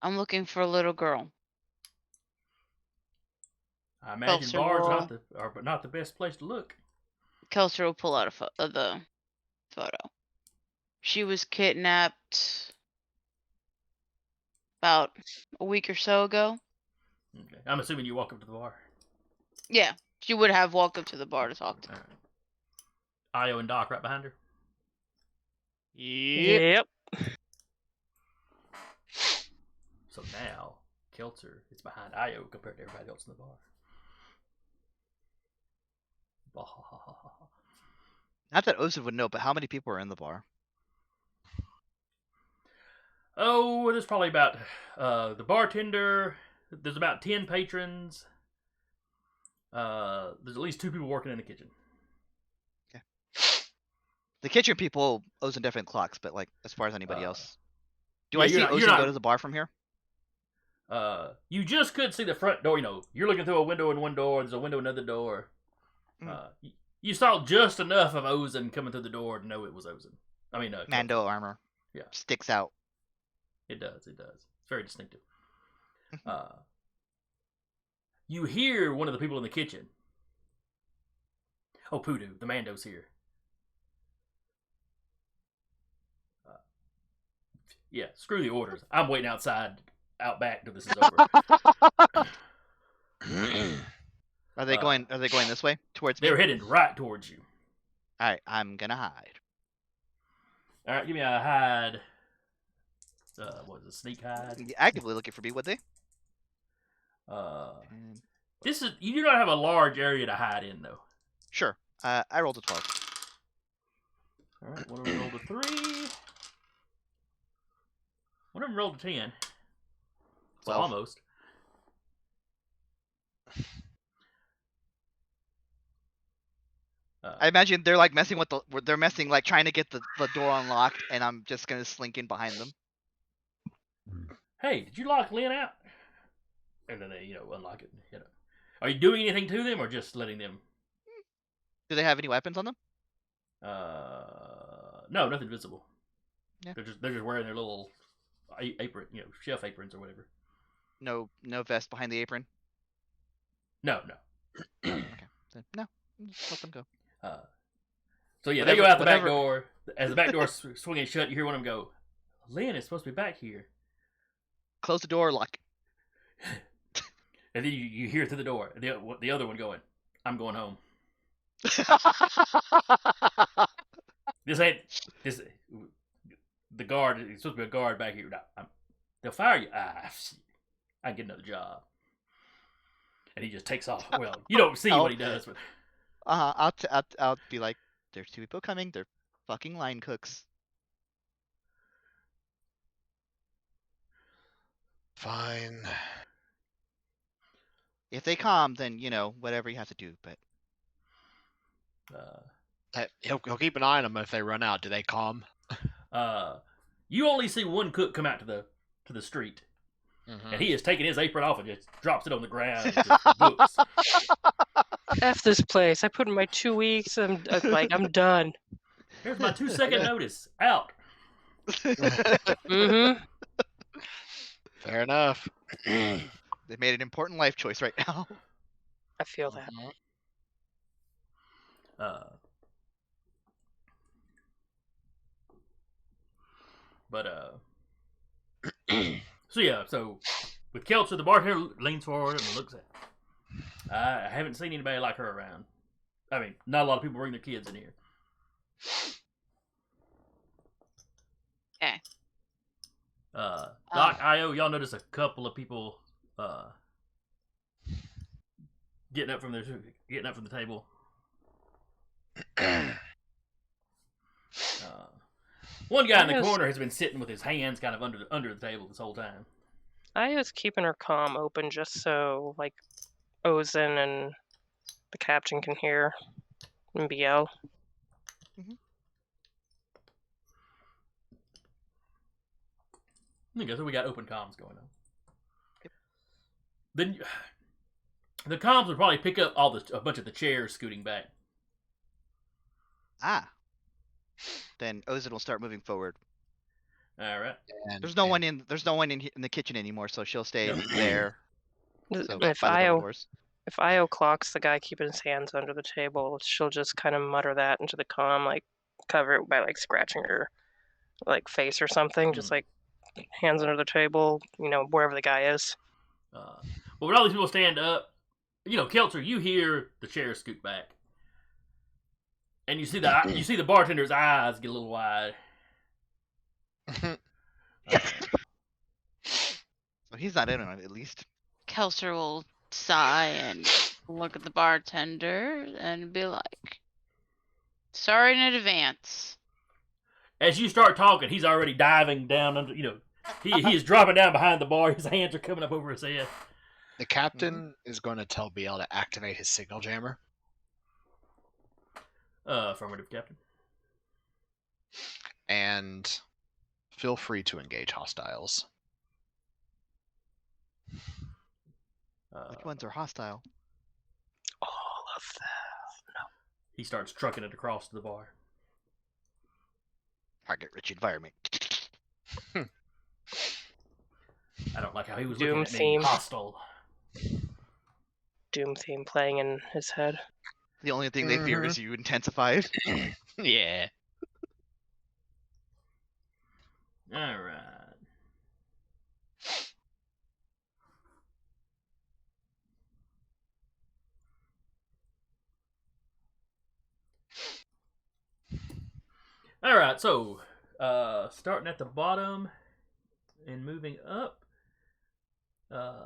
I'm looking for a little girl. I imagine Keltzer bars are not the best place to look. Keltzer will pull out the photo. She was kidnapped about a week or so ago. Okay. I'm assuming you walk up to the bar. Yeah, she would have walked up to the bar to talk to me. Right. Io and Doc right behind her. Yep. So now Keltzer is behind Io compared to everybody else in the bar. Not that Ozin would know, but how many people are in the bar? Oh, there's probably about the bartender. There's about 10 patrons. There's at least 2 people working in the kitchen. Okay. The kitchen people, Ozin definitely clocks, but like as far as anybody else, do I see Ozin go to the bar from here? You just could see the front door. You know, you're looking through a window in one door. There's a window in another door. You saw just enough of Ozen coming through the door to know it was Ozen. I mean, Mando Kelso. armor. Yeah. Sticks out. It does. It does. It's very distinctive. You hear one of the people in the kitchen. Oh, Poodoo, the Mando's here. Yeah, screw the orders. I'm waiting outside, out back till this is over. Are they going? Are they going this way towards me? They're headed right towards you. All right, I'm gonna hide. All right, give me a hide. What is it? Sneak hide. Actively looking for me, would they? And- This is you do not have a large area to hide in though. Sure. I rolled a 12. All right, one of them rolled a 3. One of them rolled a 10. So 12. almost. I imagine they're like messing with they're messing like trying to get the door unlocked, and I'm just gonna slink in behind them. Hey, did you lock Lynn out? And then they, unlock it. Are you doing anything to them or just letting them? Do they have any weapons on them? No, nothing visible. Yeah. They're just wearing their little apron, chef aprons or whatever. No vest behind the apron. No. Okay. Then, no. Just let them go. So yeah, they go out the back door. As the back door swinging shut, you hear one of them go, "Lynn is supposed to be back here." Close the door. Lock. And then you hear through the door the other one going, "I'm going home. The guard. It's supposed to be a guard back here. They'll fire you. I can get another job." And he just takes off. Well, you don't see what he does, but I'll be like, "There's 2 people coming. They're fucking line cooks." Fine. If they calm, then whatever you have to do. But He'll keep an eye on them if they run out. Do they calm? you only see one cook come out to the street, and he is taking his apron off and just drops it on the ground and just books. F this place. I put in my 2 weeks. I'm done. Here's my 2-second notice. Out. Mm-hmm. Fair enough. they made an important life choice right now. I feel that. So with Kelcher, the bartender leans forward and looks at her. I haven't seen anybody like her around. I mean, not a lot of people bring their kids in here. Okay. Doc, Io, y'all notice a couple of people getting up from the table. One guy in the corner has been sitting with his hands kind of under the table this whole time. I was keeping her comm open just so Ozen and the captain can hear and BL. Okay, so we got open comms going on. Yep. Then the comms would probably pick up a bunch of the chairs scooting back. Then Ozen will start moving forward. All right. There's no one in the kitchen anymore, so she'll stay there. So If Io clocks the guy keeping his hands under the table, she'll just kind of mutter that into the comm, cover it by scratching her face or something, just hands under the table, wherever the guy is. But when all these people stand up, Kelcher, you hear the chair scoot back, and you see the bartender's eyes get a little wide. So he's not in on it, at least. Kelser will sigh and look at the bartender and be like, "Sorry in advance." As you start talking, he's already diving down under. He is dropping down behind the bar. His hands are coming up over his head. The captain is going to tell BL to activate his signal jammer. Affirmative, Captain. And feel free to engage hostiles. Which ones are hostile? All of them. He starts trucking it across to the bar. Target-rich environment. I don't like how he was Doom looking at me. theme. Hostile. Doom theme playing in his head. The only thing they fear is you intensified. Yeah. All right. All right. So, starting at the bottom and moving up, the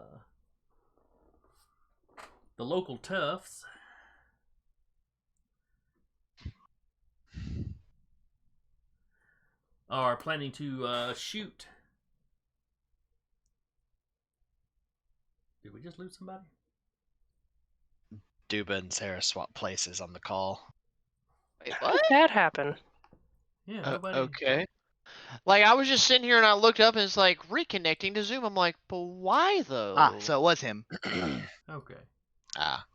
local toughs are planning to shoot. Did we just lose somebody? Duba and Sarah swap places on the call. Wait, How what? did that happen? Yeah, nobody. Okay. Like, I was just sitting here and I looked up and it's like reconnecting to Zoom. I'm like, but why though? Ah, so it was him. Okay. Ah.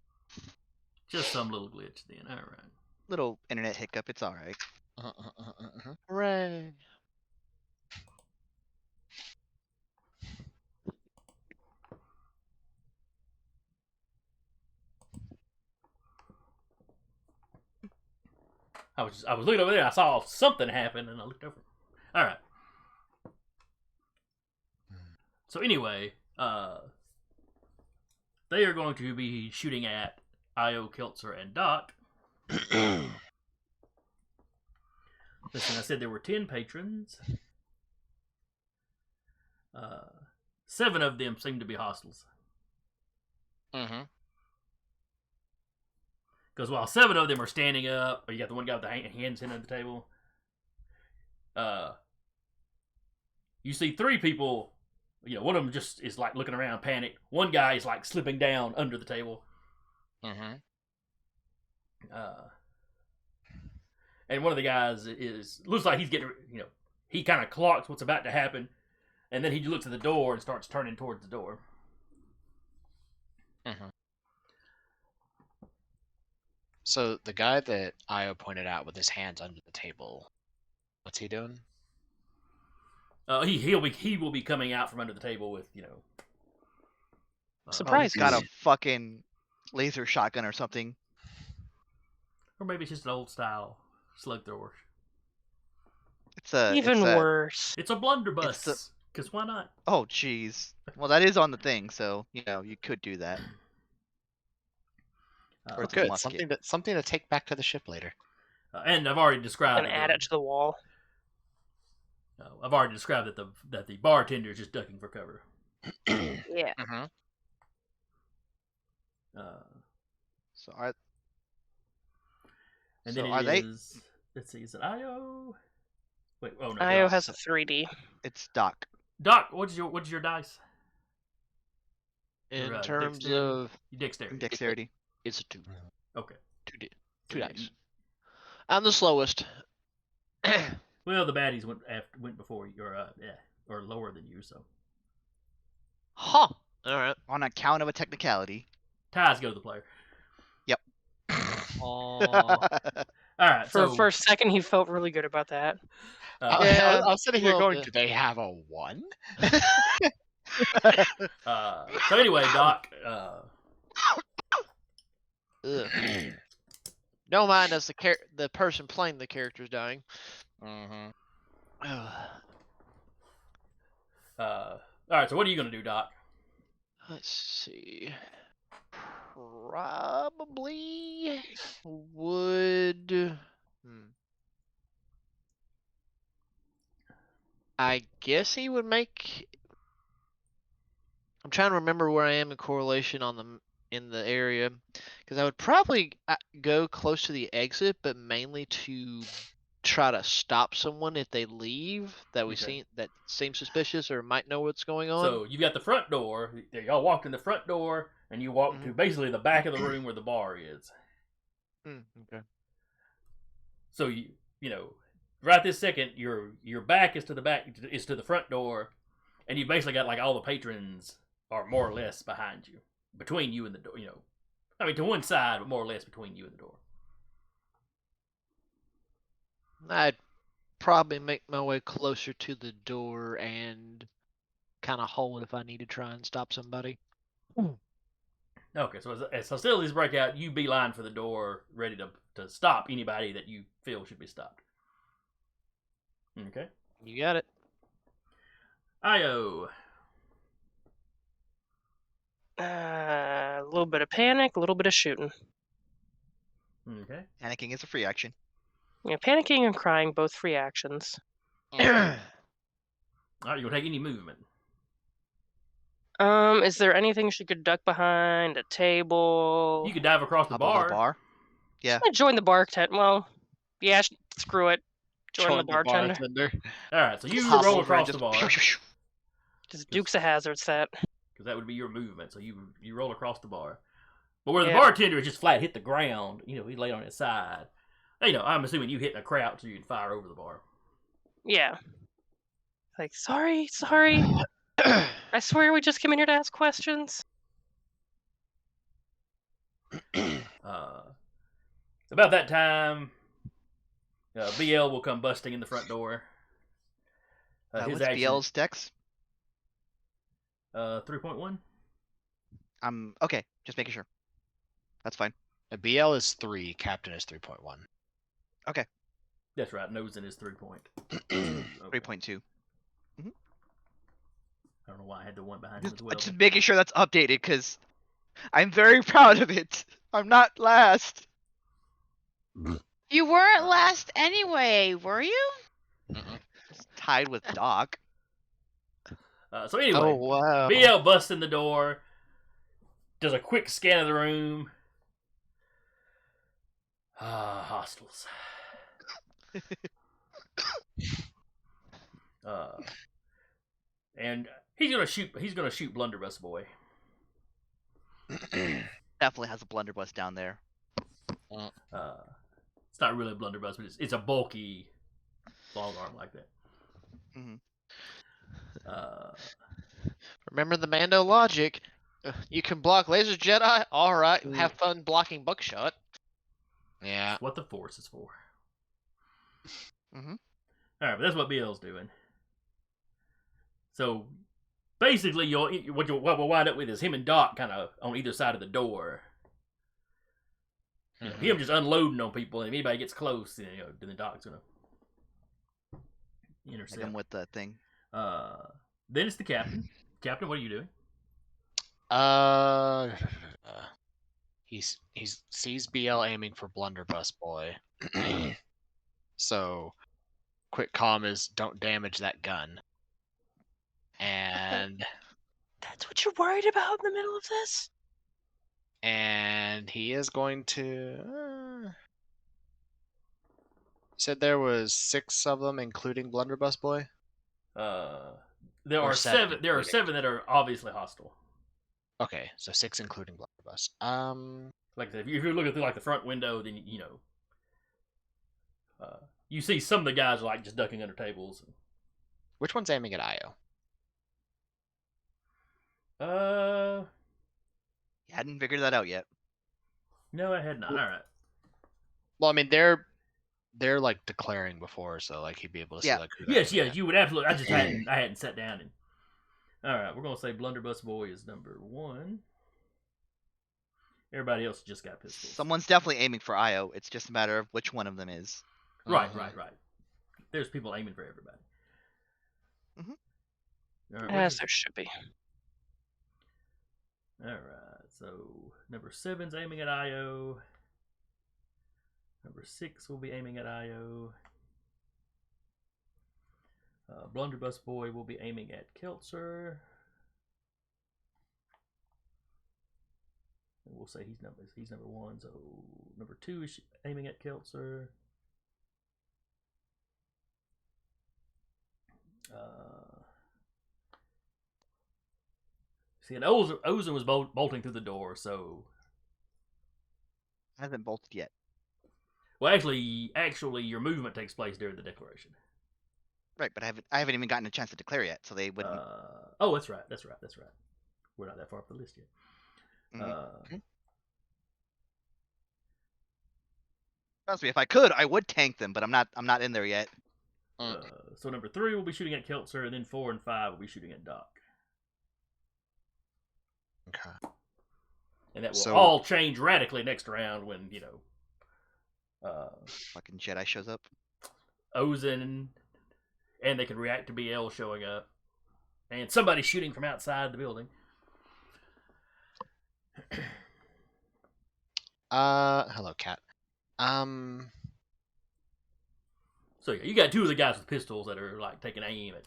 Just some little glitch then. All right. Little internet hiccup. It's all right. Hooray. I was looking over there. I saw something happen, and I looked over. All right. So anyway, they are going to be shooting at Io, Keltzer, and Doc. Listen, I said there were 10 patrons. 7 of them seem to be hostiles. Mm-hmm. Because while 7 of them are standing up, or you got the one guy with the hands in at the table, you see 3 people. You know, one of them just is like looking around, panicked. One guy is like slipping down under the table. Mm-hmm. And one of the guys looks like he's getting, he kind of clocks what's about to happen, and then he looks at the door and starts turning towards the door. Mm-hmm. So the guy that Io pointed out with his hands under the table, what's he doing? He will be coming out from under the table with Surprise. He's got a fucking laser shotgun or something. or maybe it's just an old style slug thrower. It's a Even it's a- worse. It's a blunderbuss. Because why not? Oh, jeez. Well, that is on the thing, so you could do that. Or it's a Good. musket. Something to take back to the ship later. And I've already described And add it to the wall. I've already described that the bartender is just ducking for cover. Yeah. Mm-hmm. So are And So then are it they- is. Let's see, is it Io? Wait, oh no. Io Doc. has a 3D. it's Doc. Doc, what's your dice? In Your, terms dexterity? of, Your dexterity. Dexterity. it's a 2. Okay. 2 dice. I'm the slowest. Well, the baddies went before you, or lower than you. So Huh. All right. On account of a technicality. ties go to the player. Oh. All right. For so a second, he felt really good about that. I was sitting here Well, going, the- do they have a 1? so anyway, Doc. Ugh. Don't mind us, the person playing the character's dying. Mm-hmm. All right. So what are you gonna do, Doc? Let's see. Probably would. I guess he would make. I'm trying to remember where I am in correlation in the area, because I would probably go close to the exit, but mainly to try to stop someone if they leave that we Okay. see that seems suspicious or might know what's going on. So you've got the front door. Y'all walked in the front door, and you walked to basically the back of the room where the bar is. Okay. So right this second, your back is to the front door, and you basically got like all the patrons are more or less behind you, between you and the door. I mean, to one side, but more or less between you and the door. I'd probably make my way closer to the door and kind of hold if I need to try and stop somebody. Okay, so as hostilities break out, you beeline for the door, ready to stop anybody that you feel should be stopped. Okay. You got it. Io. A little bit of panic, a little bit of shooting. Okay. Panicking is a free action. Yeah, panicking and crying, both free actions. All right, you gonna take any movement? Is there anything she could duck behind? A table? You could dive across the Hop over bar. the bar. Yeah. I join the bartender. Well, yeah, screw it. Join the bartender. All right, so you Hop roll over and across the just bar pew, pew, pew. Just Dukes of Hazzards that. because that would be your movement. So you roll across the bar, but where the Yeah. bartender is just flat hit the ground, he laid on his side. I'm assuming you hit a crouch so you can fire over the bar. Yeah. Like, sorry. I swear we just came in here to ask questions. About that time, BL will come busting in the front door. His What's action, BL's dex? 3.1. Okay. Just making sure. That's fine. A BL is 3, Captain is 3.1. That's right. Nosing is 3 point. 3.2. I don't know why I had the one behind him as well. Just making sure that's updated because I'm very proud of it. I'm not last. You weren't last anyway, were you? It's tied with Doc. So anyway, Oh wow. BL busts in the door, does a quick scan of the room. Hostiles. And he's gonna shoot Blunderbuss Boy. Definitely has a blunderbuss down there. It's not really a blunderbuss, but it's a bulky long arm like that. Mhm. Remember the Mando logic. You can block laser Jedi. All right, have fun blocking buckshot. Yeah. That's what the Force is for. Mhm. All right, but that's what BL's doing. So basically, what we'll wind up with is him and Doc kind of on either side of the door. Him just unloading on people, and if anybody gets close, then the Doc's gonna Hit intercept. him with the thing. Then it's the captain. Captain, what are you doing? He sees BL aiming for Blunderbuss Boy. So, quick comm is don't damage that gun. And That's what you're worried about in the middle of this? and he is going to. You said there was 6 of them, including Blunderbuss Boy. There Or are 7 seven. There are including. 7 that are obviously hostile. Okay, so 6 including Blunderbuss. Like I said, if you're looking through like the front window, then you see some of the guys are like just ducking under tables. Which one's aiming at Io? You hadn't figured that out yet. No, I had not. All right. Well, I mean they're like declaring before, so like he'd be able to Yeah. see like. Who Yes, they're- yes, you would absolutely. I just hadn't sat down and. All right, we're gonna say Blunderbuss Boy is number 1. Everybody else just got pistols. Someone's definitely aiming for Io. It's just a matter of which one of them is. Right. There's people aiming for everybody. Mhm. All right, As there should be. all right, so number 7's aiming at Io. Number 6 will be aiming at Io. Blunderbuss Boy will be aiming at Keltzer. And we'll say he's number 1, so number 2 is aiming at Keltzer. See, and Ozen was bolting through the door, so Hasn't bolted yet. well, actually, your movement takes place during the declaration. Right, but I haven't even gotten a chance to declare yet, so they wouldn't. Oh, that's right. We're not that far up the list yet. Mhm. Trust me, if I could, I would tank them, but I'm not in there yet. So number 3 will be shooting at Keltzer, and then 4 and 5 will be shooting at Doc. Okay. And that will So- all change radically next round when, Fucking Jedi shows up. Ozen, and they can react to BL showing up. And somebody shooting from outside the building. Hello, cat. So yeah, you got 2 of the guys with pistols that are like taking aim at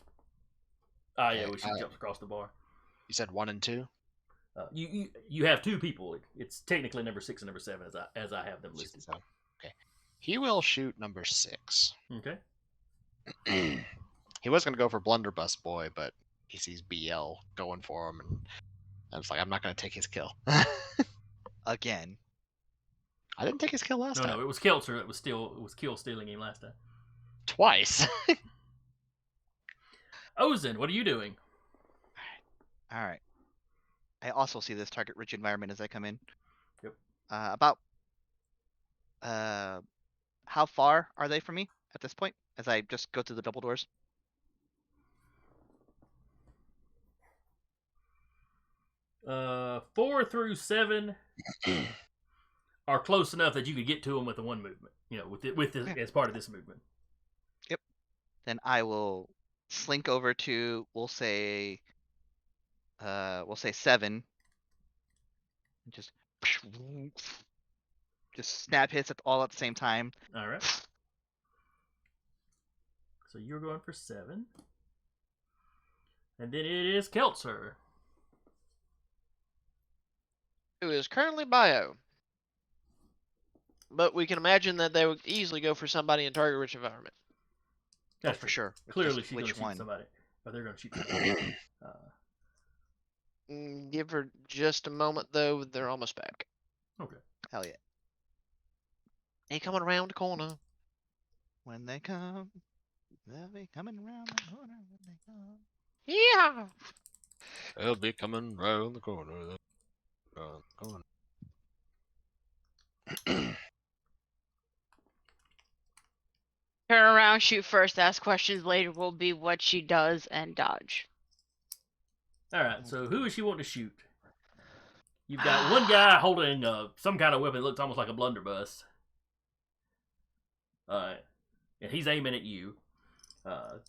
Io Okay, as she jumps across the bar. You said 1 and 2. You have 2 people. It's technically number 6 and number 7 as I have them listed. So, okay. He will shoot number 6. Okay. He was gonna go for Blunderbuss Boy, but he sees BL going for him, and it's like, I'm not gonna take his kill. Again. I didn't take his kill last time. No, it was Keltzer that was kill stealing him last time. Twice. Ozen, what are you doing? Alright. I also see this target-rich environment as I come in. Yep. About... how far are they from me at this point? As I just go through the double doors? 4 through 7 are close enough that you could get to them with the one movement. As part of this movement. Then I will slink over to, we'll say 7. And just snap hits all at the same time. All right. So you're going for 7. And then it is Keltzer. Who is currently bio. But we can imagine that they would easily go for somebody in target-rich environment. That's for sure. It's Clearly, just she's going to which shoot one? somebody. Or they're going to shoot somebody. Give her just a moment, though. They're almost back. Okay. Hell yeah. They coming around the corner. When they come, they'll be coming around the corner when they come. Yeah. They'll be coming round the corner. Turn around, shoot first, ask questions later will be what she does and dodge. All right. So who is she wanting to shoot? You've got one guy holding some kind of weapon that looks almost like a blunderbuss. And he's aiming at you.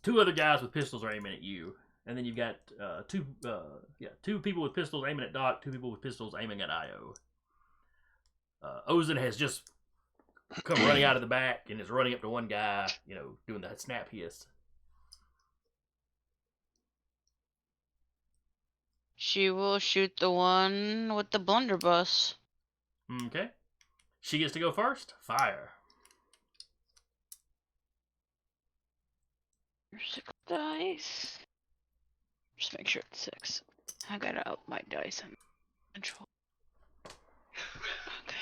2 other guys with pistols are aiming at you. And then you've got 2 people with pistols aiming at Doc, 2 people with pistols aiming at Io. Ozen has just come running out of the back and is running up to one guy, doing that snap hiss. She will shoot the one with the blunderbuss. Okay. She gets to go first. Fire. Your 6 dice. Just make sure it's 6. I gotta up my dice. I'm control. Okay.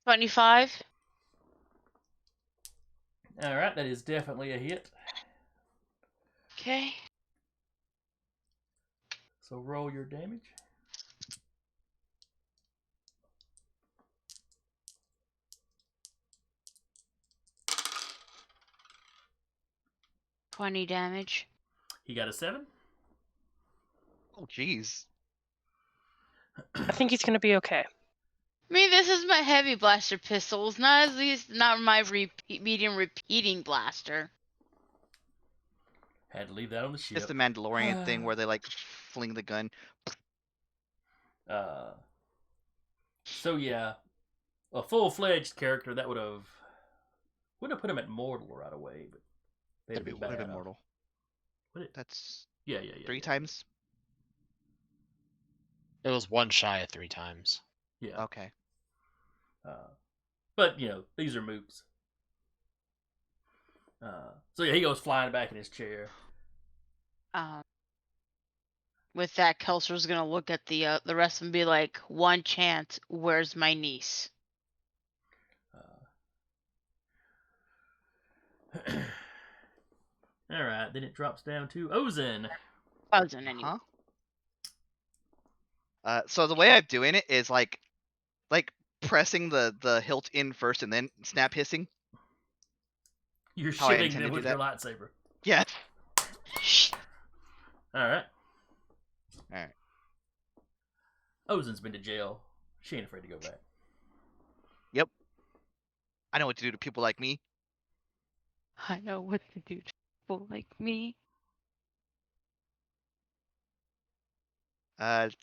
25. All right, that is definitely a hit. Okay. So roll your damage. $20 damage. He got a 7. Oh, jeez. I think he's gonna be okay. I mean, this is my heavy blaster pistols, not my medium repeating blaster. Had to leave that on the ship. It's the Mandalorian thing where they like fling the gun. So yeah, a full-fledged character that wouldn't have put him at mortal right away, but they'd Would have been mortal. Would it? That's Yeah. 3 times. It was 1 shy of 3 times. Yeah. Okay. But these are mooks. So yeah, he goes flying back in his chair. With that, Kelser's gonna look at the rest and be like, "One chance. Where's my niece?" All right, then it drops down to Ozen. Cousin, anyway. So the way I'm doing it is like pressing the hilt in first and then snap hissing. You're How I shivving intend to them do with that. your lightsaber. Yeah. All right. All right. Ozen's been to jail. She ain't afraid to go back. Yep. I know what to do to people like me. I know what to do to people like me.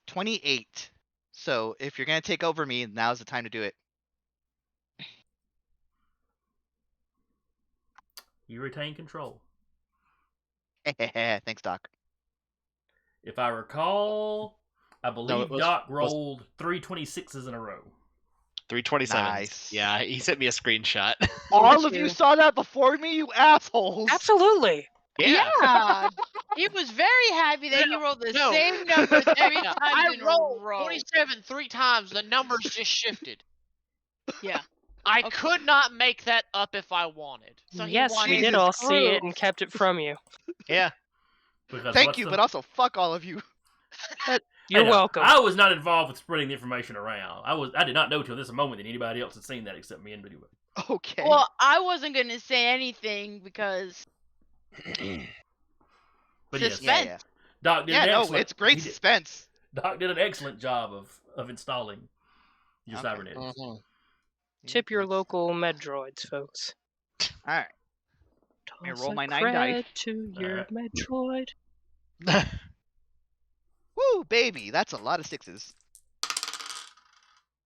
28. So if you're gonna take over me, now's the time to do it. You retain control. Thanks, Doc. If I recall, I believe was- Doc rolled 3 26s in a row. 327. Nice. Yeah, he sent me a screenshot. All of you. you saw that before me, you assholes. Absolutely. Yeah. He was very happy that you rolled the No. same numbers every Yeah, time I in rolled a row. 27 3 times. The numbers just shifted. Yeah. I Okay. could not make that up if I wanted. So he Yes, we wanted did Jesus all see it Christ. and kept it from you. Yeah. Because Thank what's you, the- but also fuck all of you. You're Hey, no, welcome. I was not involved with spreading the information around. I did not know till this moment that anybody else had seen that except me and Video. Okay. Well, I wasn't gonna say anything because But yes, suspense. yeah. Doc did Yeah, an no, excellent. it's great he did- suspense. Doc did an excellent job of installing your Okay. cybernetics. Mhm. Tip your Let's- local med droids, folks. All right. me Toss roll a my 9 dice. cred to your Alright. med droid. Woo, baby, that's a lot of 6s.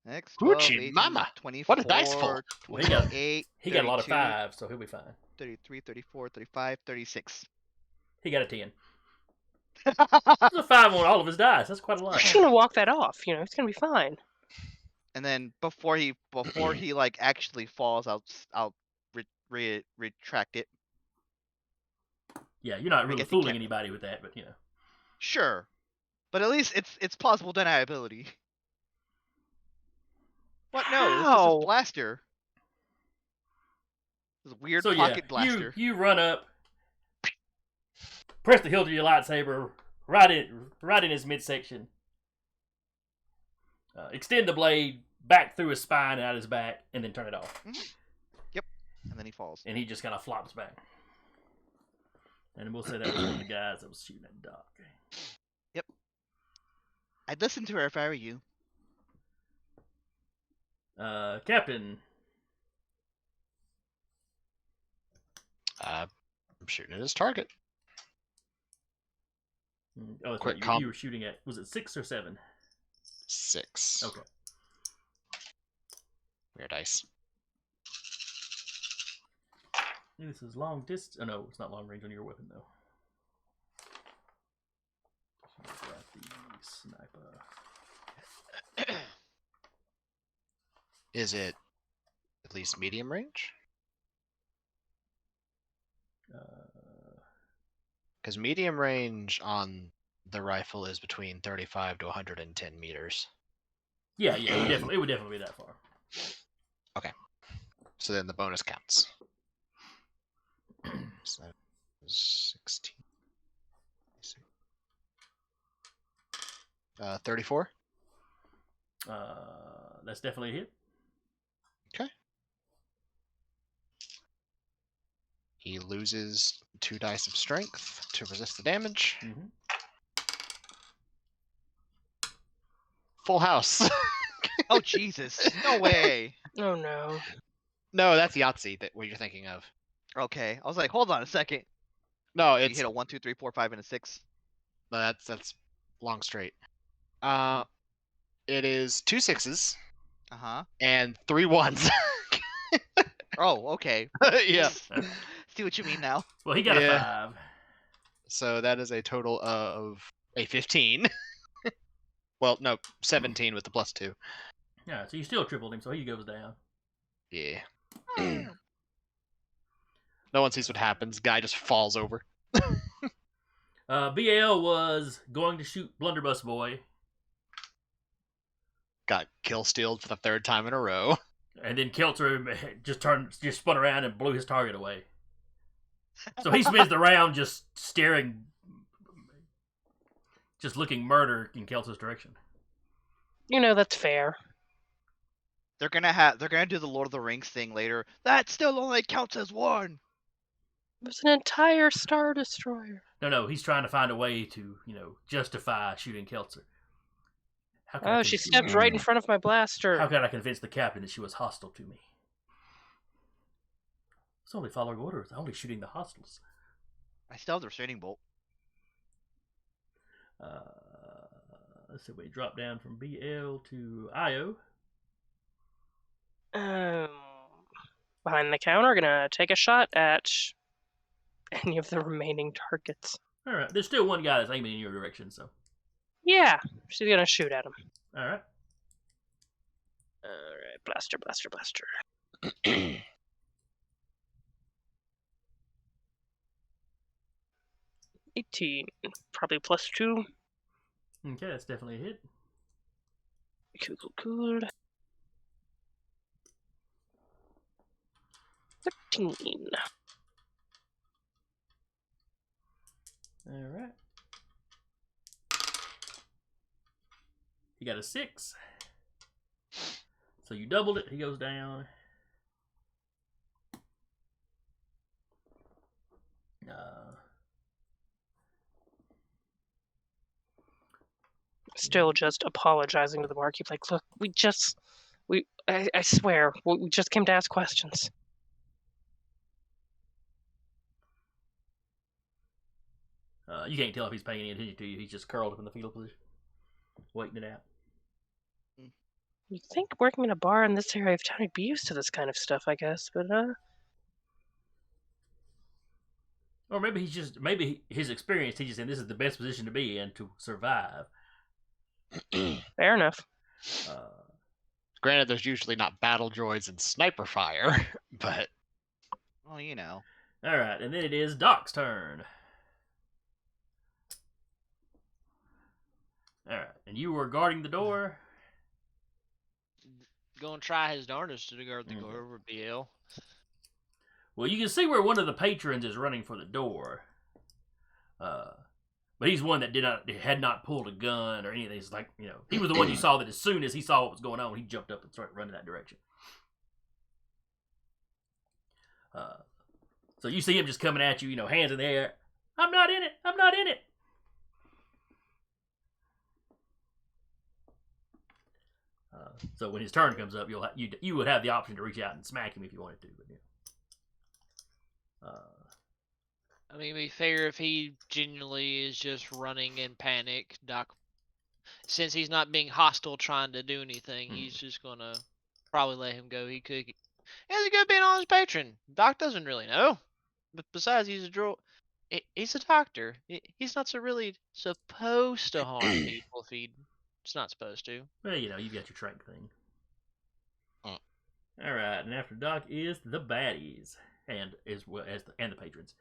Next, 12, Hoochie 18, mama. 24, What a dice full. Well, he got 28, he got a lot of 32, 5s, so he'll be fine. 33, 34, 35, 36. He got a 10. There's a 5 on all of his dice. That's quite a I'm lot. just gonna walk that off. You know, it's gonna be fine. And then before he like actually falls, I'll retract it. Yeah, you're not I really guess he fooling can't- anybody with that, but you know. Sure, but at least it's plausible deniability. What? No, this is How? his blaster. This weird So pocket yeah, blaster. you run up, press the hilt of your lightsaber right in his midsection. Extend the blade back through his spine and out his back, and then turn it off. And then he falls. And he just kind of flops back. And we'll say that was one of the guys that was shooting at Doc. I'd listen to her if I were you. Captain. I'm shooting at his target. Oh, that's Quick right. You were shooting at, was it 6 or 7? 6. Okay. Weird dice. This is long distance. Oh, no, it's not long range on your weapon, though. Grab the sniper. Is it at least medium range? Because medium range on the rifle is between 35 to 110 meters. Yeah, it would definitely be that far. So then the bonus counts. So that was 16. 34. That's definitely a hit. He loses 2 dice of strength to resist the damage. Mm-hmm. Full house. Oh Jesus! No way. Oh no. No, that's Yahtzee that what you're thinking of. Okay, I was like, hold on a second. No, You it's hit a 1, 2, 3, 4, 5, and a 6. no, that's long straight. It is 2 6s Uh huh. and 3 1s. Oh, okay. Yeah. See what you mean now. Well, he got Yeah. a 5. So that is a total of a 15. Well, no, 17 with the +2. Yeah, so you still tripled him, so he goes down. Yeah. No one sees what happens. Guy just falls over. BL was going to shoot Blunderbuss Boy, Got kill stealed for the third time in a row. and then Kelter just spun around and blew his target away. So he spins the round just staring, just looking murder in Kelter's direction. You know, that's fair. They're gonna do the Lord of the Rings thing later. That still only counts as one. It was an entire Star Destroyer. No, he's trying to find a way to, justify shooting Kelter. Oh, she stepped right in front of my blaster. How could I convince the captain that she was hostile to me? It's only following orders, only shooting the hostiles. I still have the restraining bolt. Let's see, we drop down from BL to IO. Behind the counter, gonna take a shot at any of the remaining targets. All right, there's still one guy that's aiming in your direction, so. Yeah, she's gonna shoot at him. All right. Alright, blaster. 18, probably +2. Okay, that's definitely a hit. Cool. 13. All right. He got a 6. So you doubled it. He goes down. Still just apologizing to the barkeep. Like, look, I swear, we just came to ask questions. You can't tell if he's paying any attention to you. He's just curled up in the fetal position, waiting it out. You'd think working in a bar in this area of town, he'd be used to this kind of stuff, I guess, but Or maybe his experience teaches him this is the best position to be in to survive. Fair enough. Granted, there's usually not battle droids and sniper fire, but... Well, you know. All right, and then it is Doc's turn. All right, and you were guarding the door. Gonna try his darndest to guard the door over BL. Well, you can see where one of the patrons is running for the door. But he's one that had not pulled a gun or anything. It's like, he was the one you saw that as soon as he saw what was going on, he jumped up and started running that direction. So you see him just coming at you, hands in the air. I'm not in it. I'm not in it. So when his turn comes up, you would have the option to reach out and smack him if you wanted to. But I mean, to be fair, if he genuinely is just running in panic, Doc, since he's not being hostile trying to do anything, he's just gonna probably let him go. He's a good being honest patron. Doc doesn't really know. But besides, he's a droid. He's a doctor. He's not really supposed to harm people if he's not supposed to. Well, you've got your trank thing. All right, and after Doc is the baddies, and as well as the patrons.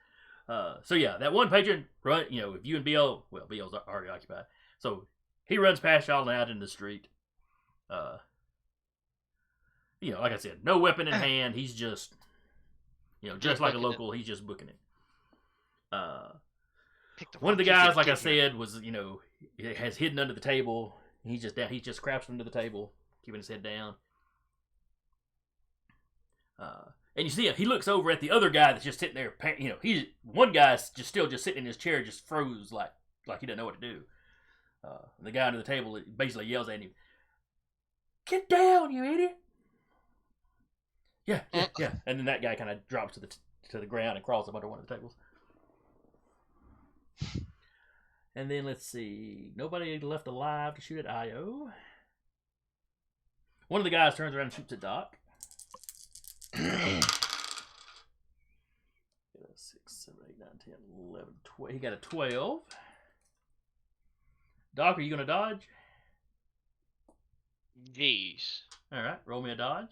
So yeah, that one patron run. If you and BL, well, BL's already occupied, so he runs past y'all and out in the street. Like I said, no weapon in hand. He's just, just like a local. He's just booking it. One of the guys, like I said, was has hidden under the table. He's just down. He's just crouched under the table, keeping his head down. And you see him. He looks over at the other guy that's just sitting there. One guy's still sitting in his chair, just froze like he doesn't know what to do. And the guy under the table basically yells at him, "Get down, you idiot!" Yeah. And then that guy kind of drops to the ground and crawls up under one of the tables. And then let's see. Nobody left alive to shoot at IO. One of the guys turns around and shoots at Doc. 6, 7, 8, 9, 10, 11, 12. He got a 12. Doc, are you going to dodge? Jeez. All right, roll me a dodge.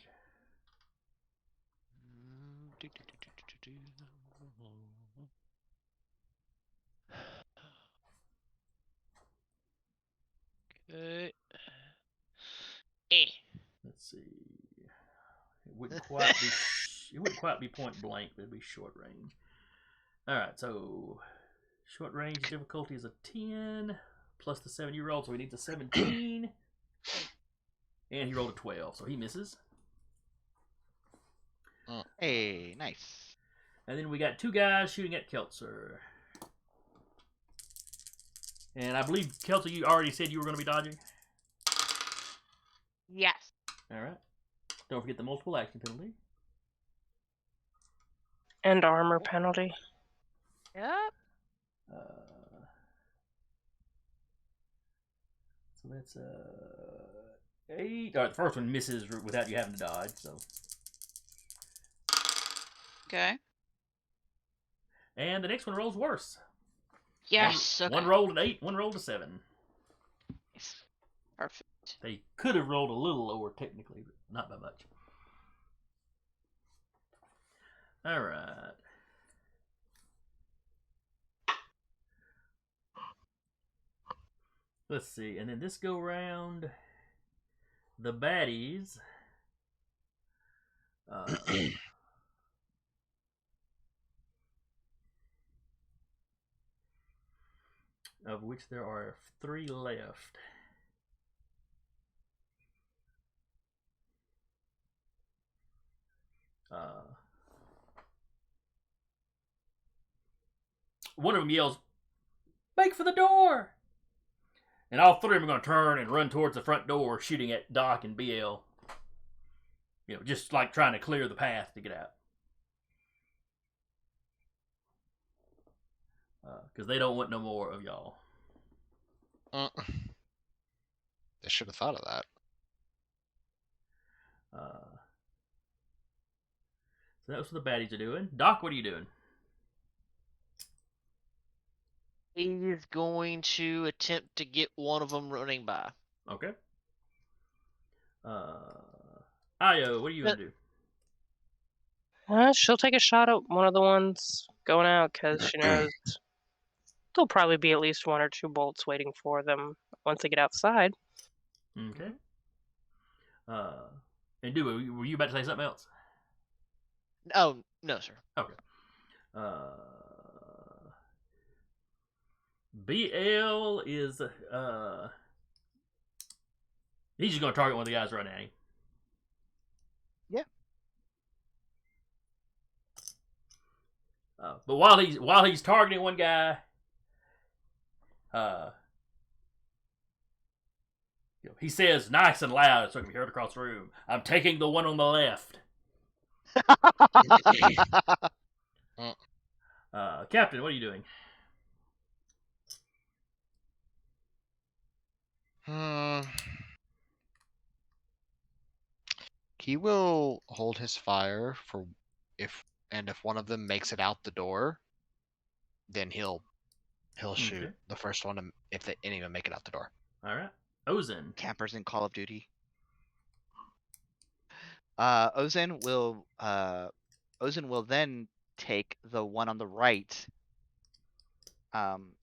quite be. It wouldn't quite be point blank, but it'd be short range. All right, so short range difficulty is a 10 plus the 7 you rolled, so he needs a 17, and he rolled a 12, so he misses. Hey, nice. And then we got 2 guys shooting at Keltzer. And I believe, Keltzer, you already said you were going to be dodging? Yes. Alright. Don't forget the multiple action penalty. And armor penalty. Yep. So that's 8. Alright, the first one misses without you having to dodge, so. Okay. And the next one rolls worse. Yes. One, Okay. one rolled an 8, one rolled a 7. Perfect. They could have rolled a little lower technically, but not by much. Alright. Let's see, and then this go round, the baddies. Of which there are 3 left. One of them yells, "Make for the door!" And all 3 of them are going to turn and run towards the front door, shooting at Doc and BL. You know, just like trying to clear the path to get out. Because they don't want no more of y'all. They should have thought of that. So that's what the baddies are doing. Doc, what are you doing? He's going to attempt to get one of them running by. Okay. Io, what are you going to do? She'll take a shot at one of the ones going out because she knows there'll probably be at least 1 or 2 bolts waiting for them once they get outside. Okay. And do were you about to say something else? Oh, no, sir. Okay. BL is he's just gonna target one of the guys running at him. Yeah. But while he's targeting one guy, he says nice and loud so it can be heard across the room, "I'm taking the one on the left." Captain, what are you doing? He will hold his fire for if one of them makes it out the door, then he'll shoot Okay. the first one if any of them make it out the door. All right. Ozen. Campers in Call of Duty. Ozen will then take the one on the right. I'm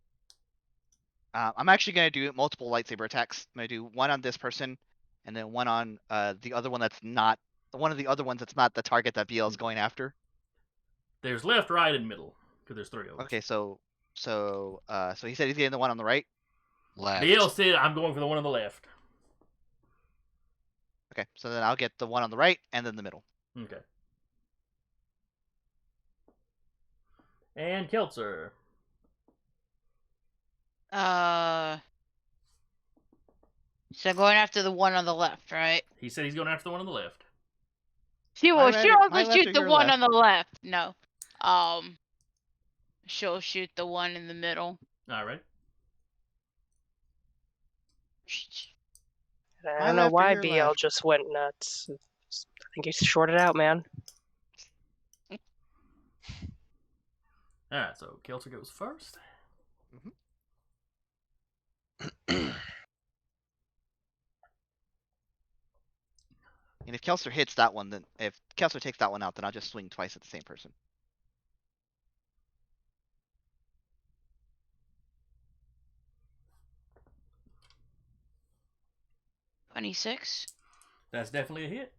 actually gonna do multiple lightsaber attacks. I'm gonna do one on this person, and then one on the other one that's not one of the other ones that's not the target that BL is going after. There's left, right, and middle because there's 3 of them. Okay, so he said he's getting the one on the right. Left. BL said, "I'm going for the one on the left." Okay, so then I'll get the one on the right and then the middle. Okay. And Keltzer. So going after the one on the left, right? He said he's going after the one on the left. She My will. right- She'll my also left or shoot the your one left? on the left. No. She'll shoot the one in the middle. All right. I My don't know left or why your BL left? just went nuts. I think he's shorted out, man. All right. So Keltzer goes first. And if Kelser hits that one, then if Kelser takes that one out, then I'll just swing twice at the same person. 26. That's definitely a hit.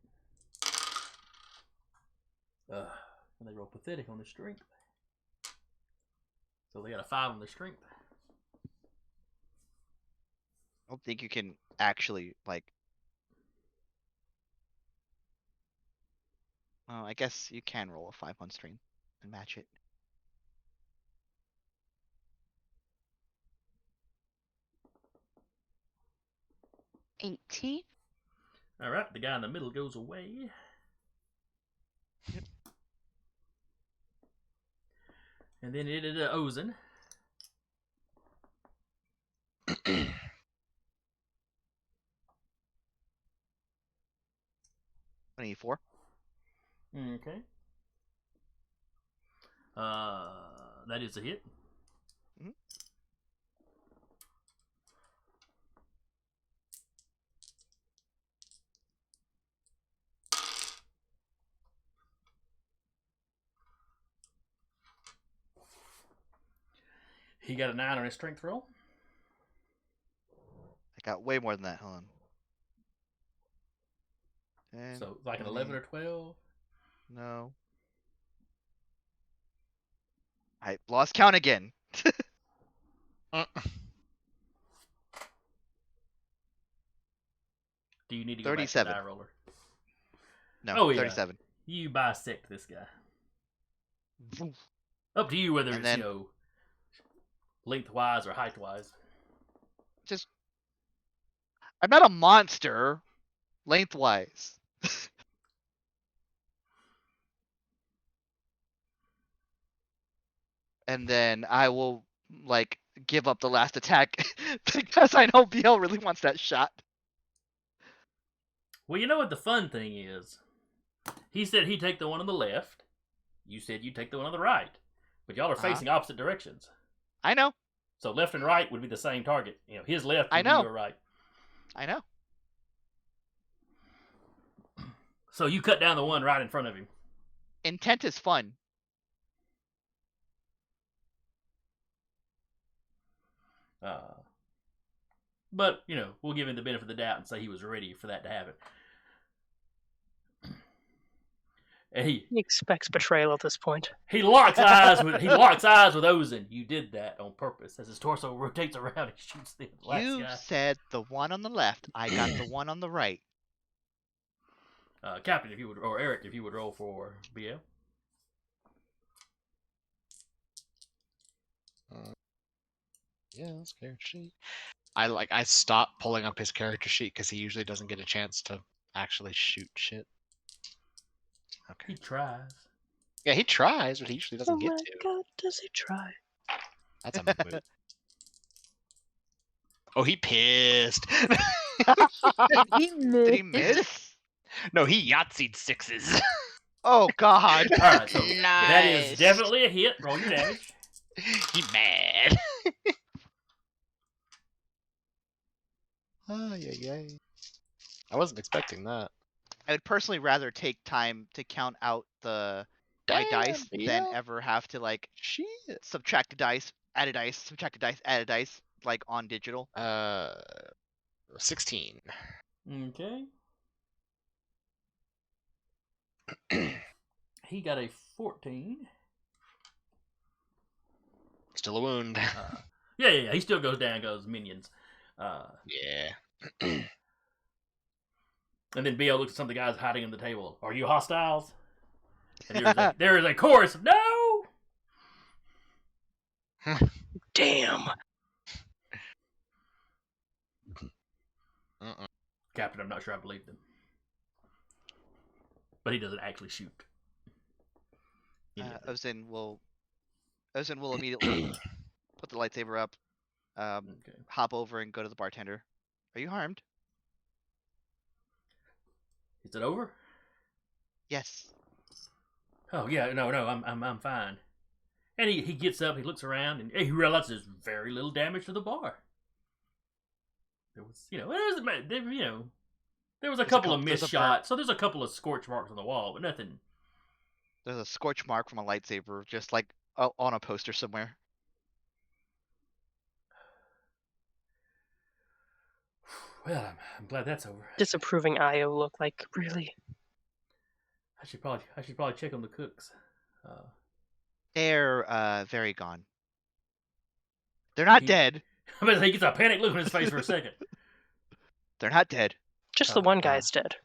And they roll pathetic on their strength. So they got a 5 on their strength. I don't think you can actually, like... Oh, I guess you can roll a 5 on strength and match it. $18. All right, the guy in the middle goes away. Yep. And then it is Ozen. 24. Okay. That is a hit. Mhm. He got a 9 on his strength roll. I got way more than that. Hold on. 10, So like an 20, 11 or 12. No. I lost count again. Do you need to go back to the 37. die roller? No, Oh, yeah. 37. You bisect this guy. Up to you whether And it's, then- lengthwise or heightwise. Just... I'm not a monster. Lengthwise. And then I will, like, give up the last attack because I know BL really wants that shot. Well, you know what the fun thing is? He said he'd take the one on the left. You said you'd take the one on the right. But y'all are Uh-huh. facing opposite directions. I know. So left and right would be the same target. His left I would know. be your right. I know. So you cut down the one right in front of him. Intent is fun. But, we'll give him the benefit of the doubt and say he was ready for that to happen. And He expects betrayal at this point. he locks eyes with Ozen. You did that on purpose. As his torso rotates around, he shoots the last You guy. said the one on the left. I got the one on the right. Captain, or Eric, if you would roll for BL. Yeah, that's character sheet. I stopped pulling up his character sheet because he usually doesn't get a chance to actually shoot shit. Okay. He tries. Yeah, he tries, but he usually doesn't Oh get my to. god, does he try? That's a moot. Oh, he pissed. Did he miss? No, he Yahtzeed 6s. Oh God. All right, so that is Nice. definitely a hit. Roll your damage. He mad. Oh, yeah. I wasn't expecting that. I would personally rather take time to count out my dice than ever have to, like, Shit. subtract a dice, add a dice, subtract a dice, add a dice, like on digital. 16. Okay. He got a 14. Still a wound. Yeah. He still goes down, goes minions. Yeah. And then BL looks at some of the guys hiding on the table. Are you hostiles? And there is a chorus of no! Damn. Captain, I'm not sure I believe them. But he doesn't actually shoot. Ozen will immediately put the lightsaber up, Okay. hop over and go to the bartender. Are you harmed? Is it over? Yes. Oh yeah, no, I'm fine. And he gets up, he looks around, and he realizes there's very little damage to the bar. There was, there was a couple of missed shots, so there's a couple of scorch marks on the wall, but nothing. There's a scorch mark from a lightsaber, just like on a poster somewhere. Well, I'm glad that's over. Disapproving Io look like, really? I should probably check on the cooks. They're very gone. They're not He- dead. I mean, he gets a panic look on his face for a second. They're not dead. Just the one guy's dead.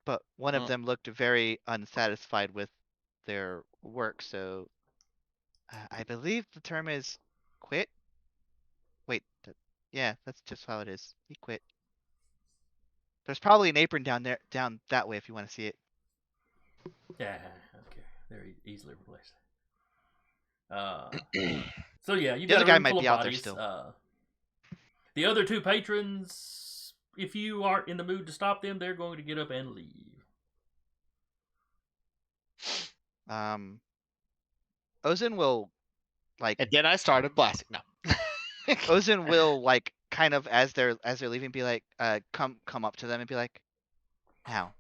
But one of Oh. them looked very unsatisfied with their work, so I believe the term is quit. Wait, yeah, that's just how it is. He quit. There's probably an apron down that way if you want to see it. Yeah, okay, they're easily replaced. So yeah, you The got other a guy room might full be of out there bodies. still. The other two patrons, if you aren't in the mood to stop them, they're going to get up and leave. Ozin will like And then I started blasting. No. Ozin will like kind of as they're leaving be like come up to them and be like, now,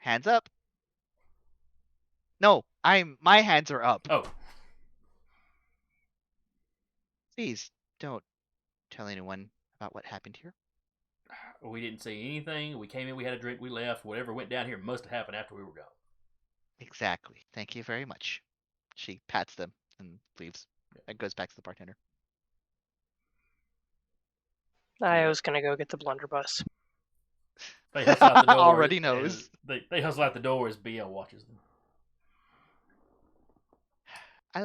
hands up. No, my hands are up. Oh, Please don't tell anyone about what happened here. we didn't see anything. We came in, we had a drink, we left. Whatever went down here must have happened after we were gone. Exactly. Thank you very much. She pats them and leaves and goes back to the bartender. I was gonna go get the blunderbuss. They hustle out the door. Already as- knows. They hustle out the door as BL watches them. I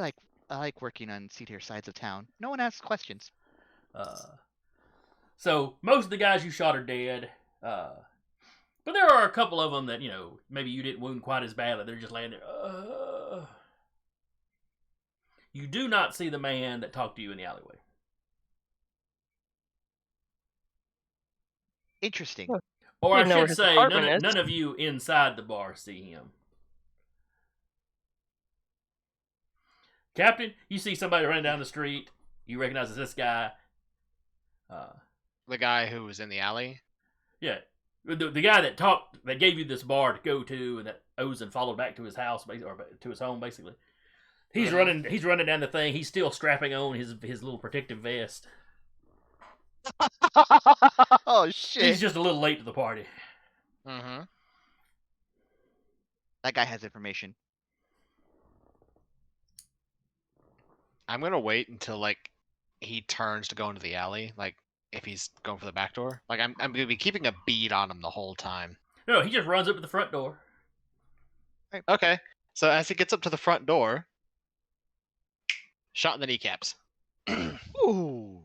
like working on seedier sides of town. No one asks questions. So most of the guys you shot are dead. But there are a couple of them that, maybe you didn't wound quite as badly. They're just laying there. You do not see the man that talked to you in the alleyway. Interesting. Huh. Or You I know where should his say, apartment is. none of you inside the bar see him. Captain, you see somebody running down the street. You recognize it's this guy. The guy who was in the alley. Yeah. The guy that gave you this bar to go to, and that Ozin followed back to his house, or to his home, basically. He's running down the thing. He's still strapping on his little protective vest. Oh shit. He's just a little late to the party. Mm-hmm. That guy has information. I'm gonna wait until like he turns to go into the alley. Like if he's going for the back door. Like I'm gonna be keeping a bead on him the whole time. No, he just runs up to the front door. Okay. So as he gets up to the front door, shot in the kneecaps. Ooh.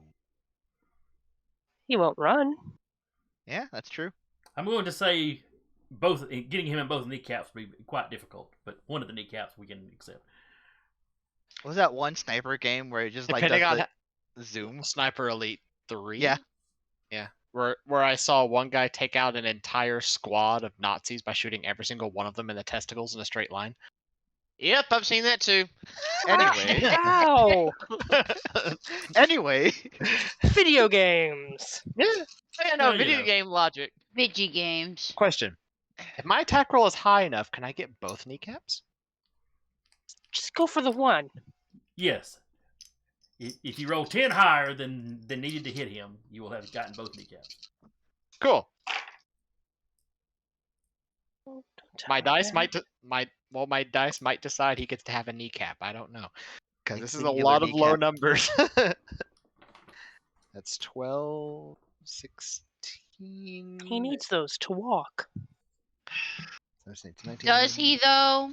He won't run. Yeah, that's true. I'm going to say getting him in both kneecaps would be quite difficult, but one of the kneecaps we can accept. Was that one sniper game where it just like Depending does on the zoom? Sniper Elite 3. Yeah. Yeah. Where I saw one guy take out an entire squad of Nazis by shooting every single one of them in the testicles in a straight line. Yep, I've seen that too. Anyway. Ow! Anyway. Video games. Yeah, no, Yeah, video game logic. Vidgy games. Question. If my attack roll is high enough, can I get both kneecaps? Just go for the one. Yes. If you roll 10 higher than needed to hit him, you will have gotten both kneecaps. Cool. Don't tell My me dice that. my dice might decide he gets to have a kneecap. I don't know. Because Like this is a singular lot of low kneecap. numbers. That's 12, 16. He needs those to walk. 17, 19, Does he though?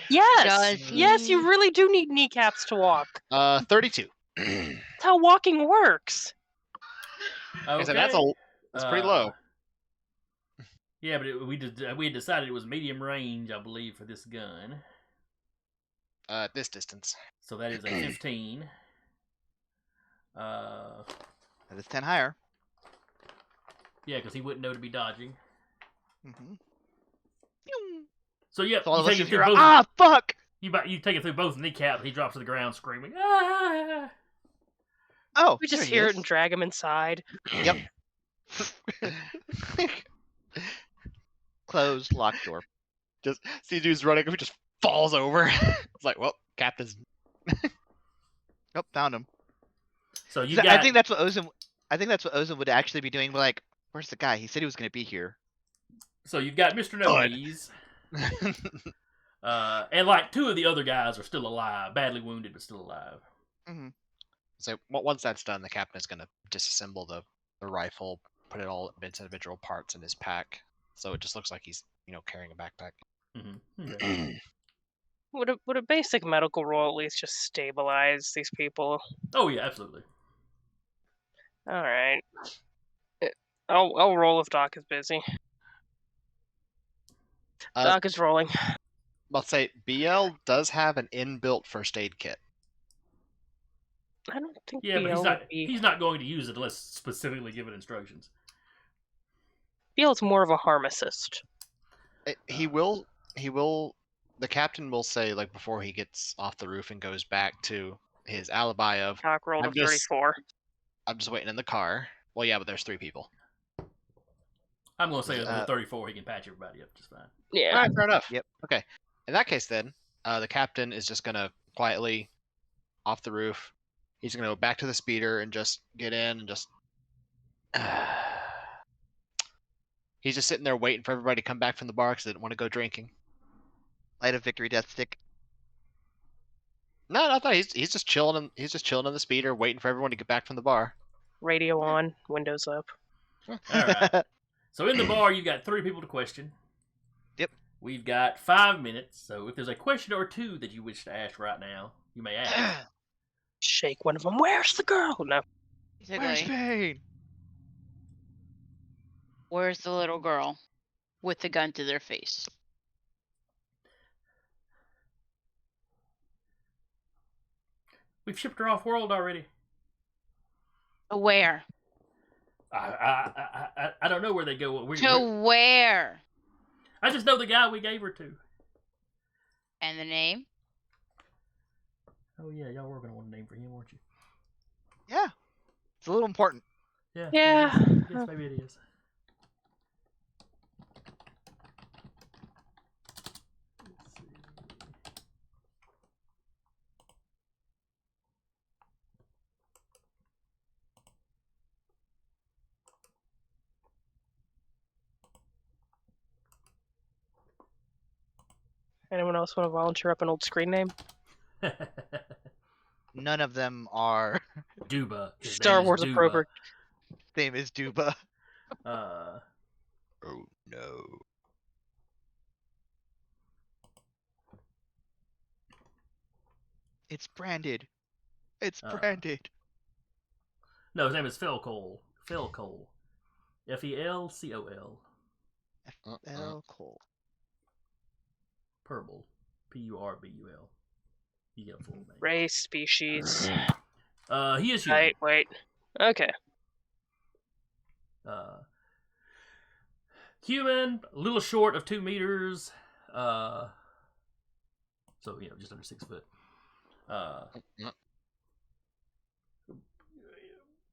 Yes. Does Yes, he? you really do need kneecaps to walk. 32. That's how walking works. I said that's pretty low. Yeah, but we had decided it was medium range, I believe, for this gun. At this distance. So that is a 15. That is 10 higher. Yeah, because he wouldn't know to be dodging. Mm-hmm. So yeah, So all you of us take him just through hear, both. ah, fuck! You take it through both kneecaps. He drops to the ground screaming. Ah! Oh, We just there he hear is. it and drag him inside. Yep. Closed, locked door. Just see dude's running, who just falls over. It's like, well, Cap is. Nope, found him. So you I got. think that's what Ozin would actually be doing. Like, where's the guy? He said he was going to be here. So you've got Mr. No Good. Knees. And like 2 of the other guys are still alive, badly wounded but still alive. Mm-hmm. So once that's done, the captain is going to disassemble the rifle, put it all its individual parts in his pack, so it just looks like he's carrying a backpack. Okay. Would a basic medical roll at least just stabilize these people? Oh yeah, absolutely. All right. I'll roll if Doc is busy. Doc is rolling. I'll say BL does have an inbuilt first aid kit. I don't think Yeah, but BL would be. he's not going to use it unless specifically given instructions. BL's more of a harmacist. He will. The captain will say, like, before he gets off the roof and goes back to his alibi of, Doc rolled a 34. I'm just waiting in the car. Well, yeah, but there's 3 people. I'm going to say with a 34 he can patch everybody up just fine. Yeah. All right, fair enough. Yep. Okay. In that case, then, the captain is just gonna quietly off the roof. He's gonna go back to the speeder and just get in and just. He's just sitting there waiting for everybody to come back from the bar because they didn't want to go drinking. Light a victory death stick. No, I thought he's just chilling. He's just chilling in the speeder, waiting for everyone to get back from the bar. Radio on, windows up. All right. So in the bar, you've got 3 people to question. Yep. We've got 5 minutes, so if there's a question or 2 that you wish to ask right now, you may ask. Shake one of them. Where's the girl? No. Where's Basically, Vane? where's the little girl with the gun to their face? We've shipped her off world already. Where? I don't know where they go. To where? I just know the guy we gave her to. And the name? Oh yeah, y'all were gonna want a name for him, weren't you? Yeah. It's a little important. Yeah. Yeah. Yes, maybe it is. Let's see. Anyone else want to volunteer up an old screen name? None of them are Duba. His Star name is Wars Duba. appropriate. same as Duba. Uh, Oh no. It's branded. It's branded. no, his name is Felcol. Felcol. Felcol. F.L. Cole. Purble. Purbul. You get a full name. Race, species. He is human. Wait. Okay. Human, a little short of 2 meters. So just under 6 foot.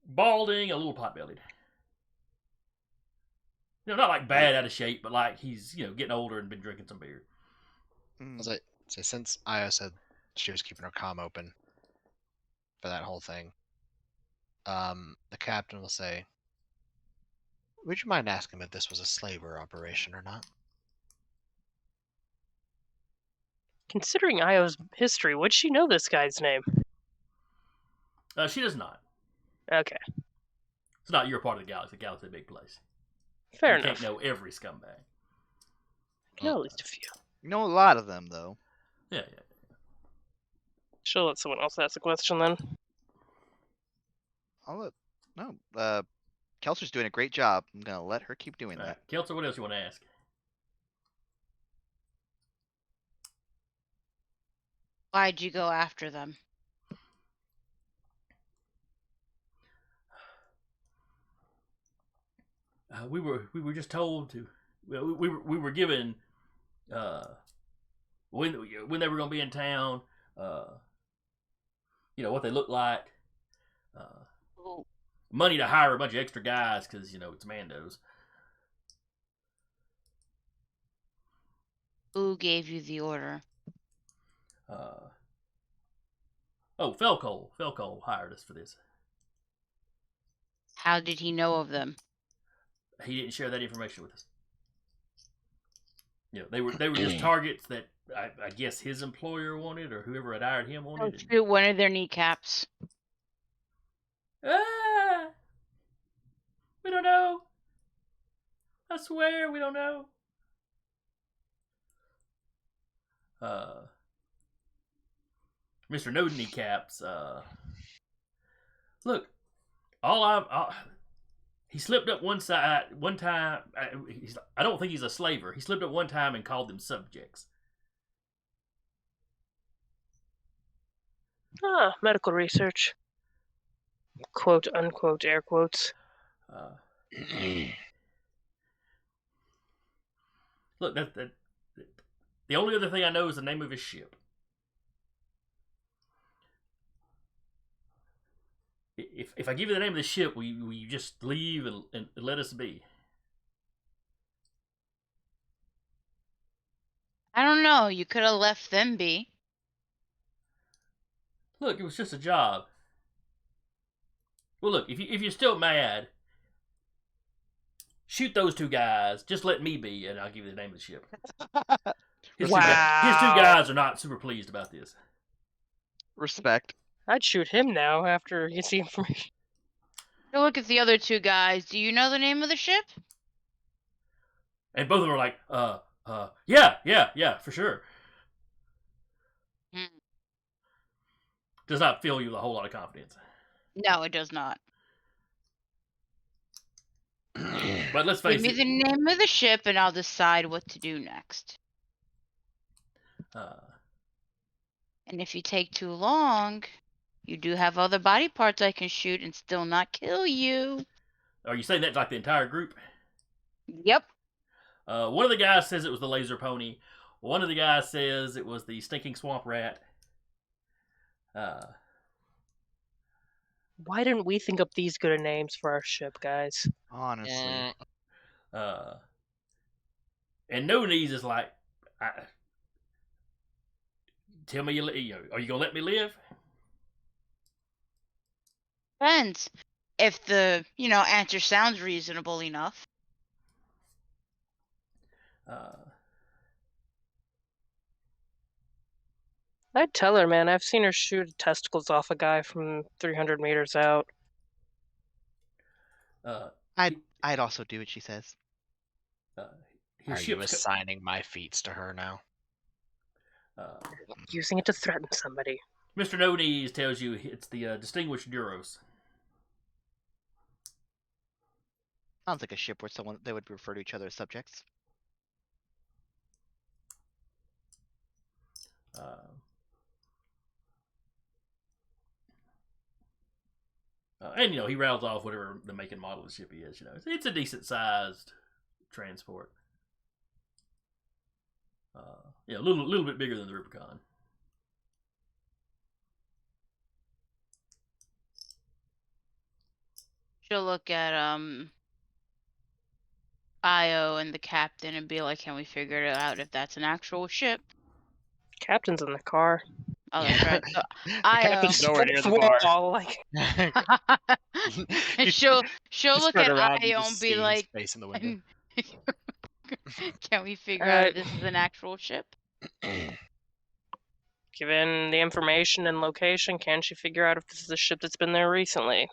Balding, a little pot-bellied. Not like bad out of shape, but like he's getting older and been drinking some beer. Mm. As I say, since Io said she was keeping her comm open for that whole thing, the captain will say, "Would you mind asking if this was a slaver operation or not?" Considering Io's history, would she know this guy's name? She does not. Okay. It's not your part of the galaxy. The galaxy's a big place. Fair You enough. can't know every scumbag. I know at least a few. You know a lot of them though. Yeah. She'll let someone else ask the question then. Kelser's doing a great job. I'm gonna let her keep doing All that. right. Kelso, what else you want to ask? Why'd you go after them? We were just told to. We were given when they were going to be in town. What they look like. Who, Money to hire a bunch of extra guys because it's Mandos. who gave you the order? Felcol. Felcol hired us for this. How did he know of them? He didn't share that information with us. You know, they were just targets that I guess his employer wanted, or whoever had hired him wanted. Don't shoot one of their kneecaps. Ah, we don't know. I swear we don't know. Mr. No Kneecaps. Look, he slipped up one time. I don't think he's a slaver. He slipped up one time and called them subjects. Medical research. Quote, unquote, air quotes. Look, the only other thing I know is the name of his ship. If I give you the name of the ship, will you just leave and let us be? I don't know. You could have left them be. Look, it was just a job. Well, look, if you're still mad, shoot those two guys. Just let me be, and I'll give you the name of the ship. His two guys are not super pleased about this. Respect. I'd shoot him now after he gets the information. So look at the other two guys. Do you know the name of the ship? And both of them are like, yeah, for sure. Does not fill you with a whole lot of confidence. No, it does not. But let's face Give me the name of the ship and I'll decide what to do next. And if you take too long, you do have other body parts I can shoot and still not kill you. Are you saying that like the entire group? Yep. One of the guys says it was the laser pony. One of the guys says it was the stinking swamp rat. Why didn't we think up these good names for our ship, guys? Honestly. And No Knees is like, tell me, are you gonna let me live? Depends. If the, answer sounds reasonable enough. I'd tell her, man. I've seen her shoot testicles off a guy from 300 meters out. I'd also do what she says. Are you assigning my feats to her now? Using it to threaten somebody. Mr. No Knees tells you it's the Distinguished Duros. Sounds like a ship where they would refer to each other as subjects. And he rattles off whatever the make and model of the ship he is. It's a decent sized transport. A little bit bigger than the Rubicon. She'll look at Io and the captain and be like, "Can we figure it out if that's an actual ship?" Captain's in the car. Oh, that's right. So, Captain's nowhere near the bar. And she'll look at Io and be like, space in the window. "Can we figure out if this is an actual ship?" Given the information and location, can she figure out if this is a ship that's been there recently?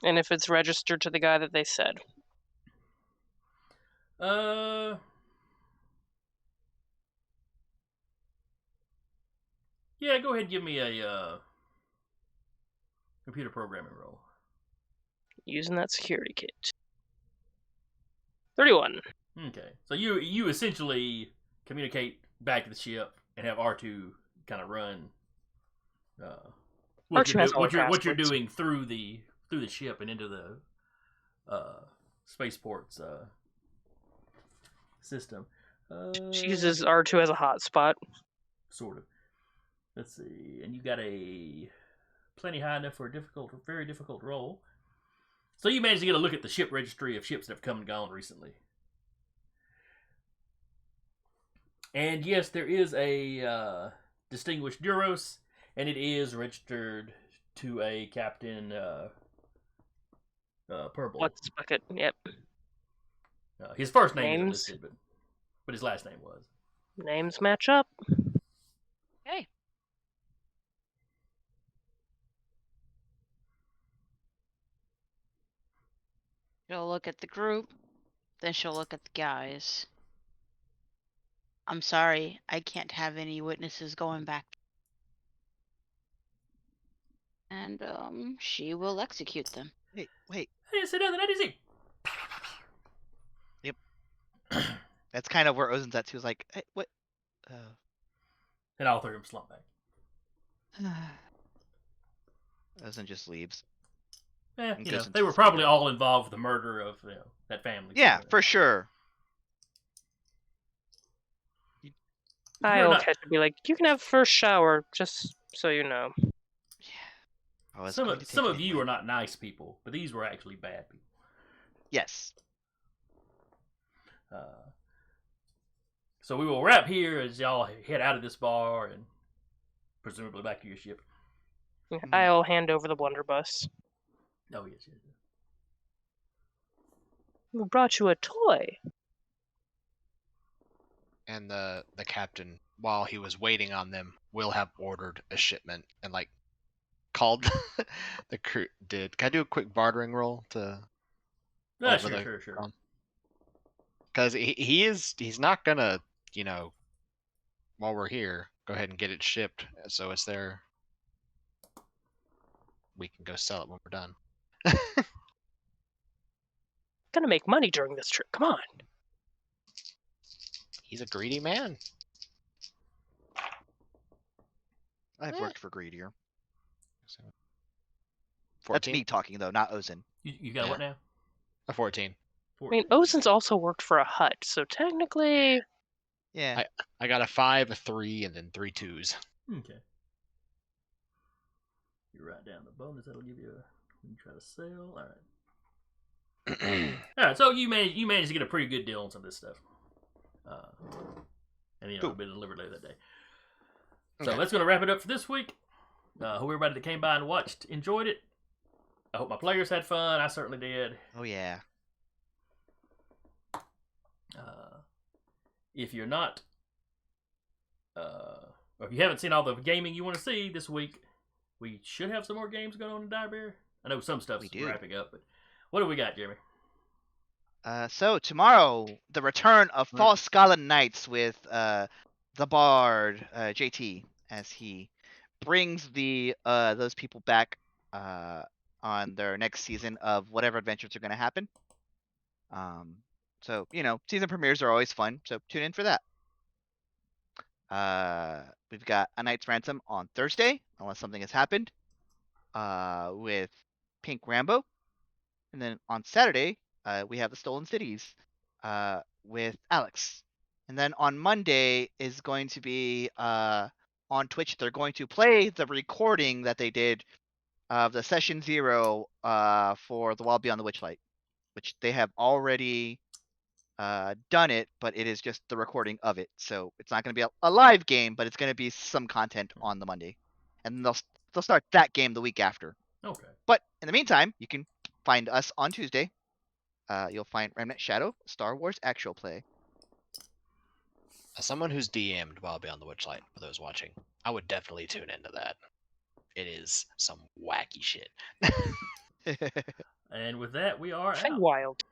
And if it's registered to the guy that they said? Yeah, go ahead and give me a computer programming roll. Using that security kit. 31. Okay, so you essentially communicate back to the ship and have R2 kind of run what you're doing through the ship and into the spaceport's system. She uses R2 as a hotspot. Sort of. Let's see, and you got a plenty high enough for a very difficult roll. So you managed to get a look at the ship registry of ships that have come and gone recently. And yes, there is a Distinguished Duros, and it is registered to a Captain Purple. What's bucket? Yep. His first name isn't listed, but But his last name was. Names match up. Hey. She'll look at the group, then she'll look at the guys. I'm sorry, I can't have any witnesses going back. And she will execute them. Wait. I didn't say nothing. I didn't say. That's kind of where Ozen's at too. Is like, hey, what? And all three of them slump back. Ozen just leaves. Yeah, And you goes know, into they were his probably video. all involved with the murder of that family. Yeah, so, for sure. I'll not- catch and be like, you can have first shower, just so you know. I was Some going of to take some it of you anyway. are not nice people, but these were actually bad people. Yes. So we will wrap here as y'all head out of this bar and presumably back to your ship. I'll hand over the blunderbuss. Oh yes, yes. We brought you a toy. And the captain, while he was waiting on them, will have ordered a shipment and like called the crew. Can I do a quick bartering roll to? Sure. Because he's not gonna, you know, while we're here, go ahead and get it shipped so it's there. We can go sell it when we're done. Gonna make money during this trip. Come on. He's a greedy man. I've Eh. worked for greedier. 14? That's me talking though, not Ozen. You got Yeah. what now? A 14. I mean, Ozen's also worked for a hut, so technically... Yeah. I got a 5, a 3, and then 3 2s. Okay. You write down the bonus that'll give you when you try to sell. All right. All right. So you managed to get a pretty good deal on some of this stuff. And you know, it'll be delivered later that day. So Okay. that's going to wrap it up for this week. Hope everybody that came by and watched enjoyed it. I hope my players had fun. I certainly did. Oh yeah. If you're not, or if you haven't seen all the gaming you want to see this week, we should have some more games going on in Direbear. I know some stuff's We do. wrapping up, but what do we got, Jeremy? So tomorrow, the return of False Scarlet Knights with the Bard JT as he brings the those people back on their next season of whatever adventures are going to happen. So you know, season premieres are always fun. So tune in for that. We've got A Knight's Ransom on Thursday, unless something has happened. With Pink Rambo, and then on Saturday we have the Stolen Cities with Alex, and then on Monday is going to be on Twitch. They're going to play the recording that they did of the Session 0 for The Wild Beyond the Witchlight, which they have already done it, but it is just the recording of it. So it's not going to be a live game, but it's going to be some content on the Monday, and they'll start that game the week after. Okay. But in the meantime, you can find us on Tuesday. You'll find Remnant Shadow, Star Wars actual play. As someone who's DM'd while Beyond the Witchlight, for those watching, I would definitely tune into that. It is some wacky shit. And with that, we are Fey out. Wild.